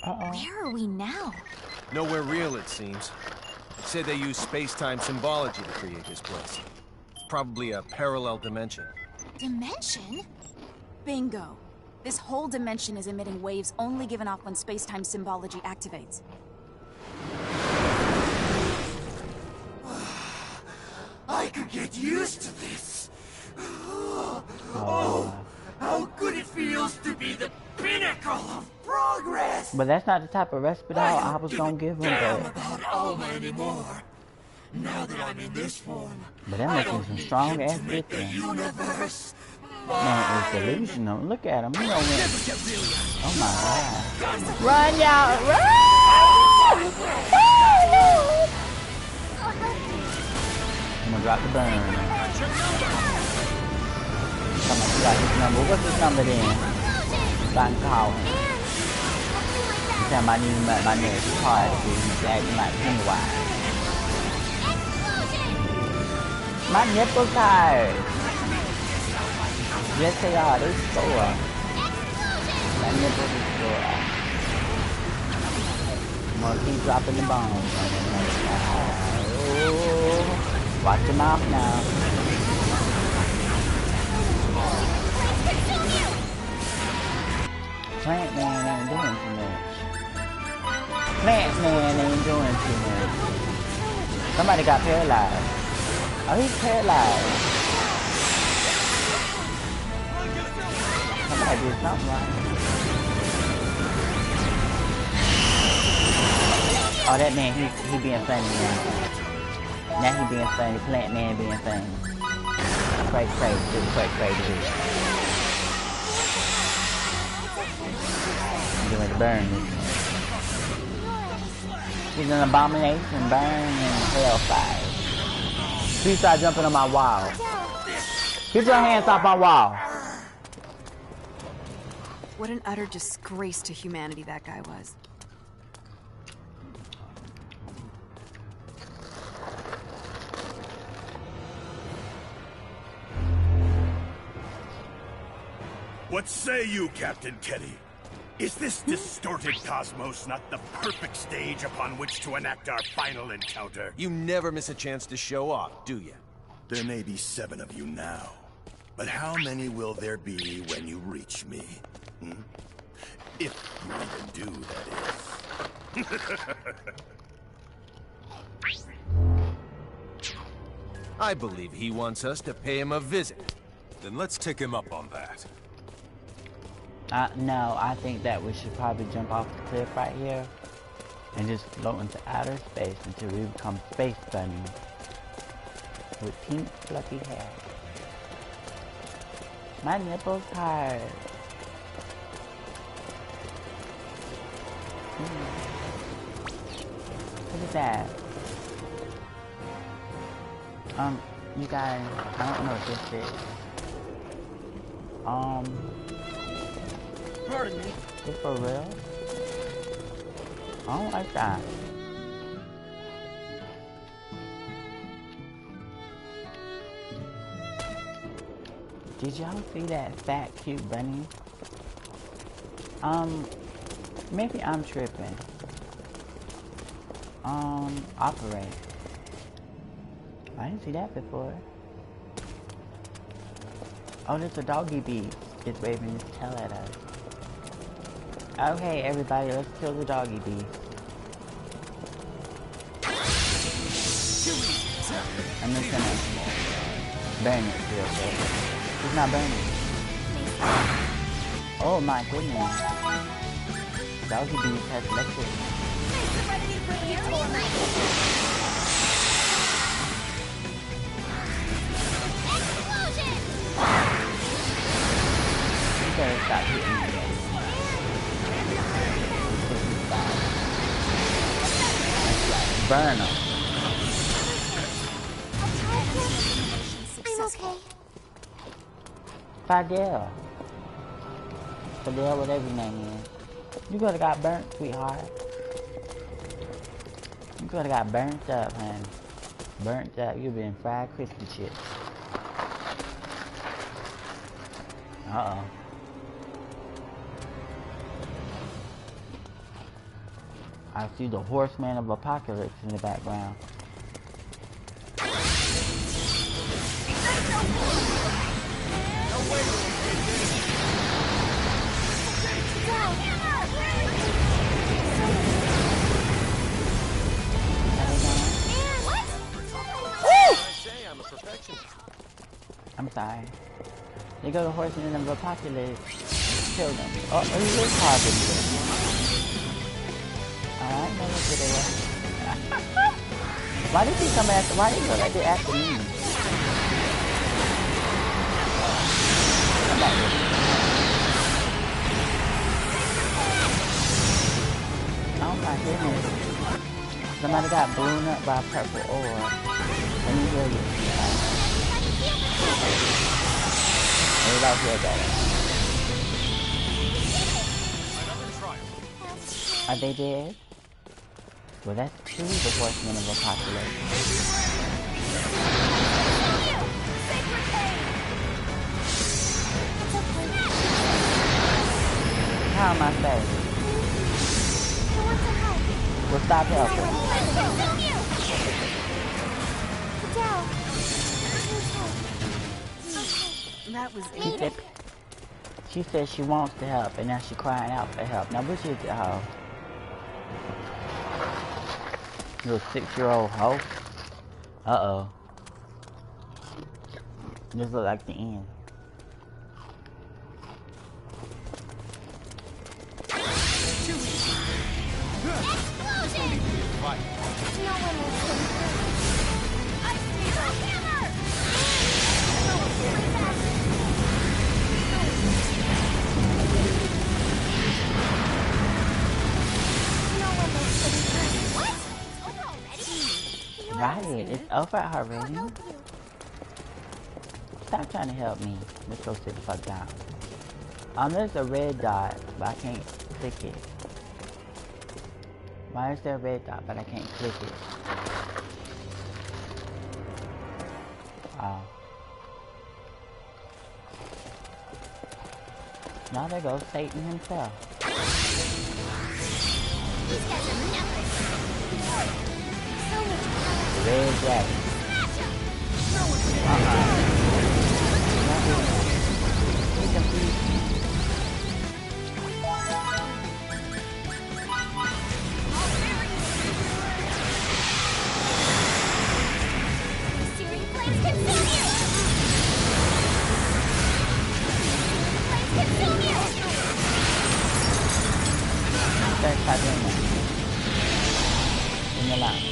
Where are we now? Nowhere real, it seems. They say they use space-time symbology to create this place. It's probably a parallel dimension. Dimension? Bingo. This whole dimension is emitting waves only given off when space-time symbology activates. I could get used to this. Oh, how good it feels to be the pinnacle of progress. But that's not the type of respite I was gonna give him. Damn But about Alma anymore. Now that I'm in this form, that must be some strong ass the bitch. universe. Man, it's delusional. Look at him. He don't win. Oh my God. Run, y'all. Run! I'm gonna drop the burn. Come on, you got his number. What's his number then? So I can call him. Every time I need him at my next party, he's acting like Pennywise. My nipples hurt. Yes, they are. They're sore. My nipples are sore. I'm gonna keep dropping the bones. Oh, watch your mouth now. Plant Man ain't doing too much. Plant Man ain't doing too much. Somebody got paralyzed. Oh, he's paralyzed. Somebody did something right. Oh, that man, he being funny now. Now he being funny. Plant Man being funny. Crazy, crazy, just crazy. I'm going to burn this man. He's an abomination, burn and hellfire. Please stop jumping on my wall. Get your hands off my wall. What an utter disgrace to humanity that guy was. What say you, Captain Kenny? Is this distorted cosmos not the perfect stage upon which to enact our final encounter? You never miss a chance to show off, do you? There may be 7 of you now, but how many will there be when you reach me? Hmm? If you even do, that is. I believe he wants us to pay him a visit. Then let's take him up on that. No, I think that we should probably jump off the cliff right here and just float into outer space until we become space bunnies with pink fluffy hair. My nipples hurt. Look at that. You guys, I don't know what this is. Pardon me. This for real? I don't like that. Did y'all see that fat, cute bunny? Maybe I'm tripping. Operate. I didn't see that before. Oh, there's a doggy beast. It's waving its tail at us. Okay, everybody, let's kill the doggy beast. I'm just gonna burn it real quick. It's not burning. Oh my goodness. Doggy beast has electric. You better stop hitting me, baby. Burn them. I'm okay. Fidel. Fidel, whatever your name is. You could have got burnt, sweetheart. You could have got burnt up, honey. Burnt up. You've been fried crispy chips. Uh-oh. I see the horseman of apocalypse in the background. I'm sorry. They go to horsemen of apocalypse. Kill them. Oh, he is positive. Alright, no look at it. Why did he come after? Why did he look like they're after me? Come back here. Oh my goodness. Somebody got blown up by a purple ore. Let me heal you. Everybody heal that. Are they dead? Well, that's two of the horsemen of apocalypse. How am I safe? Well, stop helping. That was it. She said she wants to help, and now she's crying out for help. Now, which is oh, little 6-year-old hoe. Uh-oh. This looks like the end. Right, it's over already. Stop trying to help me. Let's go sit the fuck down. There's a red dot, but I can't click it. Why is there a red dot, but I can't click it? Oh. Now there goes Satan himself. Red dragon. He confused me. In the line.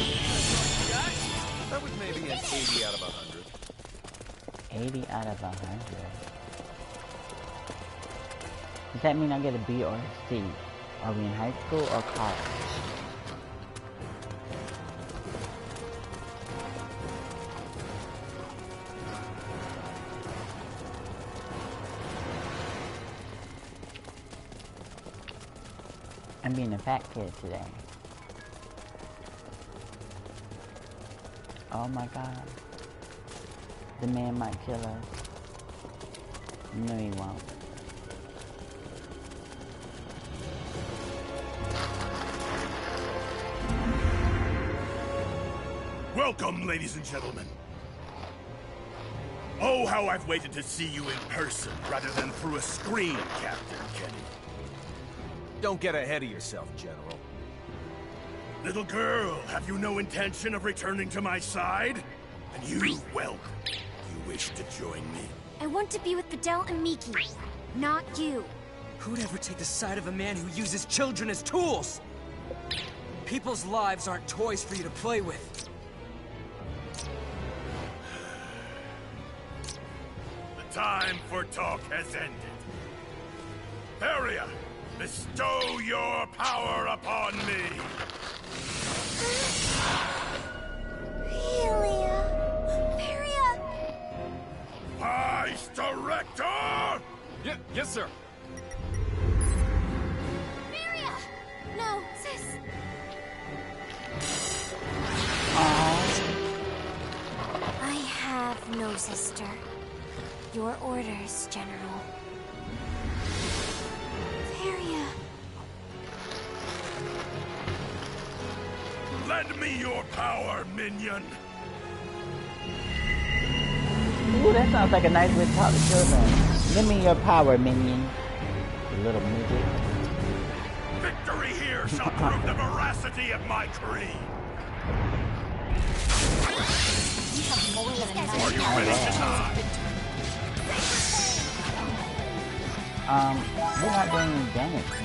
That was maybe an 80 out of 100. 80 out of 100. Does that mean I get a B or a C? Are we in high school or college? I'm being a fat kid today. Oh my god. The man might kill us. No, he won't. Welcome, ladies and gentlemen. Oh, how I've waited to see you in person rather than through a screen, Captain Kenny. Don't get ahead of yourself, General. Little girl, have you no intention of returning to my side? And you, well, you wish to join me? I want to be with Fidel and Miki, not you. Who'd ever take the side of a man who uses children as tools? People's lives aren't toys for you to play with. The time for talk has ended. Varia, bestow your power upon me! Varia! Vice Director! Yes, sir. Varia! No, sis. I have no sister. Your orders, General. Varia. Lend me your power, minion! Ooh, that sounds like a nice way to talk to children. Give me your power, minion. You little midget. Victory here shall prove the veracity of my creed! Are you ready to die? We're not doing any damage to him.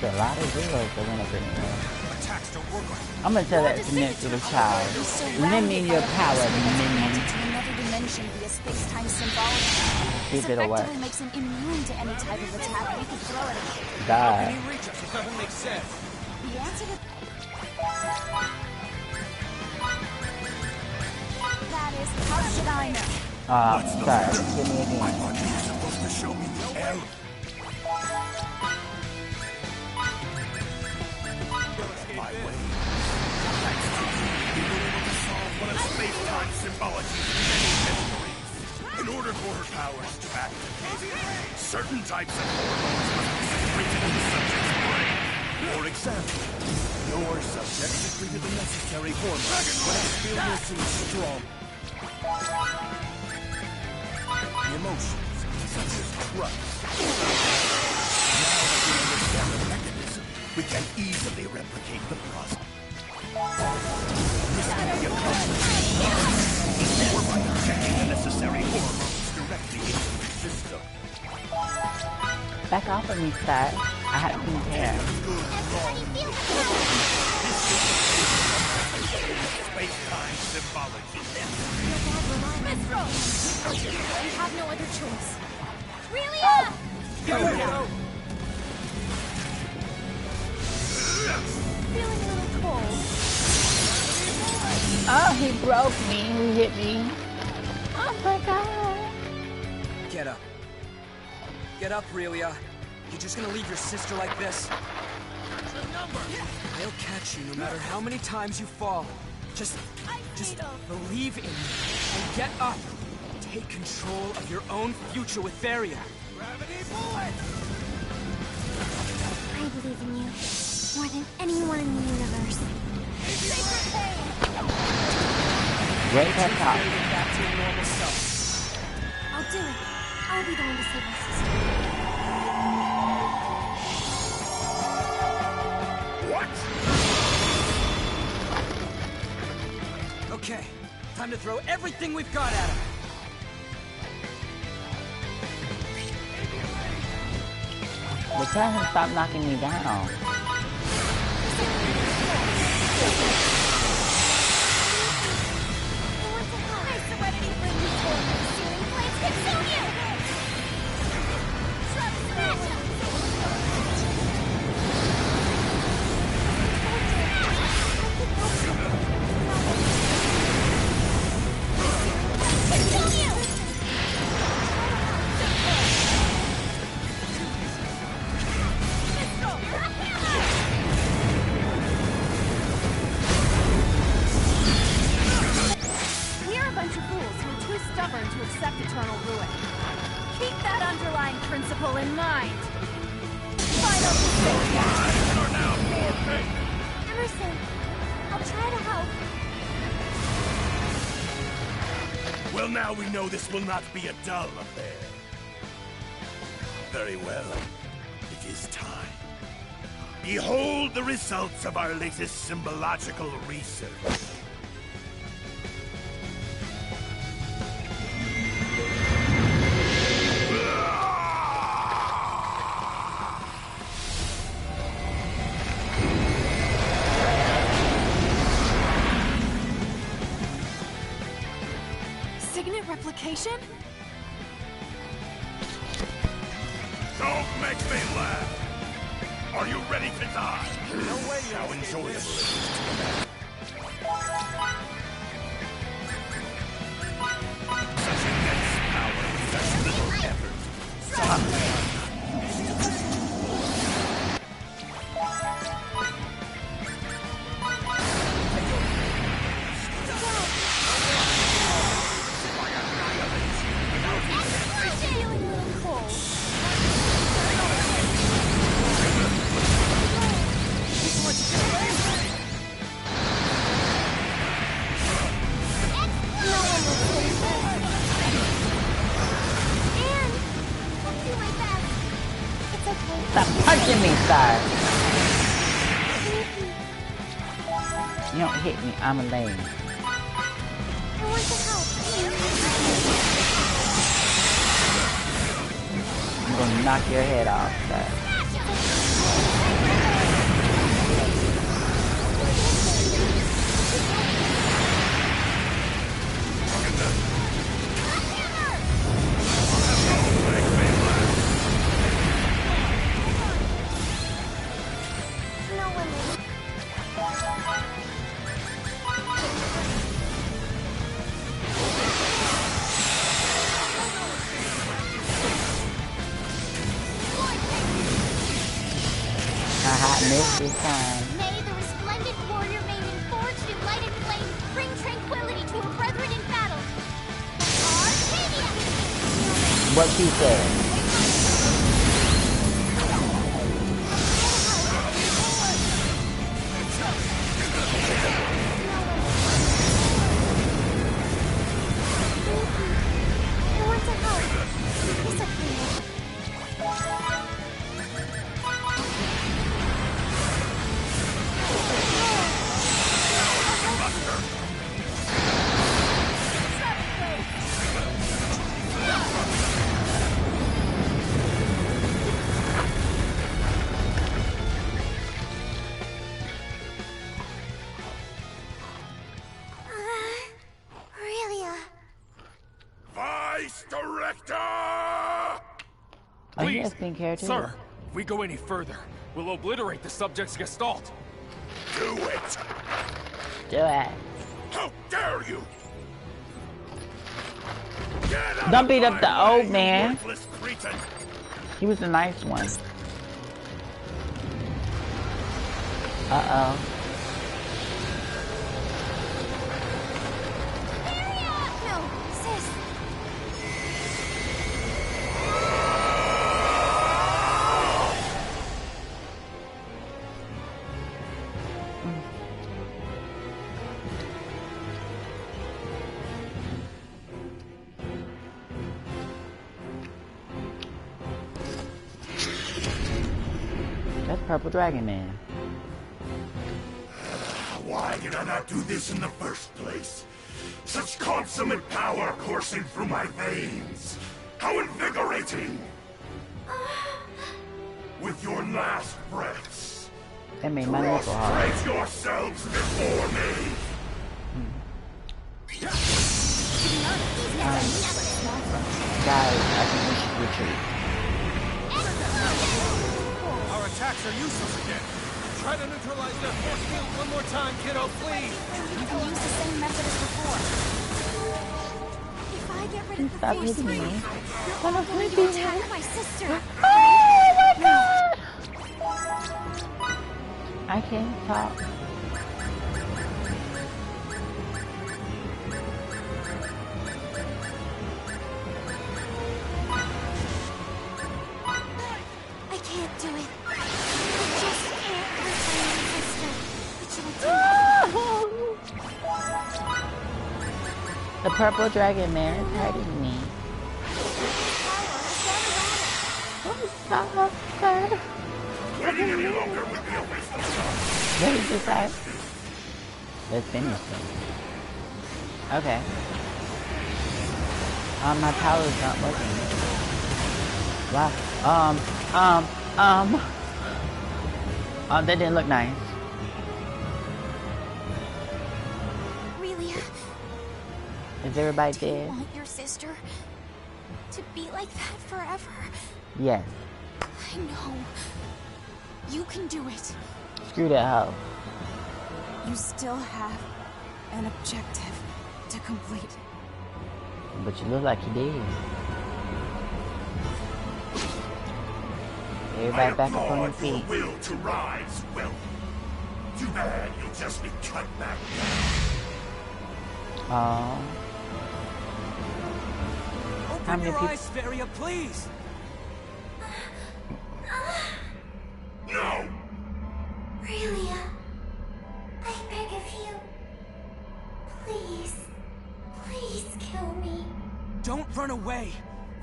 There's a lot of zeros that went up in there. I'm gonna tell that to next little child. Lend me your power, minion. To another dimension via space-time symbology. This effectively makes him immune to any type of attack we could throw at him. God. How can he reach us? It doesn't make sense. The answer to that is, how should I know? Sorry. Give me again. You're supposed to show me the hell. My way. We were able to solve one of space-time symbology's many mysteries. In order for her powers to activate, certain types of hormones must be secreted in the subject's brain. For example, your subject secreted the necessary hormones when experiencing strong emotions, such as trust. Now that we understand the mechanism, we can easily replicate the process. This can be accomplished or by injecting the necessary hormones directly into the system. Back off of me, Star. I have pink hair. Space-time symbology. We have no other choice. Relia! Go! Feeling a little cold. Oh, he broke me. He hit me. Oh my god. Get up. Get up, Relia. You're just gonna leave your sister like this? I'll catch you no matter how many times you fall. Just believe in me and get up. Take control of your own future with Varia. Gravity bullet! I believe in you more than anyone in the universe. Great pep talk. Back to your normal self. I'll do it. I'll be the one to save my sister. Okay, time to throw everything we've got at him. But tell him stop knocking me down. Continue! to accept eternal ruin. Keep that underlying principle in mind. Final decision. Lives are now forfeit. Emerson, I'll try to help. Well, now we know this will not be a dull affair. Very well. It is time. Behold the results of our latest symbological research. Signet replication? Don't make me laugh! Are you ready to die? No way. How enjoyable it is to imagine. Such immense power with such little effort. Stop punching me, sir. You don't hit me, I'm a lady. I want to help. I'm gonna knock your head off, sir. This time. May the resplendent warrior maiden forge in light and flame bring tranquility to her brethren in battle. Arcadia! What she said. I want to help. Disappear. Please, sir, if we go any further, we'll obliterate the subject's gestalt. Do it! Do it. How dare you! Don't beat up the old man. He was the nice one. Uh-oh. Purple Dragon Man. Why did I not do this in the first place? Such consummate power coursing through my veins. How invigorating! With your last breaths, that made my nipple hard. prostrate yourselves before me. Guys, I think we should retreat. Our attacks are useless again. Try to neutralize their force field one more time, kiddo, please. You can use the same method as before. If I get rid of the Stop force hitting me. field, Son of you're going to attack my sister. Oh my god! I can't talk. purple dragon man is hurting me. Oh, God. Waiting any longer would be a waste of time. What did you say? Let's finish them. Okay. My power's not working. Wow. That didn't look nice. Really? Is everybody Do you dead? want your sister to be like that forever? Yes. I know. You can do it. Screw that hoe. You still have an objective to complete. But you look like you did. Everybody back up on your feet. Will to rise, Will. Too bad you'll just be cut back down. Open your eyes, Feria, please. No! Aurelia, I beg of you. Please, please kill me. Don't run away.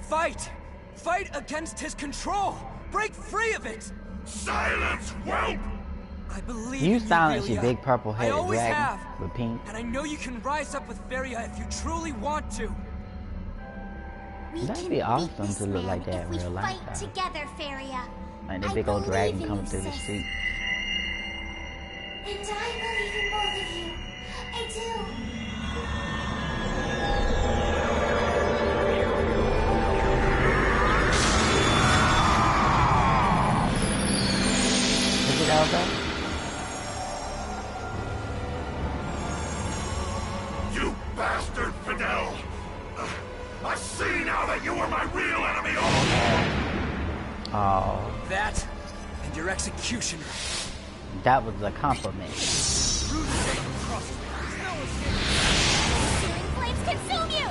Fight! Fight against his control! Break free of it! Silence, whelp! I believe You in silence your Aurelia. big purple I headed always dragon have. with pink. And I know you can rise up with Feria if you truly want to. That'd be awesome to look like that in real life. Fight together, Feria. Like the big old dragon coming through the street. And I believe in both of you. I do. Is it over? You bastard, Fidel! I see now that you were my real enemy all along! Oh, That and your executioner. that was a compliment. Flames consume you!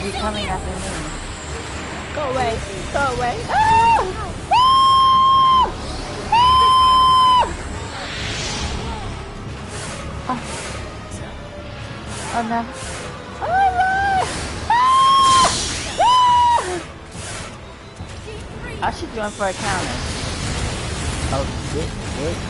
He's coming after me. Go away. Go away. Ah! Ah! Ah! Oh no. Oh no! Ah! Ah! I should join for a counter. Oh shit, bitch.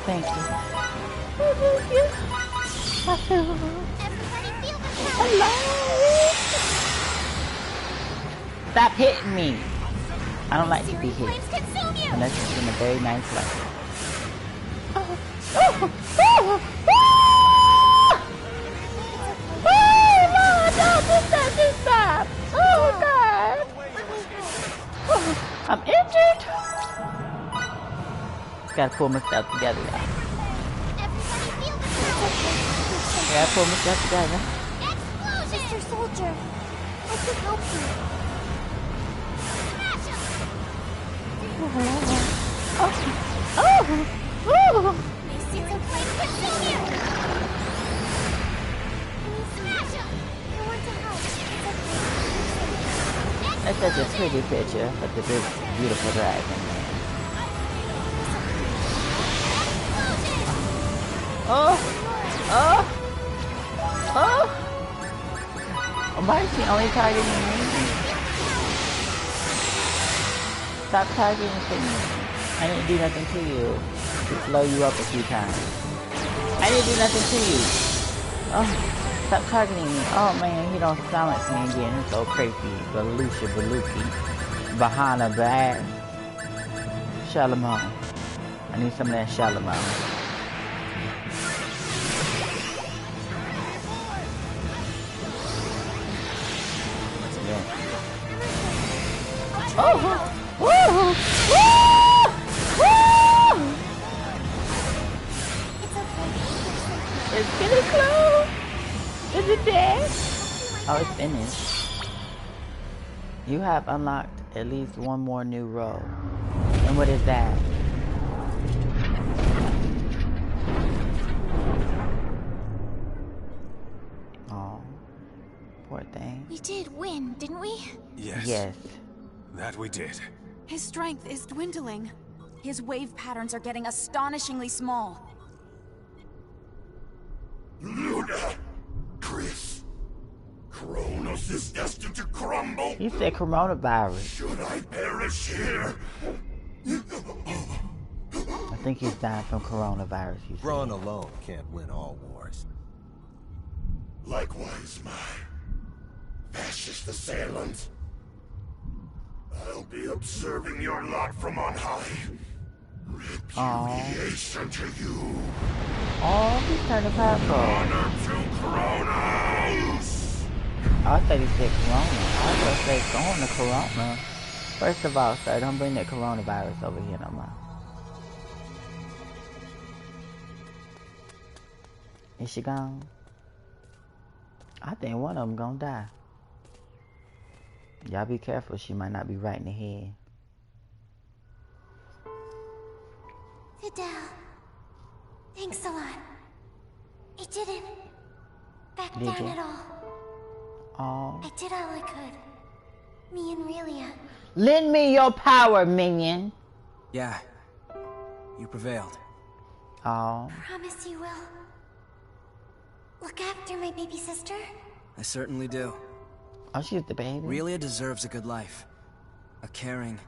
Thank you. Thank you. Hello. Stop hitting me. I don't like to be hit. Unless it's in a very nice way. Oh, oh, oh, oh! Oh, no, just stop. Oh, God. Oh, I'm injured. Gotta pull myself together, y'all. Gotta pull myself together. Mr. Soldier, I can help you. That's such a pretty picture of the big, beautiful dragon, man. Oh! Oh! Oh! Why is he only targeting me? Stop targeting to me. I didn't do nothing to you. To slow you up a few times. I didn't do nothing to you. Oh, stop targeting me. Oh man, he don't silence me again. It's so crazy. Balusha Baluki. Bahana Bad. Shalimar. I need some of that Shalimar. Oh! Woo! It's getting close. Is it dead? Oh, it's finished. You have unlocked at least one more new role. And what is that? Oh, poor thing. We did win, didn't we? Yes. Yes. That we did. His strength is dwindling. His wave patterns are getting astonishingly small. Luna! Chris! Kronos is destined to crumble! He said coronavirus. Should I perish here? I think he's dying from coronavirus. Brawn alone can't win all wars. Likewise, my fascist assailant. I'll be observing your lot from on high. Repudiation to you. Oh, he's turning powerful. Honor to Kronos! I thought he said corona. I was going to say going to corona. First of all, sir, don't bring that coronavirus over here no more. Is she gone? I think one of them gonna die. Y'all be careful, she might not be right in the head. Fidel, thanks a lot. I didn't back Did down you? at all. Oh. I did all I could. Me and Relia. Lend me your power, minion. Yeah. You prevailed. Oh. Promise you will. Look after my baby sister. I certainly do. Oh, she's the baby. Relia deserves a good life. A caring,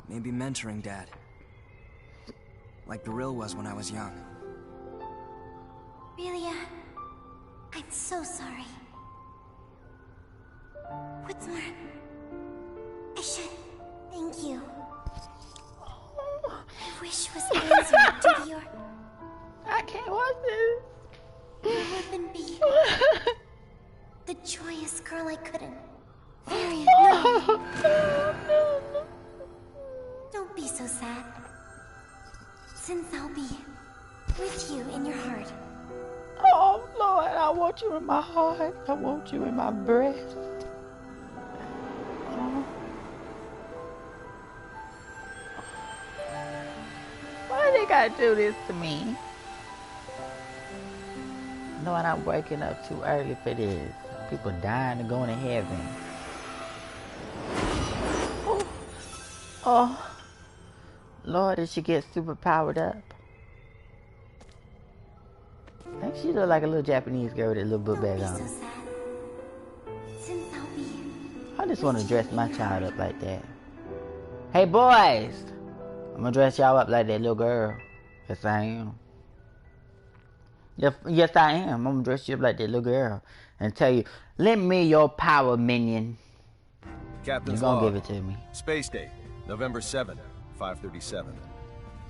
maybe mentoring dad. Like Beryl was when I was young. Relia, I'm so sorry. What's more, I should thank you. My wish was answered to your... I can't watch this. You wouldn't be the joyous girl I couldn't. Very no. Don't be so sad. Since I'll be with you in your heart. Oh, Lord, I want you in my heart. I want you in my breast. Oh. Why they gotta do this to me? Knowing I'm waking up too early for this. People dying and going to heaven. Oh. Lord, did she get super powered up? I think she look like a little Japanese girl with a little book bag on. I just want to dress my child up like that. Hey boys! I'm gonna dress y'all up like that little girl. Yes, I am. Yes, I am. I'm gonna dress you up like that little girl and tell you, lend me your power, minion. Captain's You're gonna log. give it to me. Space date, November 7th, 5:37.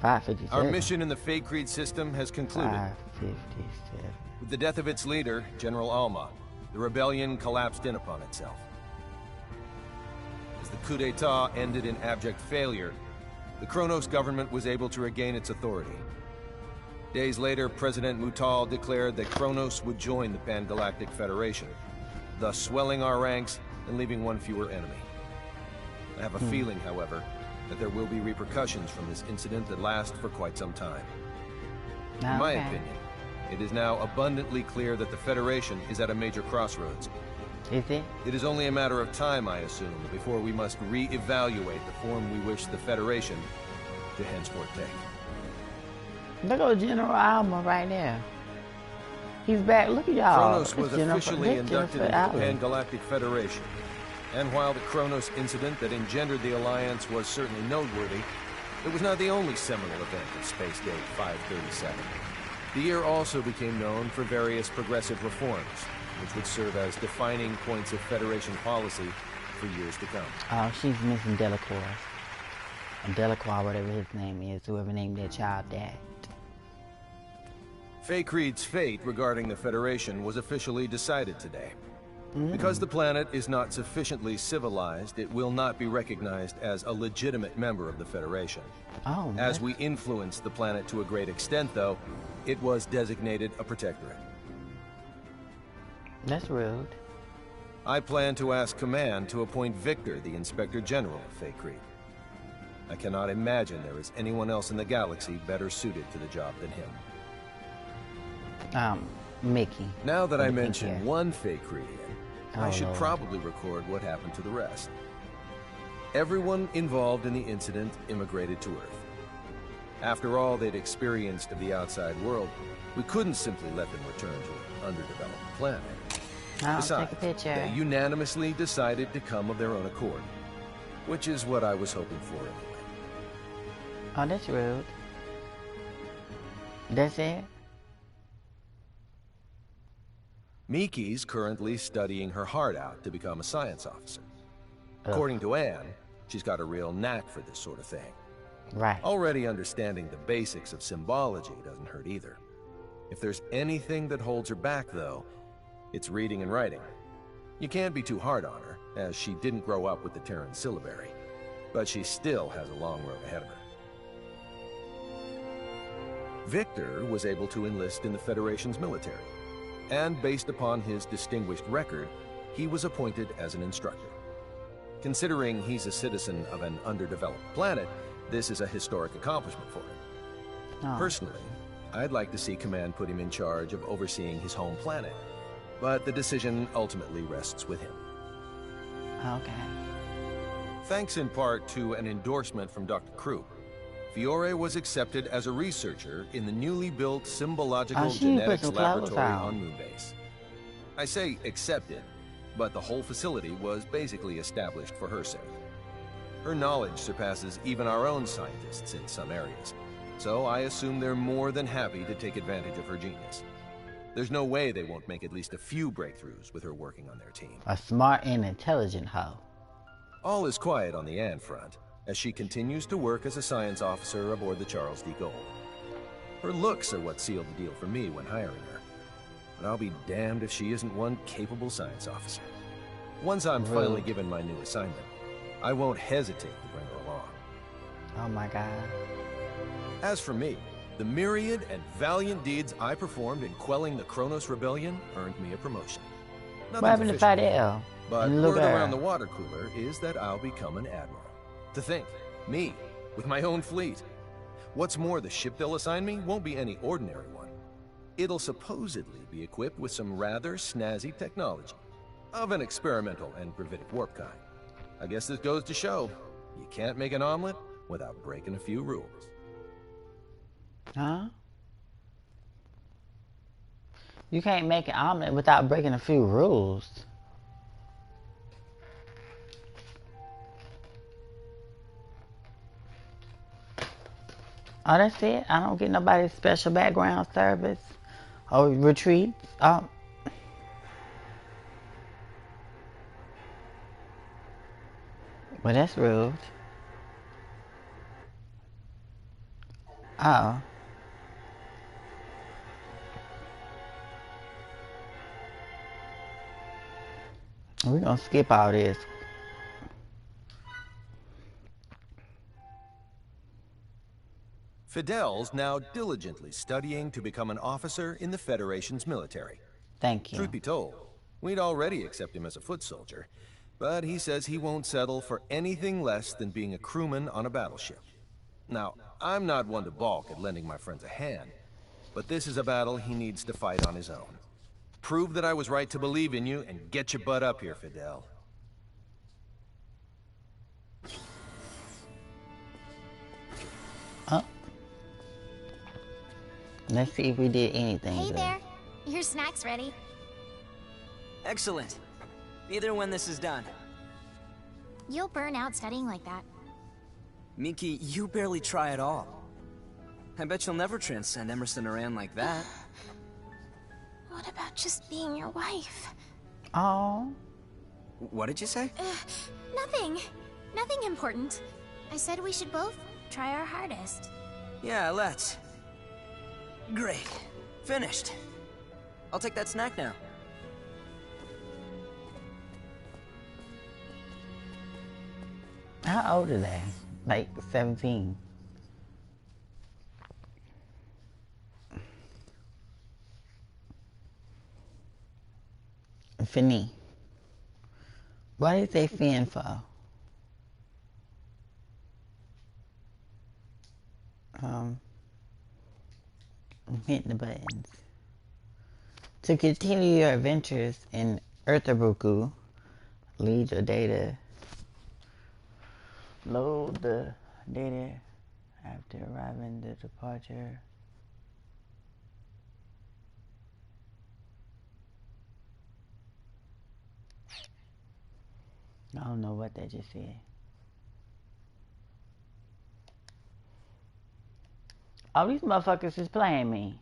5:57. Our mission in the Fate Creed system has concluded. 5:57. With the death of its leader, General Alma, the rebellion collapsed in upon itself. As the coup d'etat ended in abject failure, the Kronos government was able to regain its authority. Days later, President Mutal declared that Kronos would join the Pan-Galactic Federation, thus swelling our ranks and leaving one fewer enemy. I have a feeling, however, that there will be repercussions from this incident that last for quite some time. In my opinion, it is now abundantly clear that the Federation is at a major crossroads. Is it? It is only a matter of time, I assume, before we must re-evaluate the form we wish the Federation to henceforth take. Look at General Alma right there. He's back. Look at y'all. Kronos was officially inducted into the Pan-Galactic Federation. And while the Kronos incident that engendered the Alliance was certainly noteworthy, it was not the only seminal event of Space Gate 537. The year also became known for various progressive reforms, which would serve as defining points of Federation policy for years to come. Oh, she's missing Delacroix. Delacroix, whatever his name is, whoever named their child that. Feycreed's fate regarding the Federation was officially decided today. Because the planet is not sufficiently civilized, it will not be recognized as a legitimate member of the Federation. Oh, as we influenced the planet to a great extent, though, it was designated a protectorate. That's rude. I plan to ask Command to appoint Victor the Inspector General of Feycreed. I cannot imagine there is anyone else in the galaxy better suited to the job than him. Mickey. Now that I mention one Feycreedian, I should Lord. probably record what happened to the rest. Everyone involved in the incident immigrated to Earth. After all they'd experienced of the outside world, we couldn't simply let them return to an underdeveloped planet. Besides, take a picture. they unanimously decided to come of their own accord, which is what I was hoping for anyway. Oh, that's rude. That's it? Miki's currently studying her heart out to become a science officer. According to Anne, she's got a real knack for this sort of thing. Right. Already understanding the basics of symbology doesn't hurt either. If there's anything that holds her back, though, it's reading and writing. You can't be too hard on her, as she didn't grow up with the Terran syllabary. But she still has a long road ahead of her. Victor was able to enlist in the Federation's military. And based upon his distinguished record, he was appointed as an instructor. Considering he's a citizen of an underdeveloped planet, this is a historic accomplishment for him. Personally, I'd like to see Command put him in charge of overseeing his home planet, but the decision ultimately rests with him. Okay. Thanks in part to an endorsement from Dr. Krupp, Fiore was accepted as a researcher in the newly built Symbological Genetics Laboratory on Moonbase. I say accepted, but the whole facility was basically established for her sake. Her knowledge surpasses even our own scientists in some areas, so I assume they're more than happy to take advantage of her genius. There's no way they won't make at least a few breakthroughs with her working on their team. A smart and intelligent hoe. All is quiet on the Anne front, as she continues to work as a science officer aboard the Charles D. Gold. Her looks are what sealed the deal for me when hiring her, but I'll be damned if she isn't one capable science officer. Once I'm finally given my new assignment, I won't hesitate to bring her along. Oh my God. As for me, the myriad and valiant deeds I performed in quelling the Kronos Rebellion earned me a promotion. What happened to Fidel? But word around the water cooler is that I'll become an admiral. To think, me, with my own fleet. What's more, the ship they'll assign me won't be any ordinary one. It'll supposedly be equipped with some rather snazzy technology, of an experimental and gravitic warp kind. I guess this goes to show, you can't make an omelet without breaking a few rules. Huh? You can't make an omelet without breaking a few rules. Oh, that's it? I don't get nobody's special background service or retreat? Oh. Well, that's rude. Oh. We're gonna skip all this. Fidel's now diligently studying to become an officer in the Federation's military. Thank you. Truth be told, we'd already accept him as a foot soldier, but he says he won't settle for anything less than being a crewman on a battleship. Now, I'm not one to balk at lending my friends a hand, but this is a battle he needs to fight on his own. Prove that I was right to believe in you and get your butt up here, Fidel. Oh. Let's see if we did anything. Hey there. Your snack's ready. Excellent. Either when this is done. You'll burn out studying like that. Miki, you barely try at all. I bet you'll never transcend Emerson or Anne like that. What about just being your wife? Oh. What did you say? Nothing. Nothing important. I said we should both try our hardest. Yeah, let's. Great. Finished. I'll take that snack now. How old are they? Like 17. Finny. What did they fin for? I'm hitting the buttons. To continue your adventures in Earthabuku, lead your data. Load the data after arriving at departure. I don't know what that just said. Oh, these motherfuckers is playing me.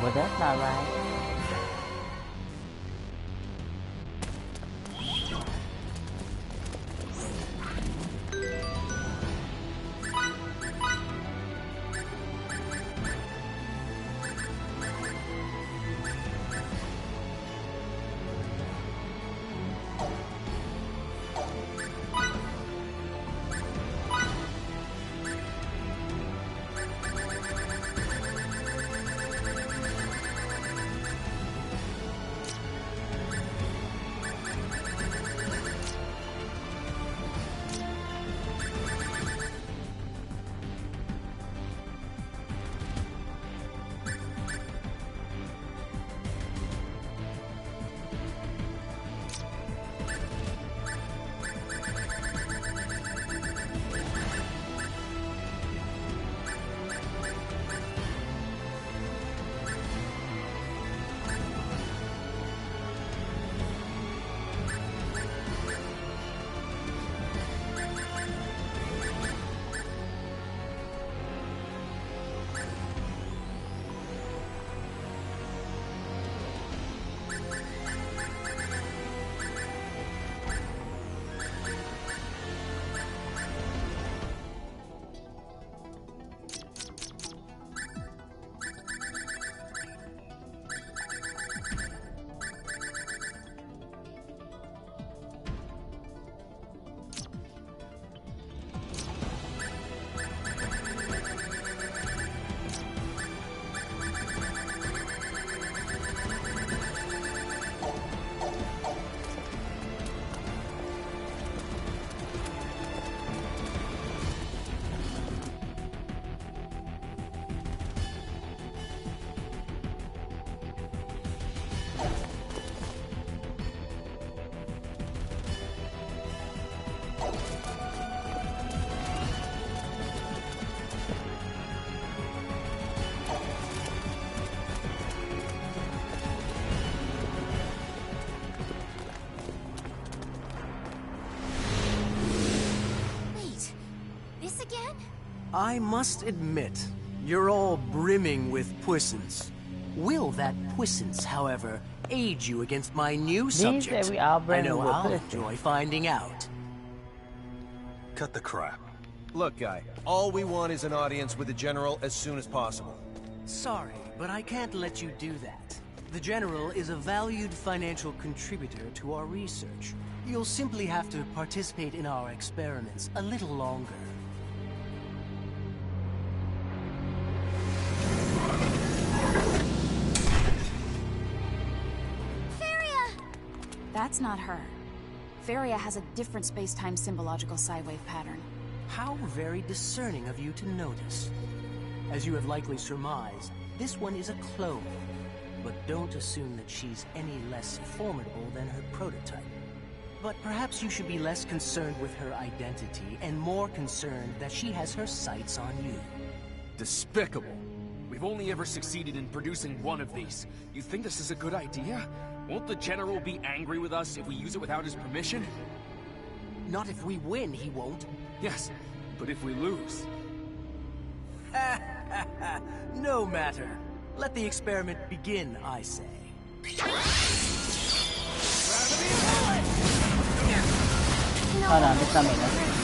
Well, that's not right. I must admit, you're all brimming with puissance. Will that puissance, however, aid you against my new subject? Said we all I know with I'll pussy. enjoy finding out. Cut the crap. Look, guy, all we want is an audience with the General as soon as possible. Sorry, but I can't let you do that. The General is a valued financial contributor to our research. You'll simply have to participate in our experiments a little longer. That's not her. Varia has a different space-time symbological psi wave pattern. How very discerning of you to notice. As you have likely surmised, this one is a clone. But don't assume that she's any less formidable than her prototype. But perhaps you should be less concerned with her identity and more concerned that she has her sights on you. Despicable. We've only ever succeeded in producing one of these. You think this is a good idea? Won't the General be angry with us if we use it without his permission? Not if we win, he won't. Yes, but if we lose... No matter. Let the experiment begin, I say. Hold on, just let me know.